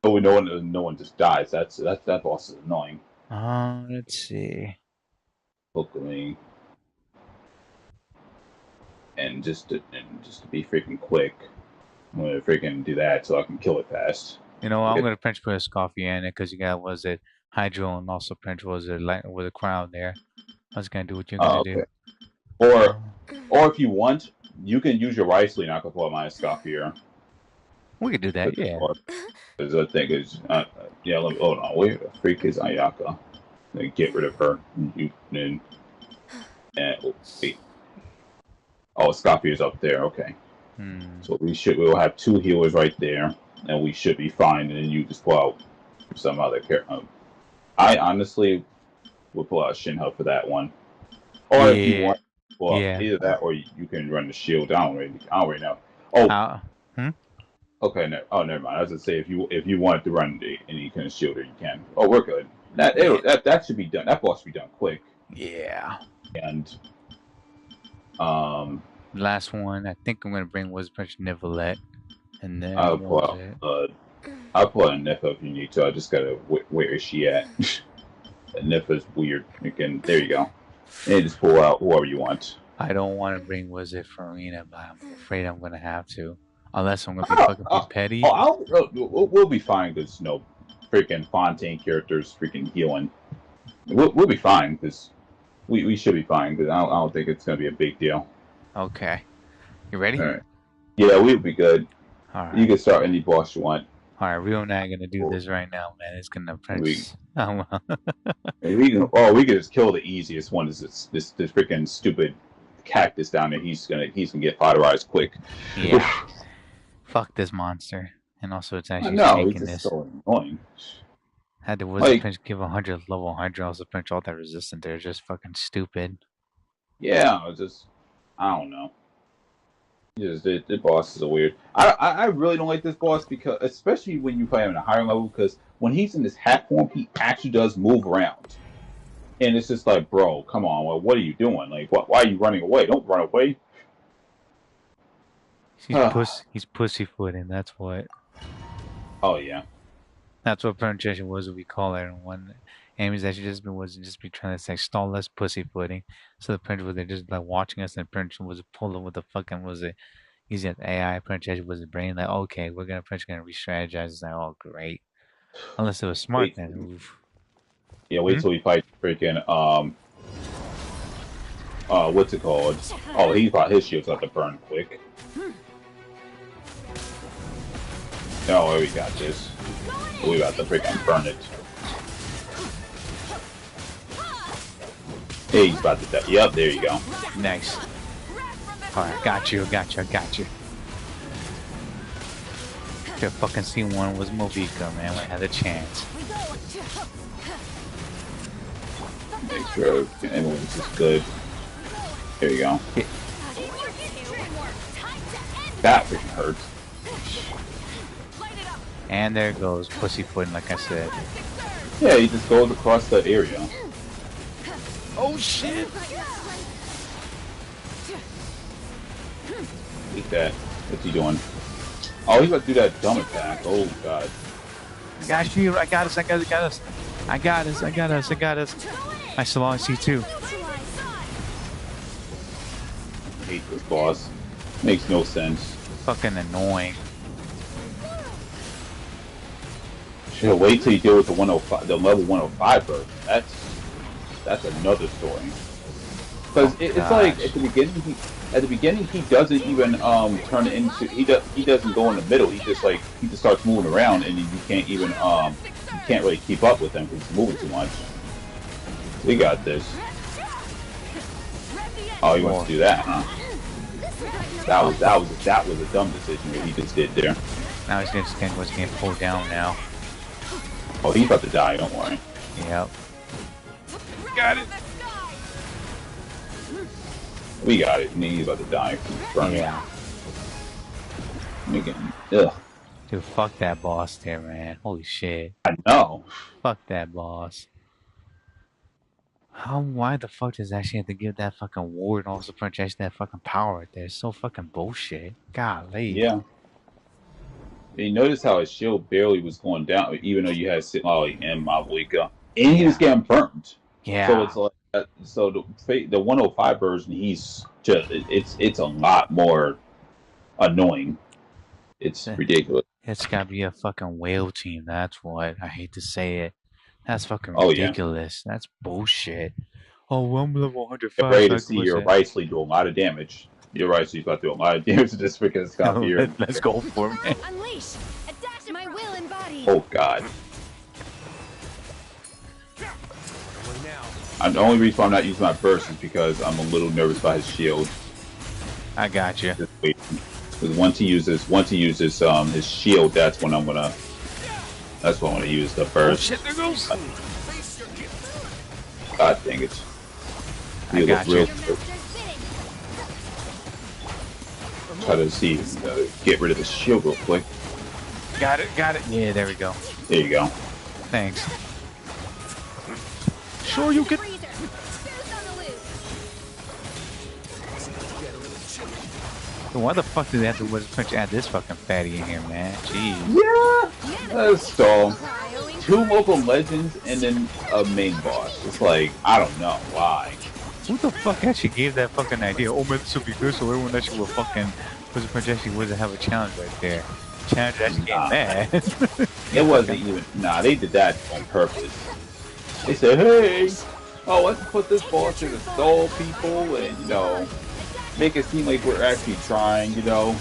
Oh, no one just dies. That boss is annoying. Let's see. Kokomi. and just to be freaking quick, I'm gonna freaking do that so I can kill it fast. You know, I'm gonna pinch put a Scoffy in it because you got was it Hydro and also pinch was it light with a crown there. I was gonna do what you're gonna do. Or if you want, you can use your rightful and I can pull my Scoffy. We could do that, yeah. Because I think it's yeah. Let me, hold on, where the freak is Ayaka? Then get rid of her. And wait. Oh, Scoffy is up there. Okay. So we'll have 2 healers right there, and we should be fine. And then you just pull out some other character. I honestly would pull out Shinho for that one. Or if you want, well, either that or you can run the shield down. I don't already know. Oh. Okay. Never mind. I was gonna say if you wanted to run any kind of shielder, you can. Oh, we're good. That should be done. That boss should be done quick. Yeah. And last one, I think I'm gonna bring was Punch Nivelette, and then I'll pull out Nifa if you need to. I just gotta where is she at? Nifa's weird. There you go. And just pull out whoever you want. I don't want to bring Wizard Farina, but I'm afraid I'm gonna have to. Unless I'm gonna be fucking petty. We'll be fine because freaking Fontaine characters freaking healing. We'll be fine because we should be fine because I don't think it's gonna be a big deal. Okay, you ready? All right. Yeah, we'll be good. All right. You can start any boss you want. All right, we're not gonna do this right now, man. It's gonna press. We can just kill the easiest one. Is this freaking stupid cactus down there? He's gonna get fighterized quick. Yeah. Fuck this monster. And also, it's actually taking this. So annoying. Had the Wizard Pinch give 100 level 100, also pinch all that resistant. They're just fucking stupid. Yeah, I don't know. The boss is a weird. I really don't like this boss because, especially when you play him in a higher level, because when he's in this hat form, he actually does move around. And it's just like, bro, come on, well, what are you doing? Like, why are you running away? Don't run away. He's pussyfooting, that's what. Oh, yeah. That's what pronunciation was, what we call it. And one Amy's actually just be trying to say stall us pussyfooting. So the Prince was just like watching us, and Prince was pulling with the fucking using AI pronunciation was the brain like, okay, we're gonna re-strategize. It's like, oh great. Unless it was smart then. Oof. Yeah, wait till we fight freaking what's it called? Oh, his shield's have to burn quick. No, we got this. We got to freaking burn it. Hey, he's about to die. Yep, there you go. Nice. Alright, got you. Could fucking seen one was Movika, man. We had a chance. Make sure everyone's just good. There you go. Yeah. That freaking hurts. And there goes pussyfooting, like I said. Yeah, he just goes across that area. Oh shit! Eat that. What's he doing? Oh, he's about to do that dumb attack. Oh god. I got you. I got us. I still only see 2. I hate this boss. Makes no sense. Fucking annoying. Should wait till you deal with the level 105 first. That's another story. Because it's like at the beginning he doesn't even turn it into he doesn't go in the middle. He just starts moving around and you can't even you can't really keep up with him because he's moving too much. We got this. Oh, he wants to do that, huh? That was a dumb decision that he just did there. Now he's getting pulled down now. Oh, he's about to die. Don't worry. Yep. Got it. We got it. He's about to die. Yeah. Ugh. Dude, fuck that boss there, man. Holy shit. I know. Fuck that boss. Why the fuck does actually have to give that fucking ward and also project that fucking power right there? It's so fucking bullshit. Golly. Yeah. You notice how his shield barely was going down, even though you had Sitlali and Mavuika, and he was getting burnt. Yeah. So it's like So the 105 version, he's just it's a lot more annoying. It's ridiculous. It's gotta be a fucking whale team. That's what I hate to say it. That's fucking Oh yeah, ridiculous. That's bullshit. Oh, well, I'm level get 105, ready so to I can see push your it. Wriothesley do a lot of damage. Your Wriothesley's about to do a lot of damage to this freaking Scott here. Let's go for it, man. Unleash! Adapt my will embodied! Oh god. The only reason why I'm not using my burst is because I'm a little nervous about his shield. I got you. Because once he uses his shield, that's when I'm gonna use the burst. Oh shit, there goes. God dang it. I got you. Try to see, get rid of the shield real quick. Got it. Yeah, there we go. There you go. Thanks. Sure, you can. Why the fuck did they have to add this fucking fatty in here, man? Jeez. Yeah, that's stall. 2 local legends and then a main boss. It's like, I don't know why. Who the fuck actually gave that fucking idea? Oh man, this will be good, so everyone actually will fucking was have a challenge right there. Challenge actually getting mad. It wasn't even. Nah, they did that on purpose. They said, hey, let's put this boss here to stall people and, make it seem like we're actually trying, Bruh,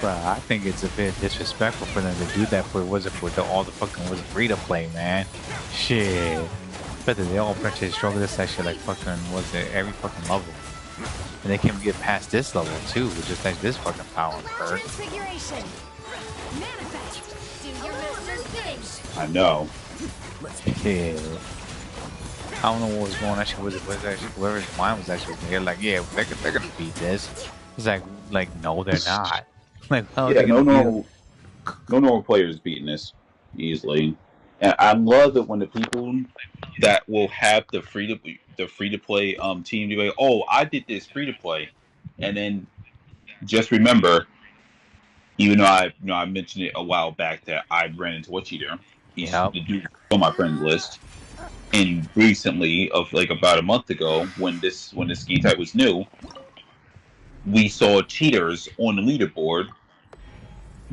I think it's a bit disrespectful for them to do that for all the fucking was free to play, man. Shit. But they all purchased struggle this actually like fucking every fucking level. And they can't get past this level too, with just like this fucking power perk. Transfiguration! Manifest! Do your master's bidding! I know. Yeah. I don't know what was going on. Actually, whoever's mind was actually there. Like, yeah, they're gonna beat this. It's like no, they're not. Like, Yeah, no normal players beating this easily. And I love it when the people that will have the free to play team do like, oh, I did this free to play, and then just remember, even though I mentioned it a while back that I ran into a cheater. He's the dude on my friends list. And recently, of like about a month ago, when this game type was new, we saw cheaters on the leaderboard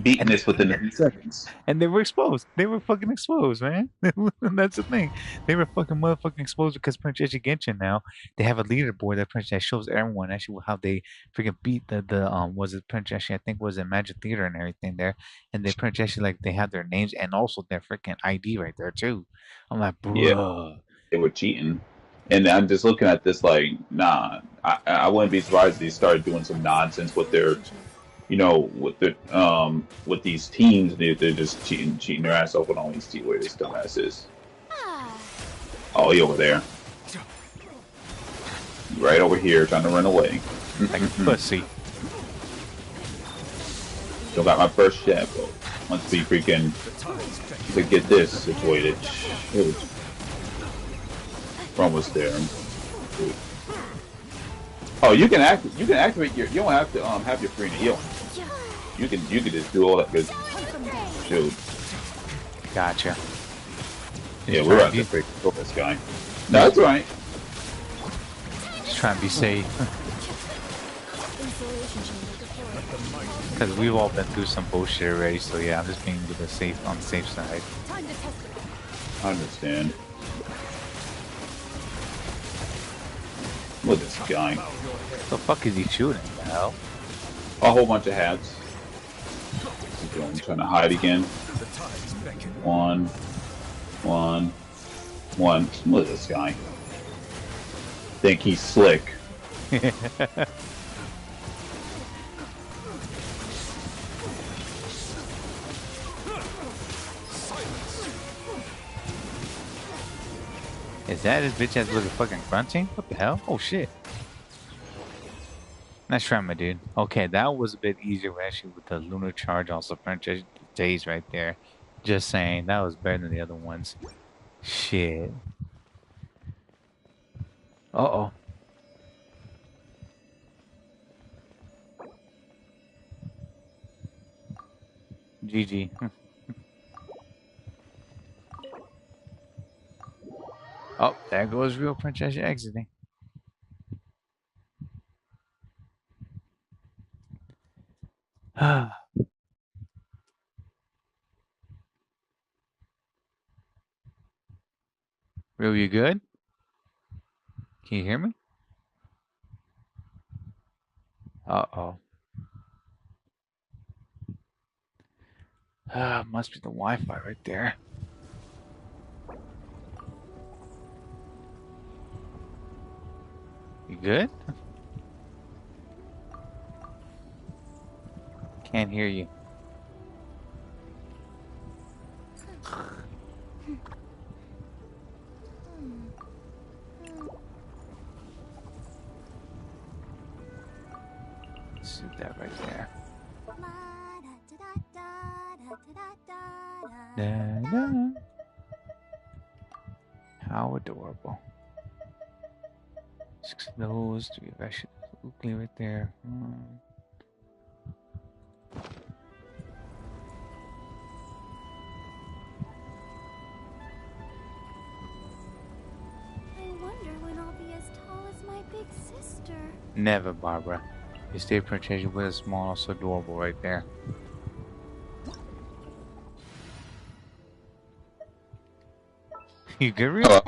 beating this within a few seconds. And they were exposed. They were fucking exposed, man. That's the thing. They were fucking motherfucking exposed because Princess Genshin now they have a leaderboard that shows everyone actually how they freaking beat the was it Princess I think was it Magic Theater and everything there, and they Princess like they have their names and also their freaking ID right there too. I'm like, bruh. Yeah, they were cheating. And I'm just looking at this like, nah, I wouldn't be surprised if they started doing some nonsense with their, with these teams. They're just cheating their ass off on all these teams where this dumbass is. Oh, he over there. Right over here, trying to run away. Like a pussy. Still got my first shot, but once we freaking to get this situated. We're almost there. Oh, you can activate your. You don't have to have your free heal. You can just do all that good. Dude. Gotcha. Yeah, we're about to freaking kill this guy. No, that's right. Just trying to be safe. Because we've all been through some bullshit already, so yeah, I'm just being on the safe side. I understand. Look at this guy. The fuck is he shooting, the hell? A whole bunch of hats. I'm trying to hide again. One. Look at this guy. Think he's slick. Is that his bitch ass looking fucking grunting? What the hell? Oh shit. Nice try, my dude. Okay, that was a bit easier actually with the lunar charge also French days right there. Just saying, that was better than the other ones. Shit. Uh-oh. GG. Oh, there goes real Princess exiting. Real, you good? Can you hear me? Uh-oh. Must be the Wi-Fi right there. You good? Can't hear you. Let's do that right there. Da-da. How adorable. 6 of those, 3 of actually ugly right there. I wonder when I'll be as tall as my big sister. Never, Barbara. You stay Princess with a small, so adorable right there. You good, Real? Hello.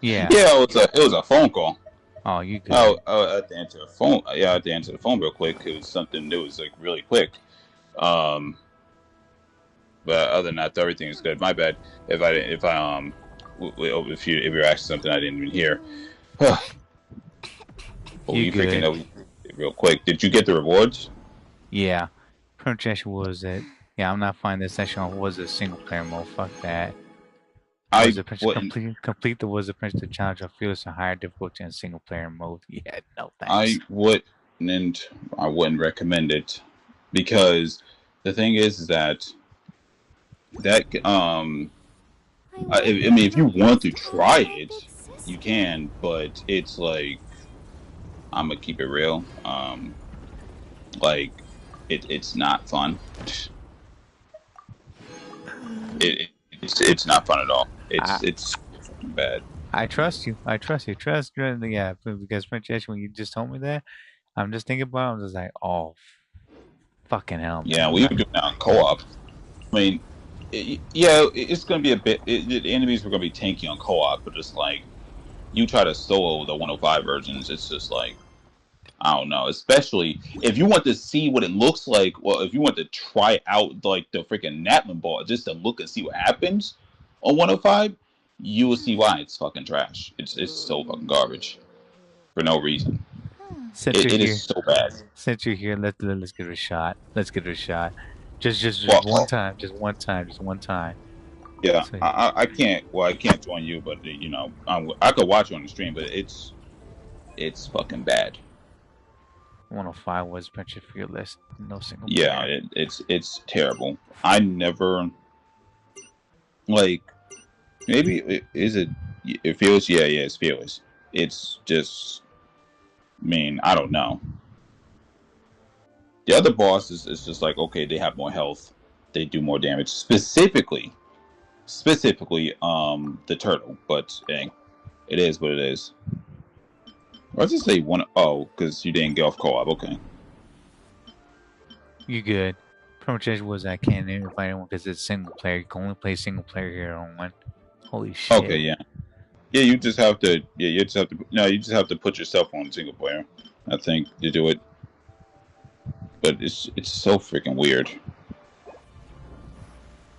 Yeah. Yeah, it was a phone call. Oh, you good. I had to answer the phone. Yeah, I had to answer the phone real quick. It was something that was like really quick. But other than that, everything is good. My bad if you're asking something I didn't even hear. Oh, you freaking know real quick. Did you get the rewards? Yeah. Princess was it. Yeah, I'm not finding this section on Wizard single player mode. Fuck that. Complete the Wizard Princess challenge of Fearless and higher difficulty in single player mode. Yeah, no thanks. I wouldn't recommend it because the thing is that I mean, if you want to try it, you can, but it's like I'm gonna keep it real. Like it's not fun. It's not fun at all. It's bad. I trust you. I trust you. Trust you. Yeah, because Princess, when you just told me that, I'm just thinking about it. I'm just like, oh, fucking hell. Yeah, man. we were doing that on co-op. I mean, it's going to be a bit. The enemies were going to be tanky on co-op, but just like you try to solo the 105 versions, it's just like I don't know. Especially if you want to see what it looks like. Well, if you want to try out like the freaking Natman ball just to look and see what happens on 105, you will see why it's fucking trash. It's so fucking garbage for no reason. It is so bad. Since you're here, let's give it a shot. Let's give it a shot. Just one time. Just one time. Just one time. Yeah, so, I can't. Well, I can't join you, but you know, I could watch you on the stream, but it's fucking bad. 105 was Princess Fearless. No single. Yeah, it's terrible. I never like. Maybe is it? It feels. Yeah, it's Fearless. It's just. I mean, I don't know. The other boss is just like, okay, they have more health, they do more damage. Specifically, the turtle. But dang, it is what it is. Or just say one. Oh, because you didn't get off co-op. Okay. You good? Princess was I can't invite anyone because it's single player. You can only play single player here on one. Holy shit. Okay, yeah. Yeah, you just have to. Yeah, you just have to. No, you just have to put yourself on single player. I think to do it. But it's so freaking weird.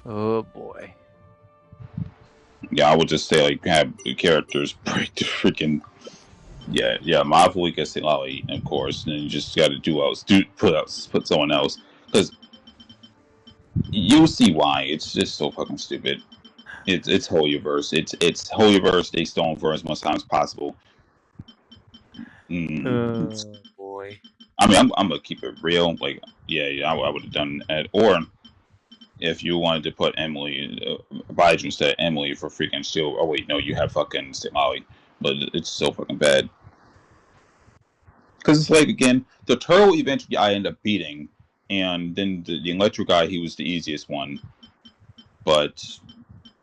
Oh boy. Yeah, I would just say like have the characters break the freaking. Yeah, Mavu gets the lolly, of course, and then you just got to put someone else because you'll see why. It's just so fucking stupid. It's Holyverse. It's Holyverse. They stole for as much time as possible. Oh boy. I mean, I'm gonna keep it real. Like, I would have done that. Or if you wanted to put Emily, Raiju instead of Emily for freaking Shield. Oh wait, no, you have fucking Molly. But it's so fucking bad. Because it's like, again, the turtle eventually I end up beating, and then the electric guy, he was the easiest one. But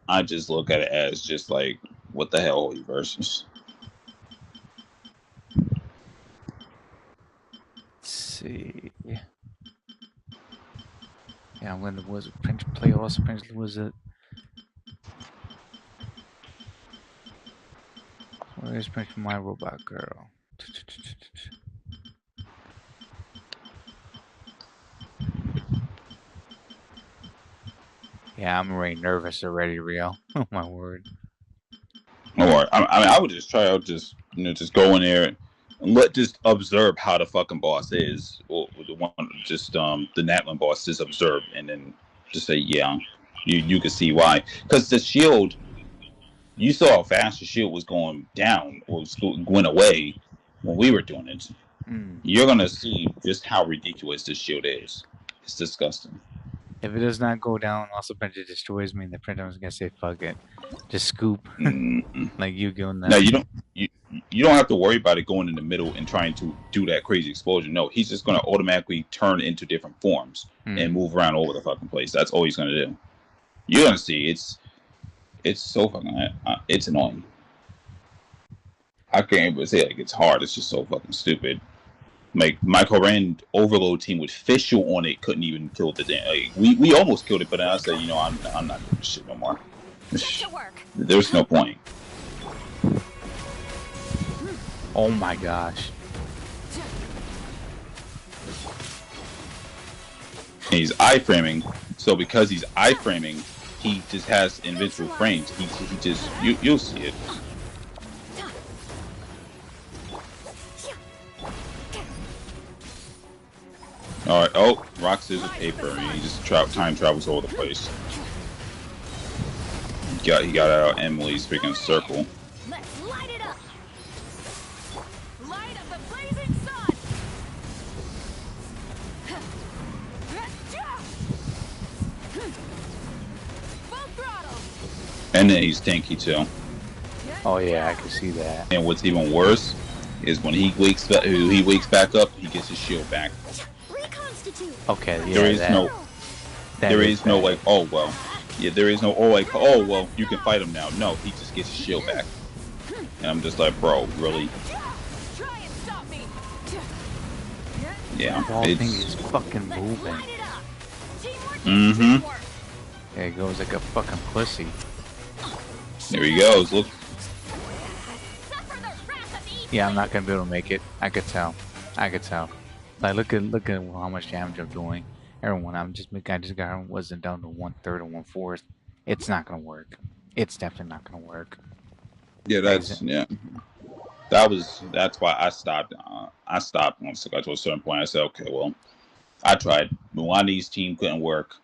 I just look at it as just like, What the hell are you versus? Let's see. Yeah, when the Wizard Prince play also Prince Wizard. Where's Prince My Robot Girl? Yeah, I'm already nervous already, Rio. Oh my word. Or I mean, I would just try out, just go in there and just observe how the fucking boss is, or the one, just the Natlan boss, just observe and then just say, yeah, you can see why, because the shield, you saw how fast the shield was going down or was going away when we were doing it. You're gonna see just how ridiculous this shield is. It's disgusting. If it does not go down, also Prince destroys me, and the Prince was gonna say, "Fuck it, just scoop." Like you going now. No, you don't have to worry about it going in the middle and trying to do that crazy explosion. No, he's just going to automatically turn into different forms and move around all over the fucking place. That's all he's going to do. You're going to see it's so fucking it's annoying. I can't even say like it's hard. It's just so fucking stupid. Like my Koran overload team with Fischl on it couldn't even kill the damn. Like, we almost killed it, but then I said, I'm not doing this shit no more. There's no point. Oh my gosh. And he's iframing, so because he's iframing, he just has invincible frames. He just you'll see it. All right. Oh, rock, scissors, paper. I mean, he just time travels all over the place. He got out Emily's freaking circle. Let's light it up. Light up the blazing sun. Full throttle. And then he's tanky too. Oh yeah, I can see that. And what's even worse is when he wakes back up, he gets his shield back. Okay, yeah, there is no like, oh well. Yeah, there is no, oh well, you can fight him now. No, he just gets his shield back. And I'm just like, bro, really? Yeah, the whole thing is fucking moving. There he goes like a fucking pussy. There he goes, look. Yeah, I'm not gonna be able to make it. I could tell. Like, look at how much damage I'm doing. Everyone, I just got wasn't down to 1/3 or 1/4. It's not gonna work. It's definitely not gonna work. Yeah, that's why I stopped. I stopped once I got to a certain point. I said, okay, well, I tried. Mualani's team couldn't work.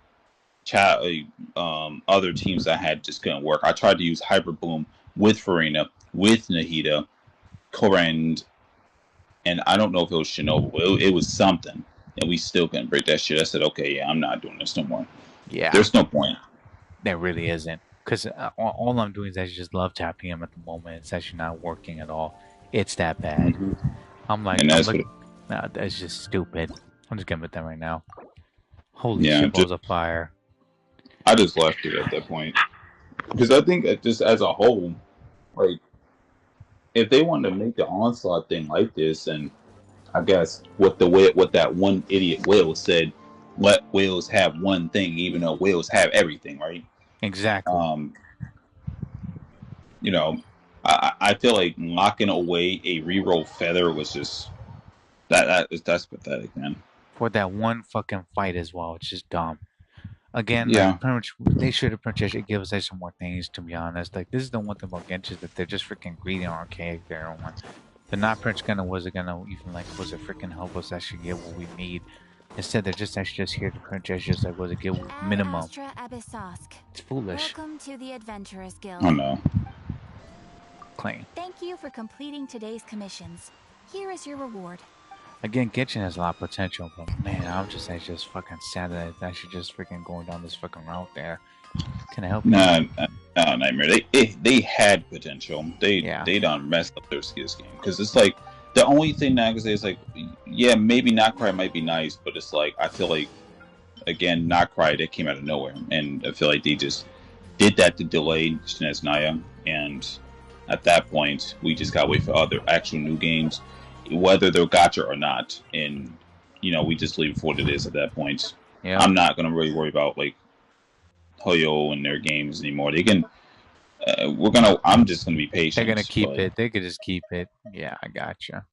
Other teams I had just couldn't work. I tried to use Hyper Boom with Farina, with Nahida, Korend, and I don't know if it was Shinobu. It was something. And we still couldn't break that shit. I said, okay, yeah, I'm not doing this no more. Yeah. There's no point. There really isn't. Because all I'm doing is actually just love tapping him at the moment. It's actually not working at all. It's that bad. I'm like, no, that's just stupid. I'm just gonna put that right now. Holy shit, balls of fire. I just left it at that point. Because I think that just as a whole, like, if they wanted to make the onslaught thing like this, and I guess what that one idiot whale said, let whales have one thing, even though whales have everything, right? Exactly. I feel like locking away a reroll feather was just that's pathetic, man. For that one fucking fight as well, it's just dumb. Again, yeah. Like, pretty much they should have potentially give us some more things. To be honest, like this is the one thing about Genshin, that they're just freaking greedy and archaic. They're not pretty gonna even like freaking help us actually get what we need. Instead, they're just actually here to just like get minimum. It's foolish. Welcome to the Adventurers Guild. Oh no. Claim. Thank you for completing today's commissions. Here is your reward. Again, Genshin has a lot of potential, but man, I'm just fucking sad that it's actually just freaking going down this fucking route there. Can I help you? Nah, Nightmare. They had potential. They done messed up their skills game, because it's like the only thing that I can say is like, yeah, maybe Not Cry might be nice, but it's like I feel like again Not Cry, that came out of nowhere, and I feel like they just did that to delay Shinetsu Naya, and at that point, we just gotta wait for other actual new games, whether they're gacha or not, and we just leave it for what it is at that point. Yeah. I'm not gonna really worry about like Hoyo and their games anymore. They can. I'm just gonna be patient. They're gonna keep but... it. They could just keep it. Yeah, I gotcha.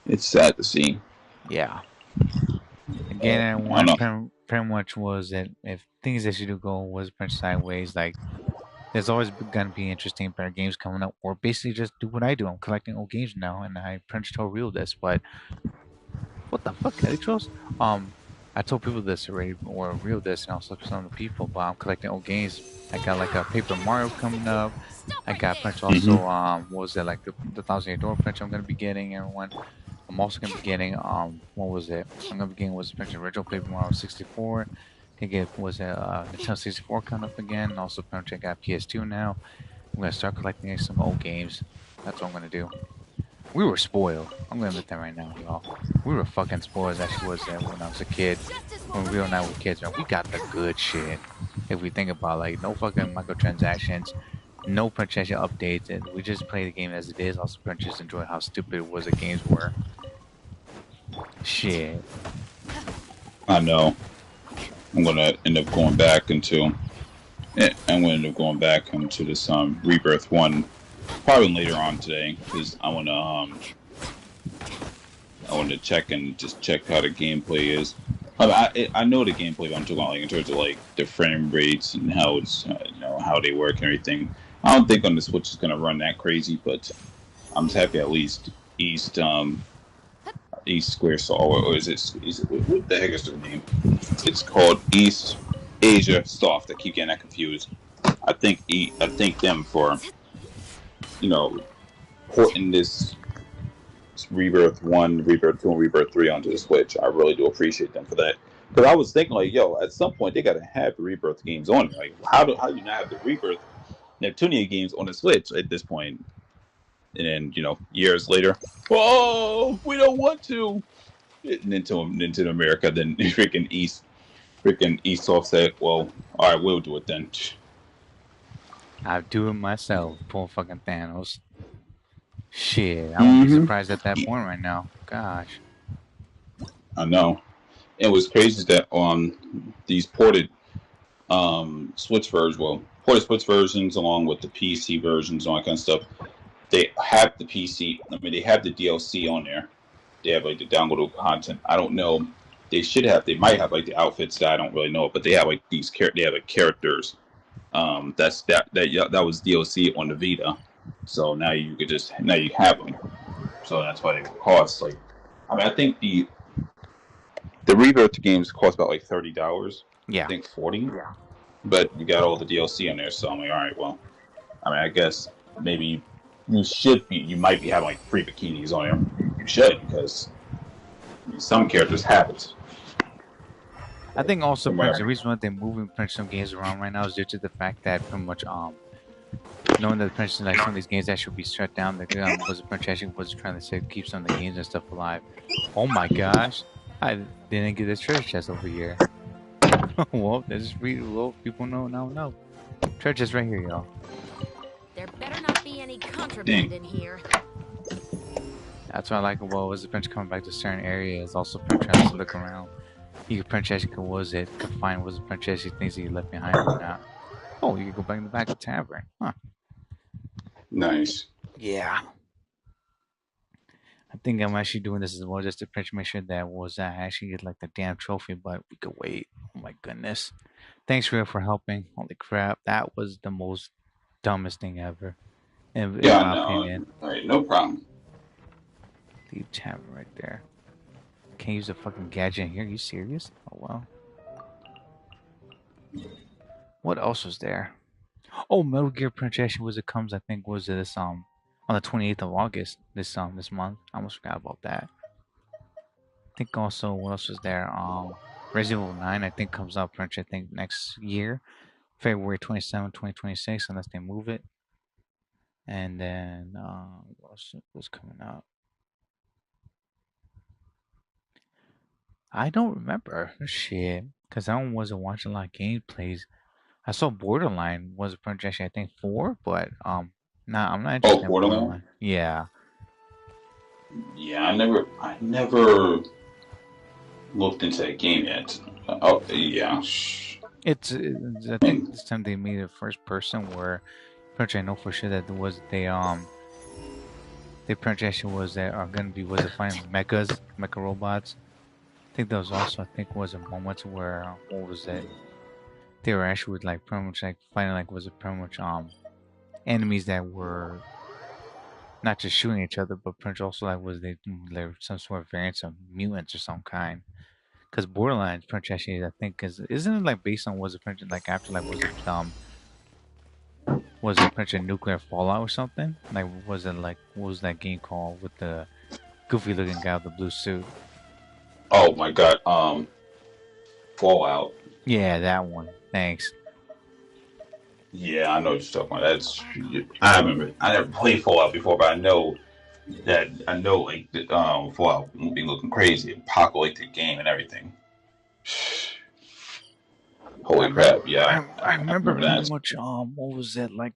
It's sad to see. Yeah. Again, and one pretty much was that if things that you do go was pretty sideways, like there's always gonna be interesting better games coming up, or basically just do what I do. I'm collecting old games now, and I pretty much told real this, but what the fuck, Elitros? I told people this already, or real this, and also some of the people, but I'm collecting old games. I got like a Paper Mario coming up. I got Prince also, what was it, like the Thousand Year Door Prince I'm gonna be getting, everyone. I'm also gonna be getting, what was it? I'm gonna be getting was Prince original Paper Mario 64. I get was it Nintendo 64 coming up again. Also, I got PS2 now. I'm gonna start collecting some old games. That's what I'm gonna do. We were spoiled. I'm gonna admit that right now, y'all. We were fucking spoiled as she was there when I was a kid. When we were not with kids, man, we got the good shit. If we think about like no fucking microtransactions, no purchase updates, and we just play the game as it is. Also, just enjoy how stupid it was the games were. Shit. I know. I'm gonna end up going back into. I'm gonna end up going back into this Rebirth 1 probably later on today because I wanna check and just check how the gameplay is. I know the gameplay, but I'm talking about like in terms of like the frame rates and how it's how they work and everything. I don't think on the Switch is gonna run that crazy, but I'm just happy at least East Square Soft, or is it what the heck is their name? It's called East Asia Soft. I keep getting that confused. I thank them for porting this Rebirth 1, Rebirth 2, and Rebirth 3 onto the Switch. I really do appreciate them for that. Because I was thinking like, yo, at some point they gotta have the Rebirth games on there. Like how do you not have the Rebirth Neptunia games on the Switch at this point? And then, years later, oh, we don't want to. Nintendo America, then freaking East Soft said, well, all right, we'll do it then. I'll do it myself. Poor fucking Thanos. Shit, I won't be surprised at that point right now. Gosh. I know. It was crazy that these ported Switch versions, ported Switch versions along with the PC versions and all that kind of stuff, they have the PC. I mean, they have the DLC on there. They have like the downloadable content. I don't know. They might have like the outfits that I don't really know, but they have like they have like characters. That was DLC on the Vita. So now you have them. So that's why they cost like. I mean, I think the Rebirth games cost about like $30. Yeah. I think 40. Yeah. But you got all the DLC on there, so I'm like, all right, well, I mean, I guess maybe you might be having like free bikinis on there. You should, because some characters have it. I think also the reason why they're moving some games around right now is due to the fact that pretty much knowing that like some of these games actually be shut down, the was actually was trying to say keep some of the games and stuff alive. Oh my gosh, I didn't get this treasure chest over here. Well, there's people know. Treasure chest right here, y'all. There better not be any contraband in here. That's what I like about was the Prince coming back to certain areas. Also, Prince tries to look around. You can Prince can find was the Prince things that you left behind or not. Oh, you can go back in the back of the tavern. Huh. Nice. Yeah. I think I'm actually doing this as well just to make sure that I actually get like the damn trophy, but we could wait. Oh my goodness. Thanks, Rio, for helping. Holy crap. That was the most dumbest thing ever. In my opinion. All right, no problem. The tavern right there. Can't use a fucking gadget in here. Are you serious? Oh well. What else was there? Oh, Metal Gear Projection comes. I think was this on the 28th of August this month. I almost forgot about that. I think also what else was there? Resident Evil 9 I think comes out I think next year, February 27, 2026, unless they move it. And then what else was coming out? I don't remember. Shit. Because I wasn't watching a lot of gameplays. I saw Borderline was a projection, I think 4, but nah, I'm not Oh, interested in Borderlands. Borderline. Yeah, Yeah, I never looked into that game yet. Oh, yeah. I I think mean, this time they made a first person where, pretty much I know for sure that there was the projection was that are gonna be was to find mecha robots. I think there was also I think was a moment where what was it? They were actually like pretty much like finding like was it pretty much enemies that were not just shooting each other, but pretty much also like was they were some sort of variants of mutants or some kind. Because Borderlands pretty much actually I think isn't it like based on was it pretty much like after like was it pretty much a nuclear fallout or something? Like was it like what was that game called with the goofy looking guy with the blue suit? oh my god. Fallout. Yeah, that one. Thanks. Yeah, I know what you're talking about. I never played Fallout before, but I know like Fallout will be looking crazy, apocalyptic game and everything. I Holy remember, crap! Yeah, I I remember remember pretty that. much. What was it like?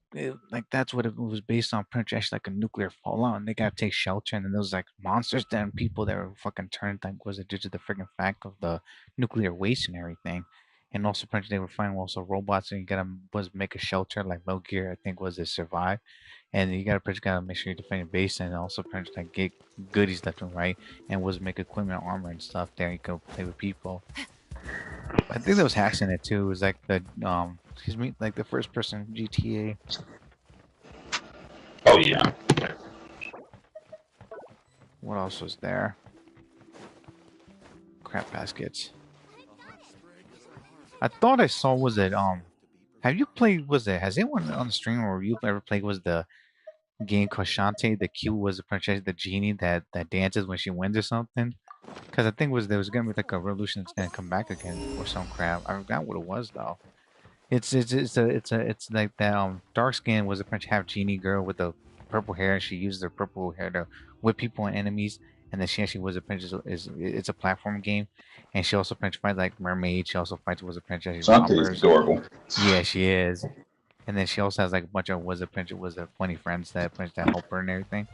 Like that's what it was based on. Pretty much actually like a nuclear fallout, and they gotta take shelter. And then there was like monsters, then people that were fucking turned. Like was it due to the freaking fact of the nuclear waste and everything? And also, pretty much they were finding also robots, and you gotta was make a shelter like Metal Gear. I think was to survive, and you gotta pretty much gotta make sure you defend your base, and also pretty much like get goodies left and right, and was make equipment, armor, and stuff. There you go play with people. I think there was hacks in it too. It was like the excuse me, like the first person GTA. Oh yeah. What else was there? Crap baskets. I thought I saw was it have you played was it has anyone on the stream or you ever played was the game called Shantae? The Q was the princess the genie that dances when she wins or something? Because I think was there was gonna be like a revolution that's gonna come back again or some crap. I forgot what it was though. It's like that dark skin was a French half genie girl with the purple hair and she uses her purple hair to whip people and enemies and then she actually was a princess is it's a platform game and she also French fights like mermaids, she also fights was a princess Shantae is robbers. adorable. Yeah, she is. And then she also has like a bunch of was a princess was a funny friends that help her and everything.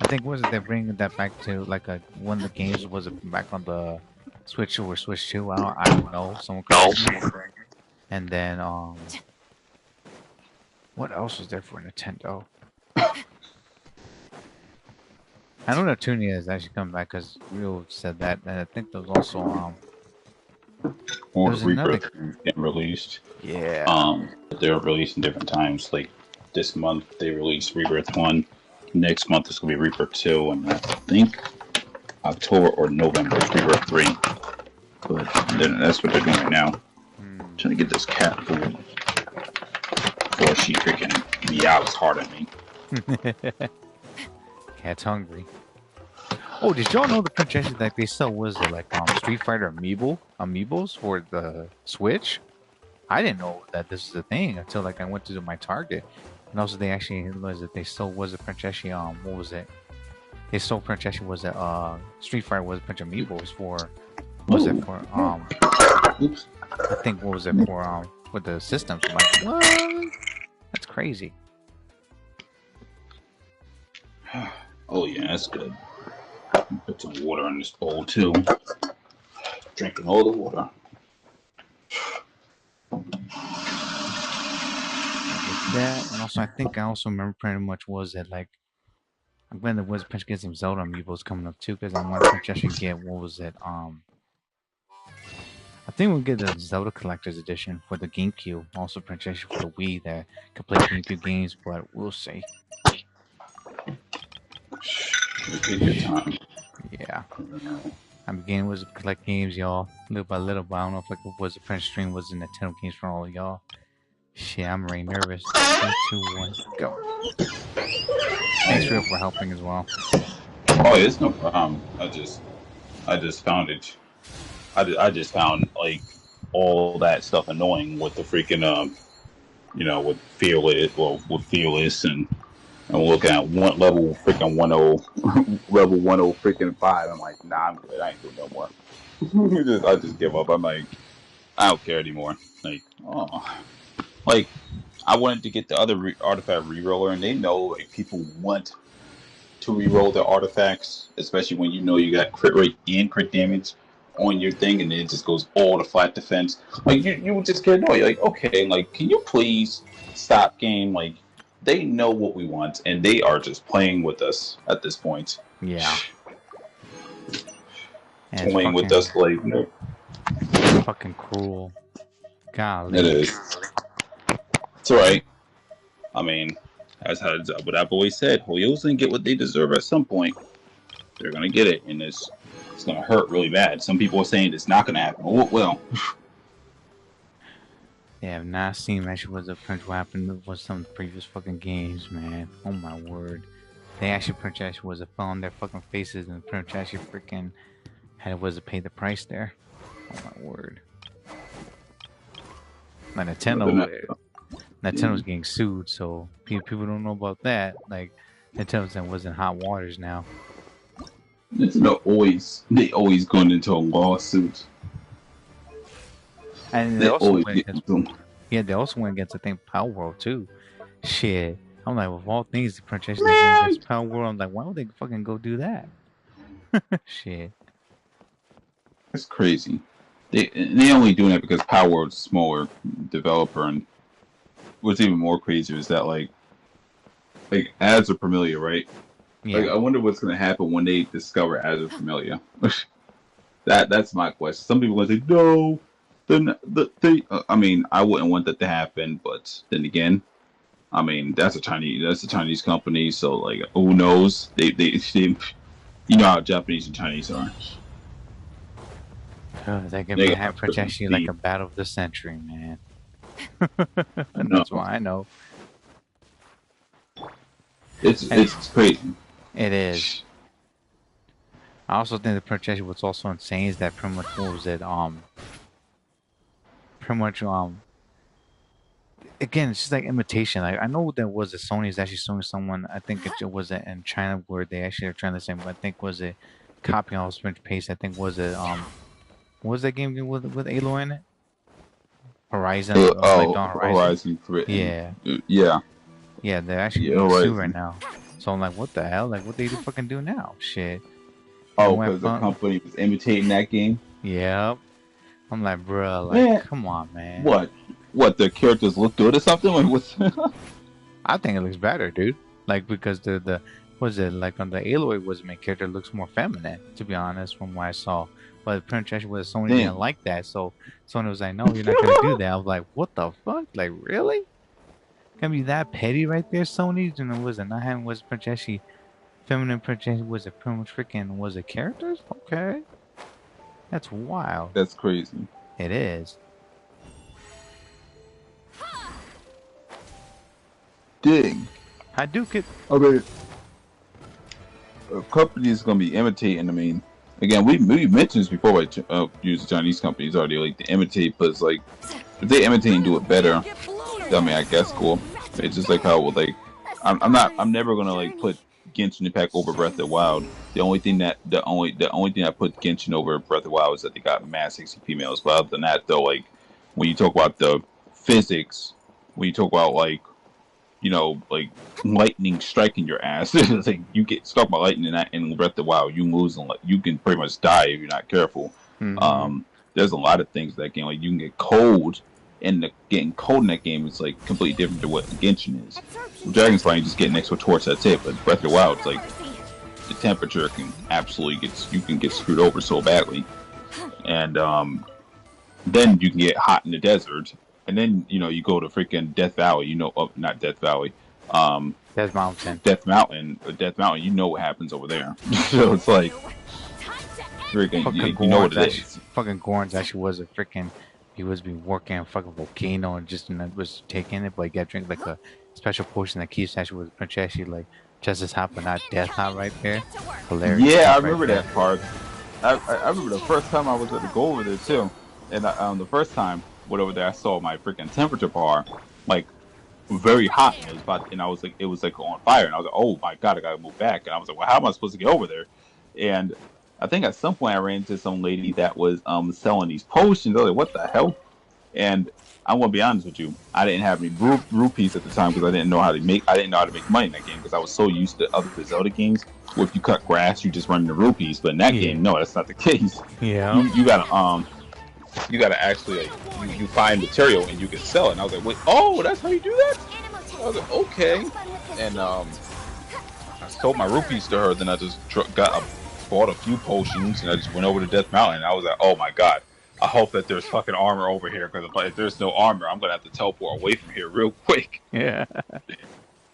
I think was it they're bringing that back to like a one of the games was it back on the Switch or Switch 2, I don't know, someone correct me. And then what else was there for Nintendo? I know Neptunia is actually coming back because Rio said that, and I think there was also Or was another Reaper getting released. yeah. They're releasing different times. Like this month they released Rebirth 1. Next month it's gonna be Rebirth 2, and I think October or November it's Rebirth 3. But that's what they're doing right now. Trying to get this cat food before she freaking meows hard at me. Cat's hungry. Oh, did y'all know the projection that they sell was it like Street Fighter amiibos for the Switch? I didn't know that this is a thing until like I went to my Target, and also they actually was it they still was a projection what was it? They sold projection was it Street Fighter was a bunch of amiibos for was it for Oops. I think what was it for the systems? I'm like what? That's crazy. Oh yeah, that's good. Put some water in this bowl too. Drinking all the water. That and also I think I also remember pretty much was it like I'm glad there was Prince get some Zelda amiibos coming up too because I want to actually get what was it I think we'll get the Zelda Collector's Edition for the GameCube, also Prince for the Wii that can play GameCube games, but we'll see. Take your time. Yeah. I'm beginning with to collect games, y'all, little by little, but I don't know if like it was the Prince stream was the Nintendo games for all of y'all. Shit, I'm already nervous. 3, 2, 1, go. Thanks Real for helping as well. Oh, it's no problem. I just found it. I just found like all that stuff annoying with the freaking with Fearless and looking at one level freaking 10 level 10 freaking 5. I'm like, nah, I'm good. I ain't doing no more. I just give up. I'm like, I don't care anymore. Like, oh, like I wanted to get the other artifact reroller, and they know like people want to reroll their artifacts, especially when you know you got crit rate and crit damage on your thing, and then it just goes all to flat defense. Like you just get annoyed. You're like, okay, like can you please stop game? Like they know what we want, and they are just playing with us at this point. Yeah. And Playing with us like fucking cruel. Golly. it is. It's alright. I mean, that's how what I've always said. Hoyos didn't get what they deserve at some point. They're gonna get it, and it's gonna hurt really bad. Some people are saying it's not gonna happen. Well. Yeah, I've not seen actually what the French happened with some previous fucking games, man. Oh my word. They actually French actually was a fell on their fucking faces, and French actually freaking had to pay the price there. Oh my word. Like Nintendo's getting sued, so people don't know about that. Like Nintendo's was in hot waters now. Nintendo always going into a lawsuit. And they also went against, they also went against I think Power World too. Shit. I'm like, of all things, the French actually went against Power World. I'm like, why would they fucking go do that? Shit. That's crazy. They only doing that because Power World's a smaller developer, and what's even more crazy is that like ads are familiar, right? Yeah. Like I wonder what's gonna happen when they discover ads are familiar. That's my question. Some people are gonna say no. I mean, I wouldn't want that to happen, but then again, I mean that's a Chinese company, so like who knows? They you know how Japanese and Chinese are. Oh, they can have actually like a battle of the century, man. And that's why I know. It's crazy. It is. I also think the projection was also insane is that pretty much what was it pretty much again it's just like imitation. Like I know there was a Sony is actually suing someone. I think it was in China where they actually are trying to say, but I think was it copying all French paste. I think was it what was that game with Aloy in it? Horizon. Horizon 3. Yeah. Yeah, they're actually sued right now. So I'm like, what the hell? Like, what they fucking do now? Shit. Oh, because the company was imitating that game? Yep. I'm like, bro, like, come on, man. What, the characters look good or something? Like, what's... I think it looks better, dude. Like, because the was it, like, on the Aloy was main character looks more feminine, to be honest, from what I saw. But the Princess was Sony didn't like that, so Sony was like, no, you're not gonna do that. I was like, what the fuck? Like, really? Can be that petty right there, Sony? You know, was it not having was Princess feminine Princess was it pretty much freaking was it characters? Okay. That's wild. That's crazy. It is. Dang. Hadouken. I mean, a company is gonna be imitating. I mean, again, we mentioned this before. Like, using Chinese companies already like to imitate, but it's like if they imitate and do it better, I mean, I guess cool. It's just like how like I'm never gonna like put Genshin Impact over Breath of the Wild. The only thing I put Genshin over Breath of the Wild is that they got mass 60 females. But other than that, though, like when you talk about the physics, when you talk about like like lightning striking your ass, it's like you get struck by lightning in Breath of the Wild, you lose and like you can pretty much die if you're not careful. Mm-hmm. There's a lot of things that game like you can get cold. And getting cold in that game is like completely different to what Genshin is. Dragonfly, you just get next to a torch, that's it. But Breath of the Wild, it's like the temperature can absolutely you can get screwed over so badly. And then you can get hot in the desert, and then you go to freaking Death Valley. Not Death Valley. Death Mountain. Death Mountain. You know what happens over there. So it's like freaking. You know what it is. Fucking Gorns actually was a freaking. He was be working on a fucking volcano and was taking it, but he got drink like a special potion that keeps actually with Princess like just as hot but not death hot right there. Hilarious. Yeah, I remember that part. I remember the first time I was at the go over there too, and the first time went over there, I saw my freaking temperature bar like very hot, and it was like on fire, and I was like, oh my god, I gotta move back, and I was like, well, how am I supposed to get over there? And I think at some point I ran into some lady that was selling these potions. I was like, what the hell? And I'm gonna be honest with you, I didn't have any rupees at the time because I didn't know how to make money in that game because I was so used to other Zelda games where if you cut grass you just run into rupees. But in that Yeah. game, no, that's not the case. Yeah. You gotta actually like you find material and you can sell it. And I was like, wait, oh, that's how you do that? I was like, okay. And I sold my rupees to her. Then I just bought a few potions and I just went over to Death Mountain. And I was like, oh my god. I hope that there's fucking armor over here because if there's no armor, I'm gonna have to teleport away from here real quick. Yeah.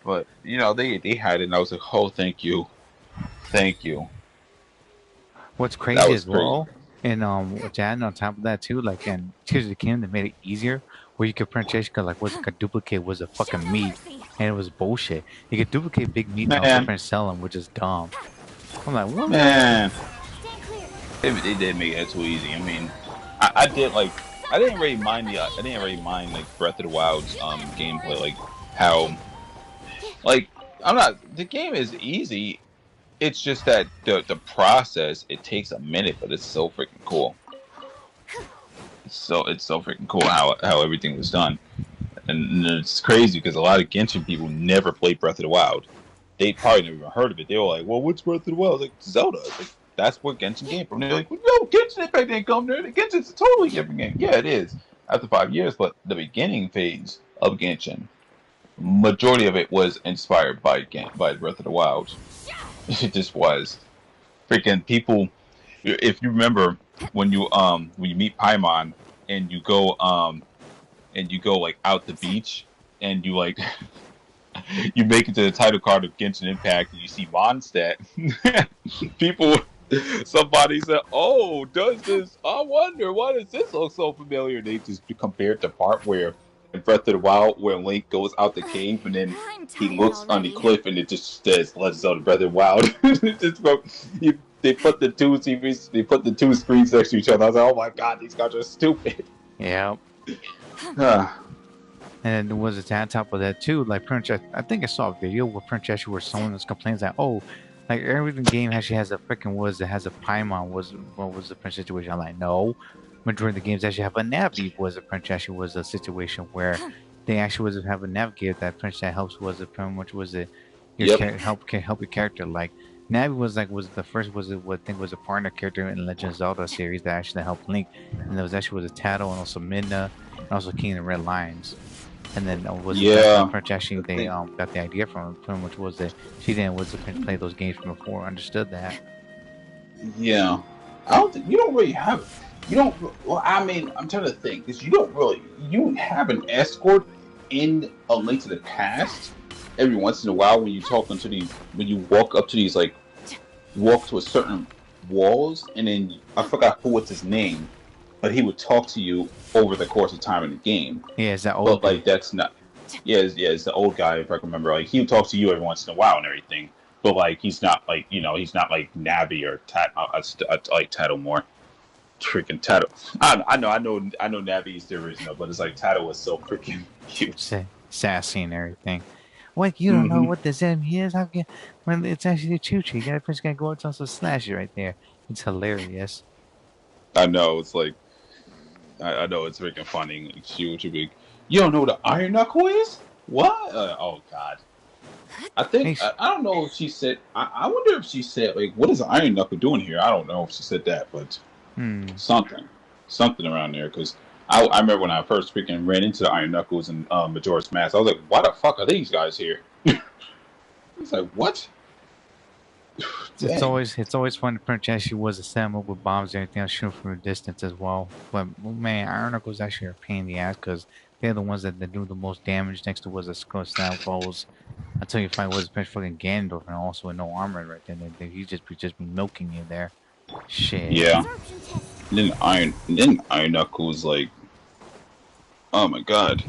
But they had it, and I was like, oh, thank you. What's That crazy was as crazy. well, and what's adding on top of that too, like in Tears of the Kingdom, they made it easier where you could print chase because like what's like a duplicate was a fucking meat, and it was bullshit. You could duplicate big meat and also Man, print sell them, which is dumb. I'm like, what? man, Stay clear. they did make it too easy. I mean, I did like I didn't really mind like Breath of the Wild's gameplay, like how like the game is easy. It's just that the process it takes a minute, but it's so freaking cool. It's so freaking cool how everything was done, and it's crazy because a lot of Genshin people never played Breath of the Wild. They probably never even heard of it. They were like, "Well, what's Breath of the Wild?" I was like, Zelda. Like, that's where Genshin came from. They're like, well, "No, Genshin Impact didn't come there. Genshin's a totally different game." Yeah, it is after 5 years, but the beginning phase of Genshin, majority of it was inspired by Breath of the Wild. It just was. Freaking people, if you remember when you meet Paimon and you go like out the beach and you like you make it to the title card of Genshin Impact and you see Mondstadt. People, somebody said, "Oh, does this? I wonder why does this look so familiar?" They just compared the part where in Breath of the Wild where Link goes out the cave and then I'm he tired looks on the already. cliff and it just says Legend of Zelda Breath of the Wild. They put the two TVs, they put the two screens next to each other. I was like, oh my god, these guys are stupid. Yeah. Ah, And there was on top of that too, like Princess. I think I saw a video where Princess where someone was complaining that like every game actually has a freaking it has a Paimon what was the Princess situation? I'm like, no. Majority of the games actually have a Navi was a Princess was a situation where they actually was have a navigator that Princess helps was a pretty much was a your yep, help your character like. Navi was the first was what I think was a partner character in Legend of Zelda series that actually helped Link, and there was actually was a Tattle and also Midna and also King of the Red Lions. And then was it that's yeah. when French actually they got the idea from which was that she didn't was to play those games from before understood that. Yeah, I don't think you don't really have. You don't. Well, I mean, I'm trying to think because you don't really. You have an escort in A Link to the Past every once in a while when you talk into these. When you walk up to these, like walk to a certain walls, and then I forgot what's his name, but he would talk to you over the course of time in the game. Yeah, it's that old But dude. like that's not. Yeah, it's the old guy if I can remember. Like he'll talk to you every once in a while and everything. But like he's not like he's not like Navi or I like Tattle more. Freaking Tattle. I know Navi is the original, but it's like Tattle was so freaking cute. Sassy and everything. What you don't know Hmm. what this enemy is? How can when it's actually a choo choo? You gotta first gotta go out and slash it right there. It's hilarious. I know it's like I know it's freaking funny. Like, she be, you don't know what an iron knuckle is? What? Oh god. I think He's, I don't know if she said. I wonder if she said like, "What is Iron Knuckle doing here?" I don't know if she said that, but hmm. something around there. Because I remember when I first freaking ran into the Iron Knuckles and Majora's Mask, I was like, "Why the fuck are these guys here?" It's like, "What?" Dang. It's always fun to print actually was a set up with bombs and everything else shooting from a distance as well. But man, Iron Knuckles actually are a pain in the ass because they're the ones that do the most damage next to was a skull snap falls until you find was Prince fucking Ganondorf and also with no armor right then. He just be milking you there. Shit. Yeah. Absorption test. Then Iron Knuckles like, oh my god.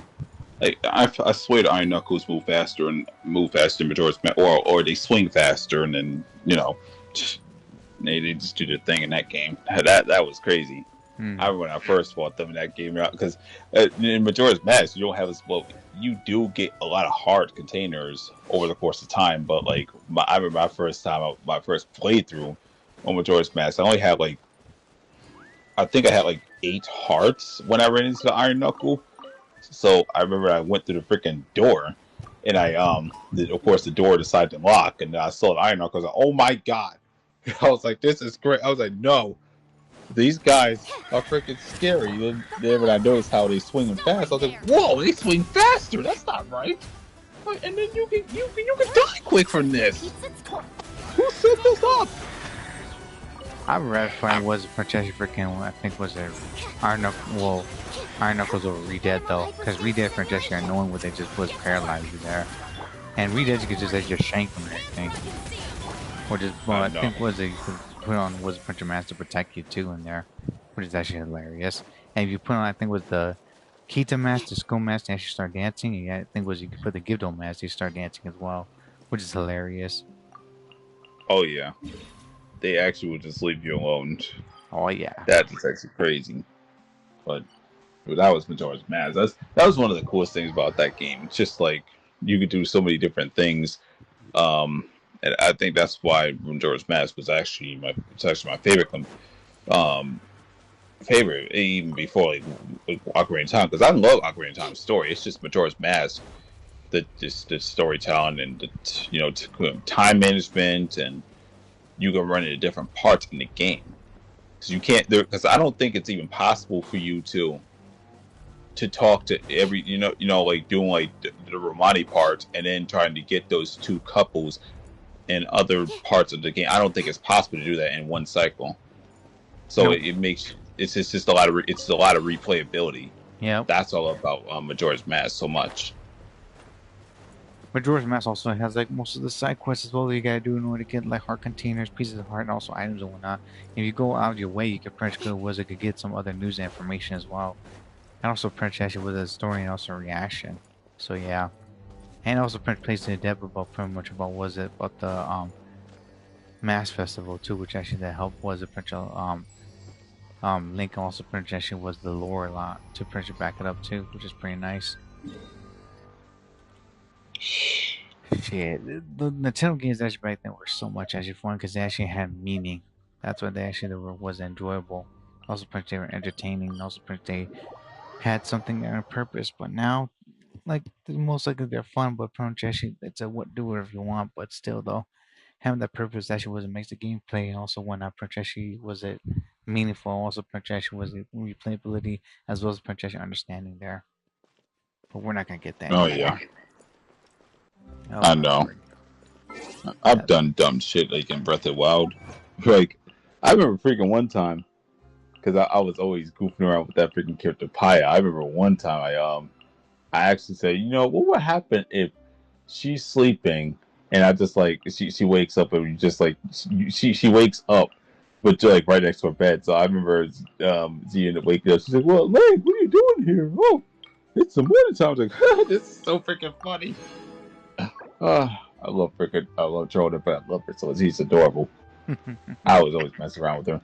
I swear the Iron Knuckles move faster than Majora's Mask, or they swing faster, and then they just do their thing in that game. That was crazy. I Hmm. remember when I first fought them in that game out because in Majora's Mask you don't have this. Well, you do get a lot of hard containers over the course of time, but like I remember my first playthrough on Majora's Mask, I only had like I think I had like 8 hearts when I ran into the Iron Knuckle. So I remember I went through the freaking door, and of course the door decided to lock, and I saw the Iron Knuckle. I was like, oh my god! I was like, this is great. I was like, no, these guys are freaking scary. Then when I noticed how they swing fast, I was like, whoa, they swing faster. That's not right. And then you can die quick from this. Who set this up? I read Fire was Francesca freaking, I think was it Iron Knuckles, well, Iron Knuckles over Re-Dead though, because Re-Dead Francesca are knowing what they just was paralyzed you there. And Re-Dead you could just shank them and everything. Or just, well, I think was it, you could put on was Puncher Master to protect you too in there, which is actually hilarious. And if you put on, I think was the Kita Mask, the Skull Mask, and actually start dancing, and I think was you could put the Gibdo Mask, you start dancing as well, which is hilarious. Oh yeah. They actually will just leave you alone. Oh yeah, that's actually crazy. But that was Majora's Mask. That was one of the coolest things about that game. It's just like you could do so many different things, and I think that's why Majora's Mask was actually my favorite. Favorite even before like Ocarina of Time, because I love Ocarina of Time's story. It's just Majora's Mask, the storytelling and the time management, and you can run into different parts in the game. Because you can't, because I don't think it's even possible for you to talk to every, like doing like the Romani part and then trying to get those 2 couples in other parts of the game. I don't think it's possible to do that in one cycle. So nope. It's just a lot of replayability. Yeah, that's all about Majora's Mask so much. Majora's Mask also has like most of the side quests as well that you gotta do in order to get like heart containers, pieces of heart, and also items and whatnot. If you go out your way, you can press good wizard could get some other news and information as well. And also Prince actually with a story and also a reaction. So yeah. And also Prince plays in depth about pretty much about the Mass Festival too, which actually that helped was a Prince Link also Prince actually was the lore a lot to Prince back it up too, which is pretty nice. Shit, the Nintendo games actually back then were so much actually fun because they actually had meaning. That's why they actually was enjoyable. Also, they were entertaining. Also, they had something and a purpose. But now, like most likely they're fun, but actually it's a what do whatever you want. But still, though, having that purpose actually was it makes the gameplay and also whatnot. Actually was it meaningful. Also, actually was it replayability as well as actually understanding there. But we're not gonna get that. Oh anymore. Yeah. Oh, I know. I've done dumb shit like in Breath of the Wild. Like, I remember freaking one time, because I was always goofing around with that freaking character Paya. I remember one time I actually said, what would happen if she's sleeping and I just like she wakes up and you just like she wakes up, but like right next to her bed. So I remember Zia waking up. She's like, "Well, Link, what are you doing here? Oh, it's the morning time." I was like, "This is so freaking funny." I love Jordan, but I love her, so he's adorable. I was always messing around with her,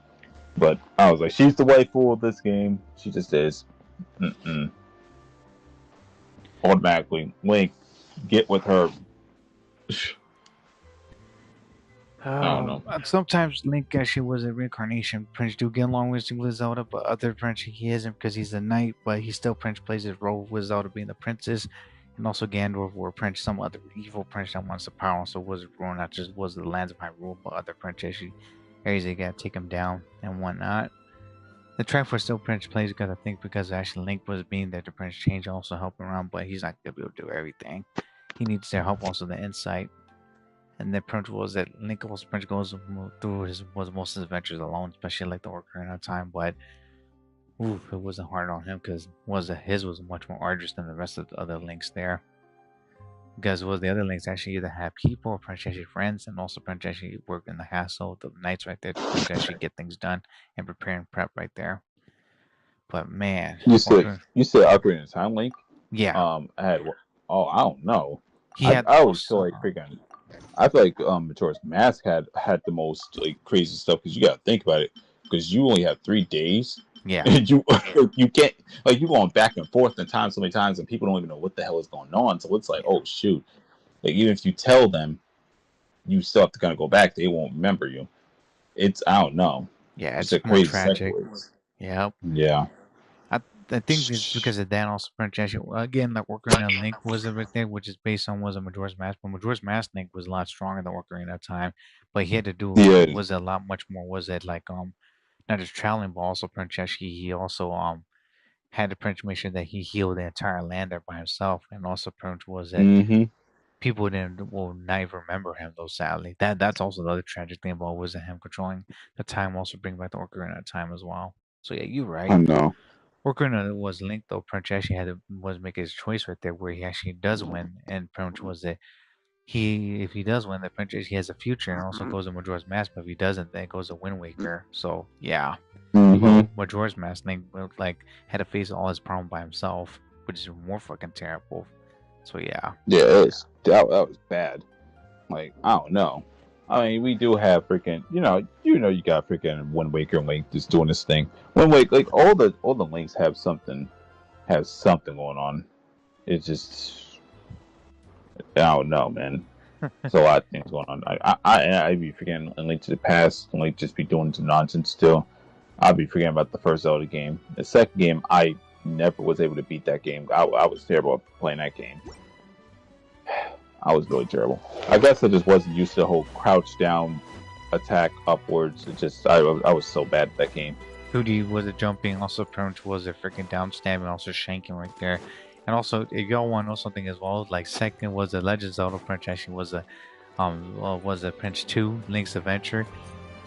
but I was like, she's the waifu of this game. She just is. Automatically, Link, get with her. I don't know. Sometimes Link actually was a reincarnation. Prince do get along with Zelda, but other Prince he isn't because he's a knight, but he still Prince plays his role with Zelda being the princess. And also Gandalf were Prince, some other evil Prince that wants the power, so was ruling not just was the lands of Hyrule, but other Prince actually areas they gotta take him down and whatnot. The track for still Prince plays because I think because actually Link was being there, the Prince change also helping around, but he's not gonna be able to do everything. He needs their help, also the insight. And the Prince was that Link also Prince goes through most of his adventures alone, especially like the Ocarina of Time, but it wasn't hard on him because his was much more arduous than the rest of the other links there. Because the other links actually either have people or actually friends, and also actually work in the castle, the knights right there to actually get things done and prepare and prep right there. But man, you said Ocarina of Time Link? Yeah. I don't know. I always feel like freaking. I feel like Majora's Mask had the most like crazy stuff because you got to think about it because you only have 3 days. Yeah, and you can't like you going back and forth in time so many times, and people don't even know what the hell is going on. So it's like, oh shoot! Like even if you tell them, you still have to kind of go back. They won't remember you. I don't know. Yeah, it's a crazy tragic. Yep. Yeah. I think it's because of that also Princess again like Ocarina of Link was right there, which is based on was a Majora's Mask, but Majora's Mask Link was a lot stronger than Ocarina of Time. But he had to do Yeah. was a lot much more was it like not just traveling but also Princess he also had to pretty much make sure that he healed the entire land there by himself and also pretty much was that Mm-hmm. people didn't will not even remember him though sadly. That's also the other tragic thing about was that him controlling the time also bring back the Ocarina of Time as well. So yeah, you're I right. know. Ocarina was linked though. Prince actually had to was make his choice right there, where he actually does win, and Prince was that he if he does win, the Prince he has a future, and also goes to Majora's Mask. But if he doesn't, then it goes to Wind Waker. So yeah, Mm-hmm. but Majora's Mask Link like had to face all his problem by himself, which is more fucking terrible. So yeah, Yeah, that was bad. Like, I don't know. I mean, we do have freaking, you got freaking Wind Waker and Link just doing this thing. Wind Waker, like all the links have something going on. It's just, I don't know, man. There's a lot of things going on. I be forgetting Link to the Past, and Link just be doing some nonsense still. I'll be forgetting about the first Zelda game. The second game, I never was able to beat that game. I was terrible at playing that game. I was really terrible. I guess I just wasn't used to the whole crouch down, attack upwards. It just I was so bad at that game. Hootie was it jumping, also Prince was it freaking down stabbing, also shanking right there. And also, if y'all want to know something as well, like second was the Legend of Zelda Prince actually was a Prince 2 Link's Adventure.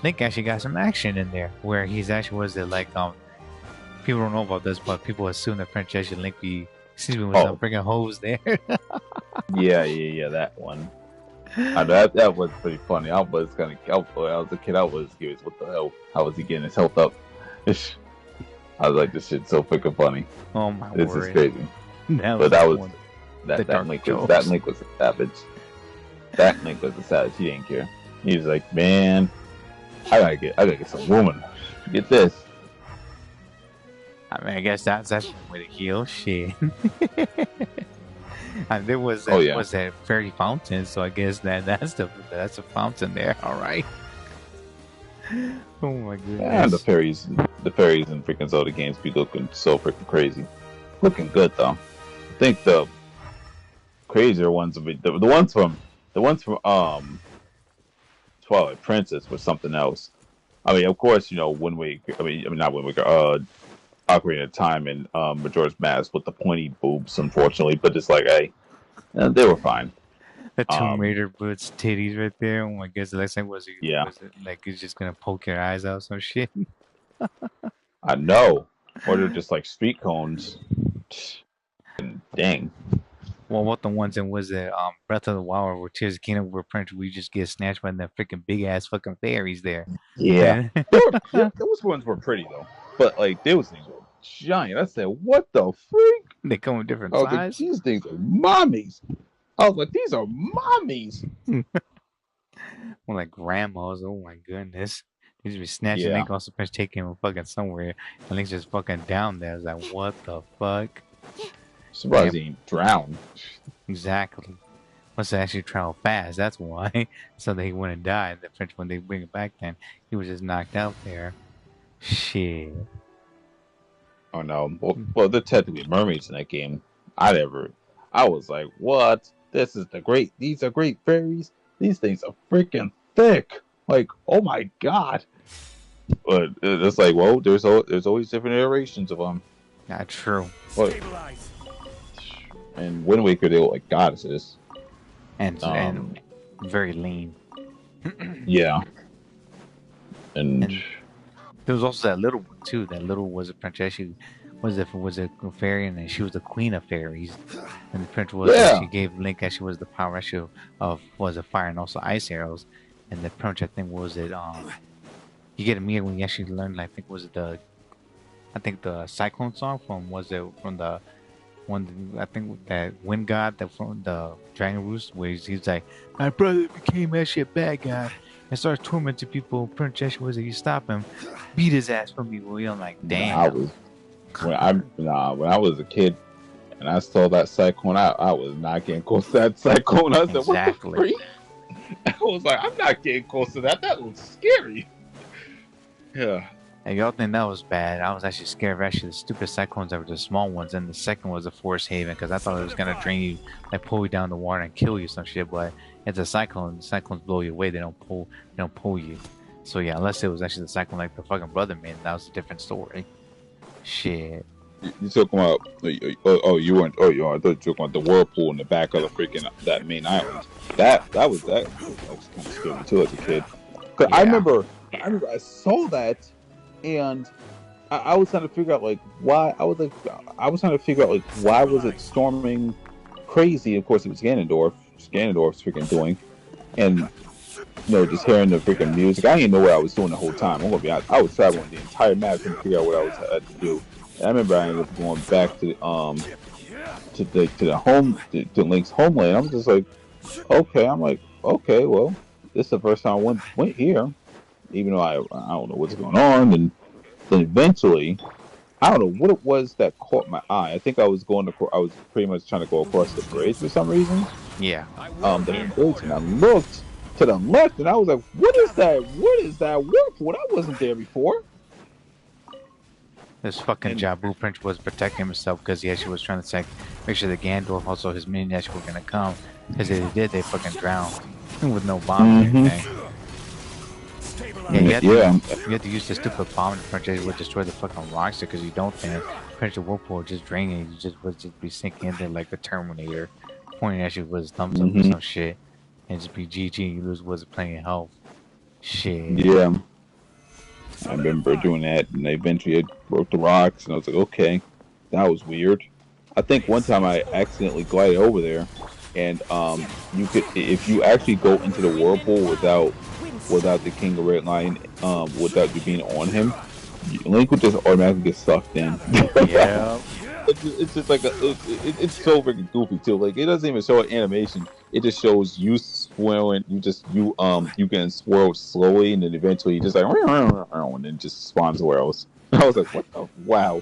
Link actually got some action in there where he's actually was it like people don't know about this, but people assume that Prince actually Link be excuse me was some freaking hose there. Yeah, that one. That was pretty funny. I was a kid. I was curious, what the hell? How was he getting his health up? I was like, this shit's so freaking funny. Oh my this word. is crazy. That Link was a savage. That Link was a savage. He didn't care. He was like, man, I gotta get some woman. Get this. I mean, I guess that's the way to heal shit. And there was that fairy fountain, so I guess that's the fountain there. All right. Oh my goodness. And the fairies in freaking Zelda games be looking so freaking crazy. Looking good though. I think the crazier ones will be the ones from Twilight Princess was something else. I mean, of course, Wind Waker. I mean, not Wind Waker. Ocarina of Time and Majora's Mask with the pointy boobs, unfortunately. But it's like, hey, they were fine. The Tomb Raider boots titties right there. Oh my goodness, the next thing was it like he's just gonna poke your eyes out, some shit. I know, or they're just like street cones. Dang. Well, what the ones in was it Breath of the Wild or Tears of the Kingdom where Prince we just get snatched by the freaking big ass fucking fairies there. Yeah, those ones were pretty though, but like those things were giant. I said, what the freak? They come with different sizes. Like, these things are mommies. I was like, these are mommies. Well, like grandmas. Oh my goodness. They just be snatching Link also Prince taking him fucking somewhere. And Link's just fucking down there. I was like, what the fuck? Surprised he ain't drowned. Exactly. Must have actually traveled fast. That's why. So that he wouldn't die. The French, when they bring it back, then he was just knocked out there. Shit. Oh no. Well, they're technically mermaids in that game. I was like, what? These are great fairies. These things are freaking thick. Like, oh my god. But it's like, well, there's always different iterations of them. Not true. Stabilize. And Wind Waker, they look like goddesses. And very lean. Yeah. And there was also that little one too. That little was a princess. She was a fairy, and then she was the queen of fairies. And the prince was she gave Link actually was the power actually of was a fire and also ice arrows. And the prince I think was it you get a mirror when you actually learned. I think was it the Cyclone song from the one I think that Wind God that from the Dragon Roost where he's like, my brother became actually a bad guy and starts tormenting people. Prince Joshua was you stop him, beat his ass for me. Well, I'm like, damn. When I was a kid and I saw that Cyclone, I was not getting close to that Cyclone. I said, exactly. What the freak? I was like, I'm not getting close to that. That looks scary. Yeah. And y'all think that was bad. I was actually scared of actually the stupid cyclones that were the small ones, and the second was a forest haven because I thought it was gonna drain you, like pull you down the water and kill you some shit. But it's a cyclone. The cyclones blow you away. They don't pull you. So yeah, unless it was actually the cyclone like the fucking brother made, that was a different story. Shit. You talking about? You weren't. Oh, you are. I thought you were talking about the whirlpool in the back of the freaking that main island. That was kind of scary too as a kid. Cause Yeah. I remember I saw that, and I was trying to figure out like why. I was trying to figure out like why was it storming crazy? Of course, it was Ganondorf. Ganondorf's freaking doing, and just hearing the freaking music. I didn't know what I was doing the whole time. I'm gonna be honest. I was traveling the entire map trying to figure out what I had to do. And I remember I ended up going back to Link's homeland. I'm just like, okay. I'm like, okay, well, this is the first time I went here, even though I don't know what's going on. And then eventually, I don't know what it was that caught my eye. I think I was pretty much trying to go across the bridge for some reason. Yeah. The bridge, and I looked to the left, and I was like, "What is that? What is that whirlpool? I wasn't there before." This fucking Jabu Prince was protecting himself because he actually was trying to make sure the Gandalf also his minions actually were gonna come. Because if they did, they fucking drowned with no bomb or anything. Yeah, you have to use the stupid bomb to Prince would destroy the fucking rocks because you don't think Prince the Whirlpool would just drain you. You would just be sinking in there like the Terminator, pointing at you with his thumbs up or some shit, and just be GG. You lose was plenty of health. Shit. Yeah. I remember doing that, and eventually I broke the rocks, and I was like, okay, that was weird. I think one time I accidentally glided over there, and you could, if you actually go into the whirlpool without the King of Red Lion, without you being on him, Link would just automatically get sucked in. Yeah. It's just like it's so freaking goofy too. Like it doesn't even show an animation. It just shows you swirling. You getting swirled slowly, and then eventually you just like and then just spawns somewhere else. I was like, what the wow.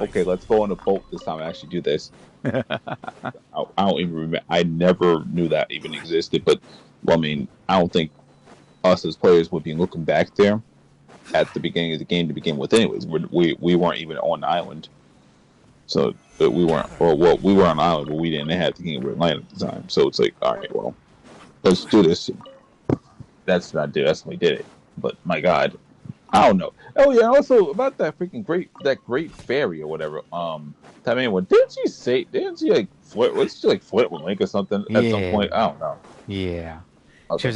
Okay, let's go on a boat this time and actually do this. I don't even remember. I never knew that even existed. But well, I mean, I don't think us as players would be looking back there at the beginning of the game to begin with. Anyways, we weren't even on the island. So we weren't, we were on the island, but we didn't have the King of Red Lion at the time. So it's like, all right, well, let's do this. That's what I did. That's when we did it. But my God, I don't know. Oh yeah, also about that freaking great fairy or whatever. Didn't she like flirt? Was she like flirt with Link or something at some point? I don't know. Yeah. She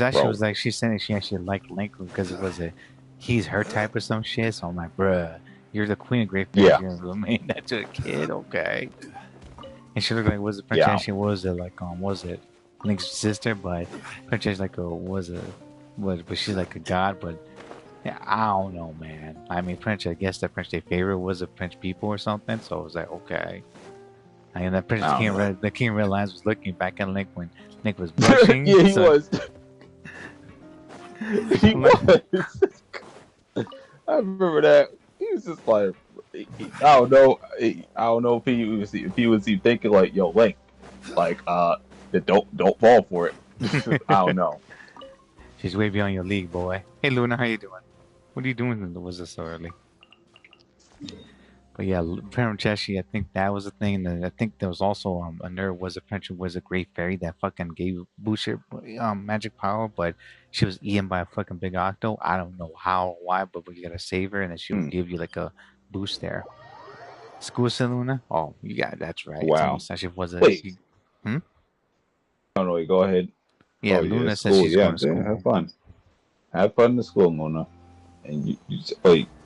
said she actually liked Link because he's her type or some shit. So I'm like, bruh. You're the queen of great fairies. Yeah. You're roommate that to a kid, okay? And she looked like was it princess? Yeah. Was it Link's sister? But princess was she like a god? But yeah, I don't know, man. I mean, Prince. I guess that Prince their favorite was a Prince people or something. So I was like, okay. I mean, that Prince the King of Red Lions was looking back at Link when Link was blushing. Yeah, he was. He was. I remember that. He was just like, I don't know if he was thinking like, yo, Link, like, don't fall for it. I don't know. She's way beyond your league, boy. Hey, Luna, how you doing? What are you doing? Was this so early? But yeah, Cheshi, I think that was a thing. And I think there was also a nerd was a great fairy that fucking gave Boucher magic power, but she was eaten by a fucking big octo. I don't know how or why, but we gotta save her, and then she would give you like a boost there. School Luna? Oh, that's right. Wow. Actually, was it? Wait. No, go ahead. Yeah, Luna says she's going to school. Have fun. Have fun in the school, Luna. And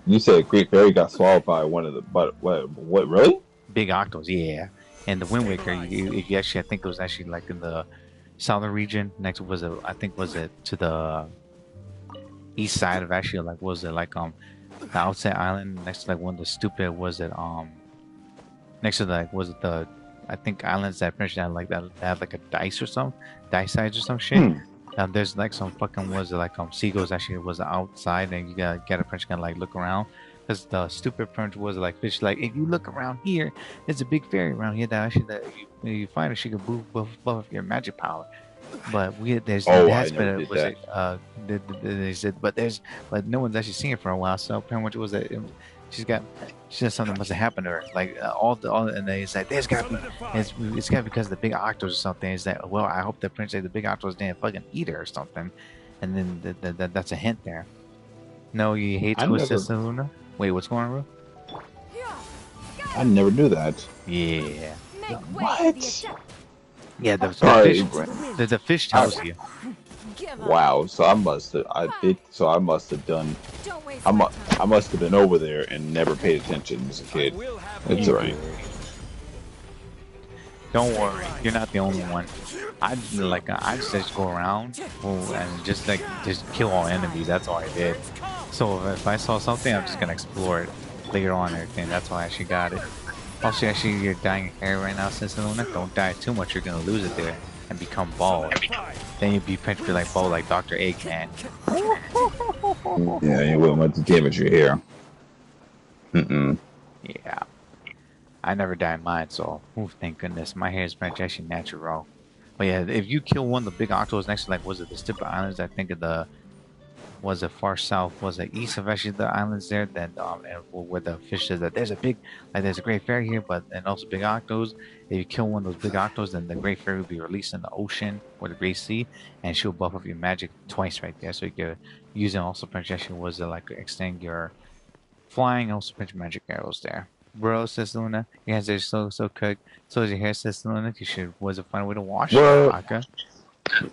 you said Great Fairy got swallowed by one of the, but what really? Big octos, yeah. And the Wind Waker, you actually, I think it was actually like in the southern region. Next was it to the east side of actually like the outside island next to like one of the stupid next to the I think islands that French had like that have like a dice or some dice sides or some shit. There's like some fucking seagulls actually was outside, and you gotta get a French kind of like look around because the stupid French was like fish. Like if you look around here, there's a big fairy around here that actually you find her, she can buff your magic power. But there's Oh, there I has been never a did was that. it they said but no one's actually seen it for a while. So pretty much she's got she said something must have happened to her. Like all and they said there's got to be it's got to be because of the big octos or something. Is that well? I hope the princess the big octos didn't fucking eat her or something. And then that's a hint there. No, you hate I school, never, Sister Luna. Wait, what's going on, bro? I never knew that. Yeah, What? yeah. The fish Sorry. the fish I, tells you. wow. So I must have. I did. So I must have done. Don't waste I my must. time. I must have been over there and never paid attention as a kid. It's alright. Don't worry, you're not the only one. I just go around and just kill all enemies. That's all I did. So if I saw something, I'm just gonna explore it later on and everything. That's why I actually got it. Also, actually, you're dyeing your hair right now, Sister Luna. Don't dye it too much. You're gonna lose it there and become bald. Then you'd be potentially like bald, like Dr. Eggman. Yeah, you wouldn't want to damage your hair. Yeah, I never dyed mine, so thank goodness. My hair is actually natural. But yeah, if you kill one of the big octos next to like was it the Stipper Islands? I think of the was it far south? Was it east of actually the islands there? Then and where the fish is that there's a big like there's a great fairy here, but and also big octos. If you kill one of those big octos, then the great fairy will be released in the ocean or the great sea, and she'll buff up your magic twice right there. So you can using also projection was to like extend your flying, also pinch magic arrows there. Bro, Sister Luna, your hands are so cooked. So is your hair, Sister Luna. You should was a fun way to wash it, Well, Aka.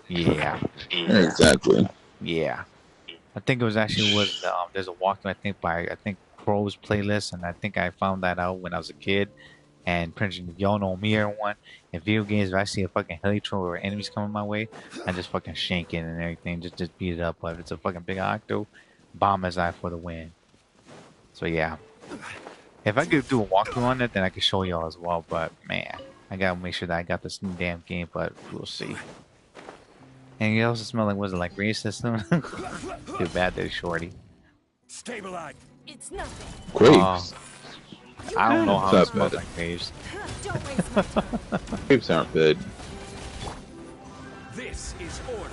Yeah, exactly. yeah. I think it was actually was there's a walkthrough I think by I think Pro's playlist, and I think I found that out when I was a kid. And pretty much, y'all know me, everyone. In video games, if I see a fucking heli or enemies coming my way, I just fucking shank it and everything, just beat it up. But if it's a fucking big octo, bomb his eye for the win. So yeah, if I could do a walkthrough on it, then I could show y'all as well. But man, I gotta make sure that I got this new damn game. But we'll see. And you also smell like was it like race system? Too bad they're shorty. Stabilize. It's nothing. Grapes. I don't know how it It's not smells bad. like graves. Don't waste my time. Grapes aren't bad. This is order.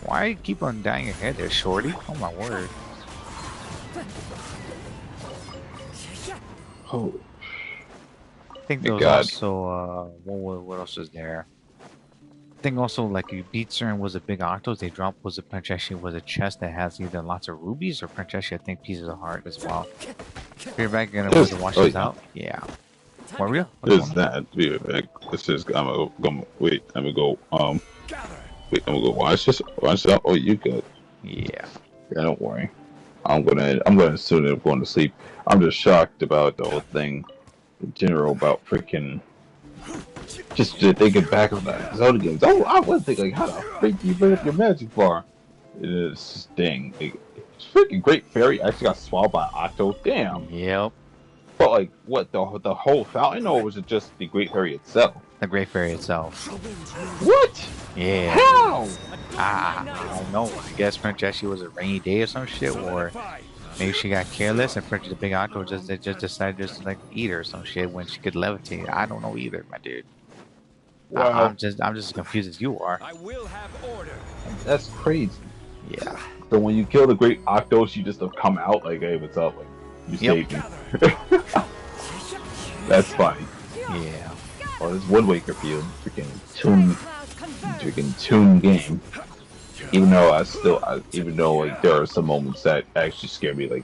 Why you keep on dyeing your hair there, shorty? Oh my word. Oh, I think Thank there was God. also what else is there? I think also like you beat certain was a big octos, they drop was a Princeshi was a chest that has either lots of rubies or Princeshi, I think pieces of heart as well. Be right back, gonna was to wash this out. Yeah. For real? What's there's going on? that. Be right back. It's just I'm gonna wait. I'm gonna go. Gather. Wait. I'm gonna go watch this. Watch it out. Oh, you good? Yeah. Yeah, don't worry. I'm gonna soon end up going to sleep. I'm just shocked about the whole thing in general about freaking. Just thinking back of that Zelda games. Oh, I was thinking like, how the freak do you bring up your magic bar? It is dang. It's freaking Great Fairy actually got swallowed by Octo. Damn. Yep. But like, what the whole fountain, or was it just the Great Fairy itself? The Great Fairy itself. What? Yeah. How? I don't know. I guess Princeshi was a rainy day or some shit, or maybe she got careless and Princess the Big Octo just decided just to like eat her or some shit when she could levitate. I don't know either, my dude. Wow, I'm just as confused as you are. I will have order. that's crazy. Yeah. So when you kill the Great Octo, she just come out like, hey, what's up? Like, you saved me. That's funny. Yeah. Oh, this Wind Waker field, freaking tune game. Even though even though like there are some moments that actually scare me. Like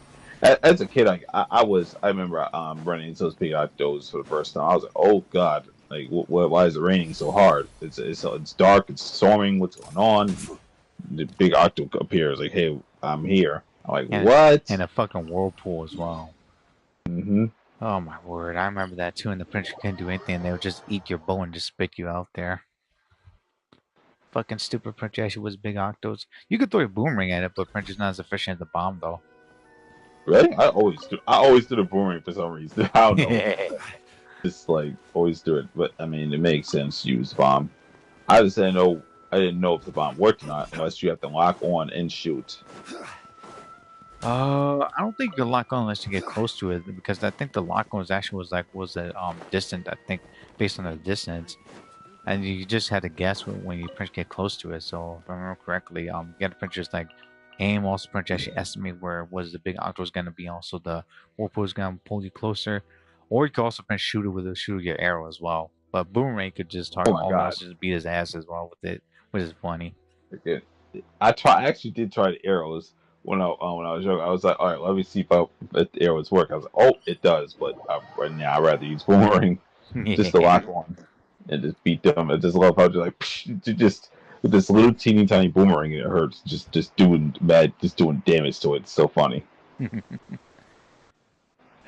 as a kid, I remember running into those big octos for the first time. I was like, oh god, like why is it raining so hard? It's dark, it's storming. What's going on? The big octo appears like, hey, I'm here. I'm like, what? And a fucking whirlpool as well. Mm-hmm. Oh my word, I remember that too. And the prince couldn't do anything; they would just eat your bow and just spit you out there. Fucking stupid Prince actually was big octos. You could throw a boomerang at it, but Prince is not as efficient as the bomb though. Really? I always do the boomerang for some reason. I don't know. Just like always do it, but I mean it makes sense to use bomb. I just didn't know if the bomb worked or not unless you have to lock on and shoot. I don't think you can lock on unless you get close to it because I think the lock on was a distant. I think based on the distance, and you just had to guess when you pretty get close to it. So if I remember correctly, you got to pretty just like aim, also pretty actually estimate where was the big octo is gonna be. Also the whirlpool is gonna pull you closer, or you could also pretty shoot it with a shoot your arrow as well. But boomerang could just Oh target my god. almost just beat his ass as well with it, which is funny. Again, I actually did try the arrows when I was young. I was like, all right, let me see if the arrows work. I was like, oh, it does, but right now I'd rather use boomerang just to Yeah. lock on and just beat them. I just love how you're like just with this little teeny tiny boomerang and it hurts. Just doing damage to it. It's so funny.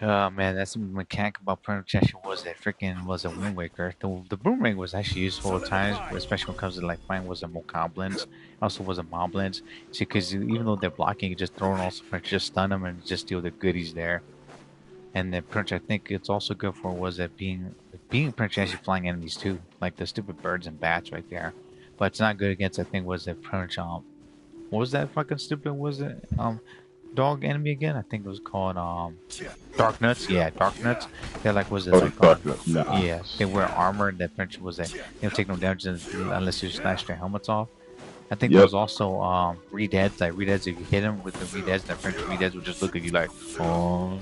Oh man, that's the mechanic about protection was that freaking was a Wind Waker. The boomerang was actually useful at times, especially when it comes to like fighting was a moblins, also was a moblins. See, because even though they're blocking, you just throw it also just stun them and just steal the goodies there. And then Punch, I think it's also good for was that being Punch actually flying enemies too, like the stupid birds and bats right there. But it's not good against. I think was that Punch. What was that fucking stupid? Was it dog enemy again? I think it was called Dark Nuts. Yeah, Dark Nuts. They're like was it like Nah. yeah, they wear armor and that Punch was that they don't take no damage unless you slash their helmets off. I think there Yep. was also Redeads. Like Redeads, if you hit them with the Redeads, that French Redeads would just look at you like, oh.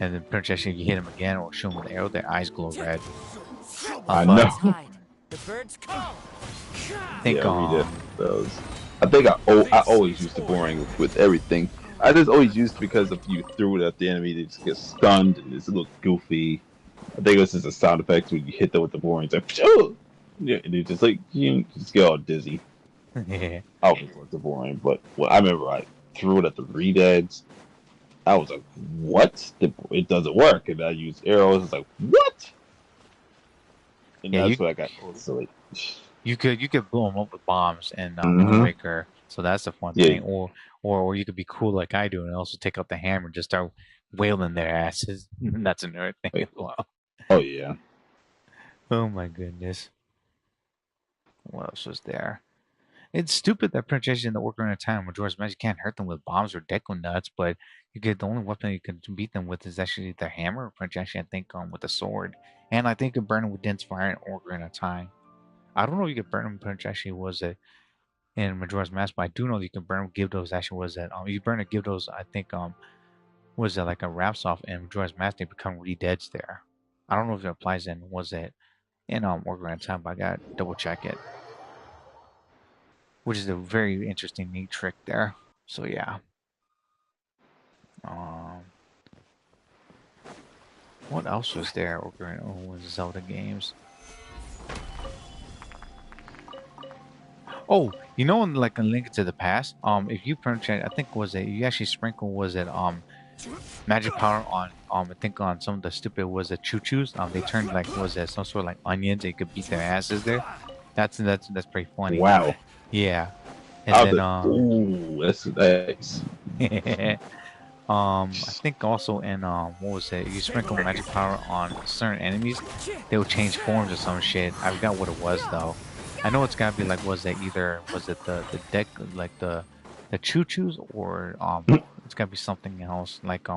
And then pretty much if you hit them again or shoot them with an arrow, their eyes glow red. I But know. The birds come. I think Yeah, we did those. I think I always used the boomerang with everything. I just always used it because if you threw it at the enemy, they just get stunned and it's a little goofy. I think it was just a sound effect when you hit them with the boomerang. It's like, pshoo! Yeah, and you just like you just get all dizzy. yeah, I always liked the boomerang, but I remember I threw it at the redeads. I was like, what? It doesn't work. And I used arrows. It's like, what? And yeah, that's when I got silly. you could blow them up with bombs and Mm-hmm. Windbreaker, so that's the fun Yeah. thing. Or you could be cool like I do and also take out the hammer and just start wailing their asses. That's another thing as well. Oh yeah. Oh my goodness, what else was there? It's stupid that Princess in the Ocarina of Time, Majora's Mask, you can't hurt them with bombs or Deku Nuts, but you get the only weapon you can beat them with is actually the hammer, or Princess, I think, with the sword. And I think you can burn them with Dense Fire and Ocarina of Time. I don't know if you could burn them, Princess, actually, was it in Majora's Mask, but I do know that you can burn Gyvdos, actually, was it, you burn a Gyvdos, I think, was it like a wraps off in Majora's Mask, they become re-deads there. I don't know if it applies in, was it in Ocarina of Time, but I gotta double check it, which is a very interesting, neat trick there. So yeah. Um, what else was there? Was Zelda games? Oh, you know, in like a Link to the Past. If you penetrate, I think was it you actually sprinkle was it magic powder on I think on some of the stupid was it choo choos. They turned like was it some sort of like onions. You could beat their asses there. That's pretty funny. Wow. Yeah, and I was then like, ooh, that's nice. I think also in what was it? You sprinkle magic power on certain enemies, they will change forms or some shit. I forgot what it was though. I know it's gotta be like was it either was it the deck like the choo choos or it's gotta be something else like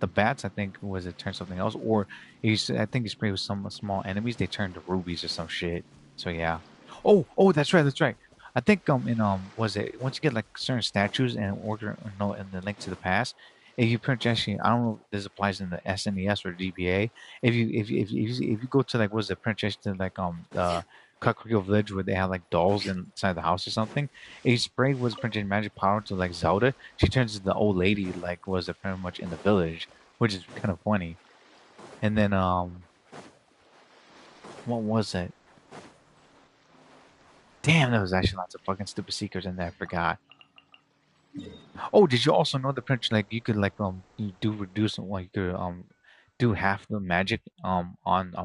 the bats I think was it turn something else or I think you spray with some small enemies they turn to rubies or some shit. So yeah. Oh that's right. I think in was it once you get like certain statues and order no in the Link to the Past, if you actually I don't know if this applies in the SNES or GBA. If you go to like was it purchase to like the Kakariko Village where they have like dolls inside the house or something, if you spray was printed magic power to like Zelda, she turns into the old lady like was it pretty much in the village, which is kind of funny. And then what was it? Damn, there was actually lots of fucking stupid secrets in there. I forgot. Oh, did you also know the Prince like you could like you do reduce like you could do half the magic on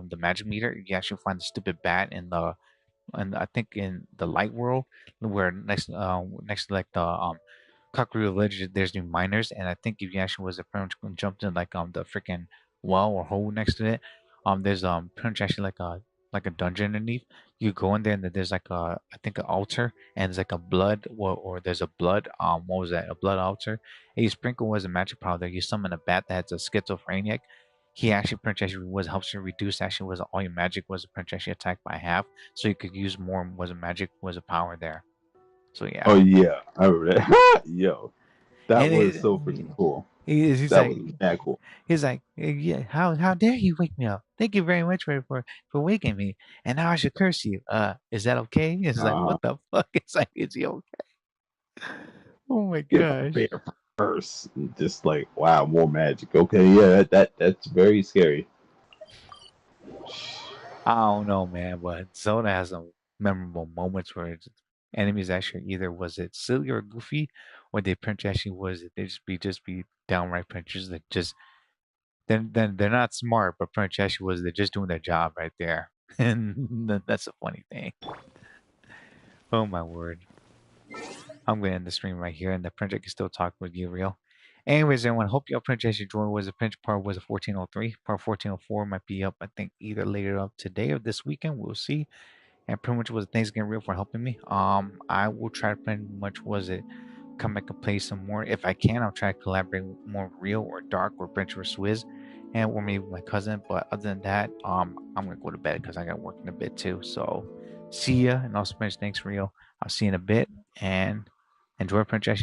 the magic meter. You actually find the stupid bat in the and I think in the light world where next to like the Kakuri village there's new miners and I think if you actually was a Prince jumped in like the freaking well or hole next to it, there's Prince actually like a dungeon underneath. You go in there and there's like a I think an altar and there's like a blood or there's a blood what was that a blood altar and you sprinkle was a magic powder you summon a bat that has a schizophrenic he actually Princess was helps you reduce actually was all your magic was Princess attack by half, so you could use more was a magic was a power there. So yeah. Oh yeah, I remember that. Yo, that And was so freaking cool. he's That like was mad cool. he's like yeah, how dare you wake me up? Thank you very much for waking me. And now I should curse you. Is that okay? It's like Uh, what the fuck? It's like is he okay? Oh my get gosh. prepared first. Just like wow, more magic. Okay, yeah, that's very scary. I don't know, man, but Zelda has some memorable moments where enemies actually either was it silly or goofy, or they punch actually was it they just be downright punches that just then they're not smart, but punch actually was they're just doing their job right there, and that's a funny thing. Oh my word! I'm gonna end the stream right here, and the Prince can still talk with you, real. Anyways, everyone, hope y'all Prince enjoyed. Was a Prince part was a 1403, part 1404 might be up. I think either later up today or this weekend. We'll see. And pretty much was thanks again, real, for helping me. I will try to pretty much was it come back and play some more if I can. I'll try to collaborate with more real or dark or Brent or Swizz, and or maybe my cousin. But other than that, I'm gonna go to bed because I got work in a bit too. So see ya, and also Prince, thanks, real. I'll see you in a bit, and enjoy Prince. Actually.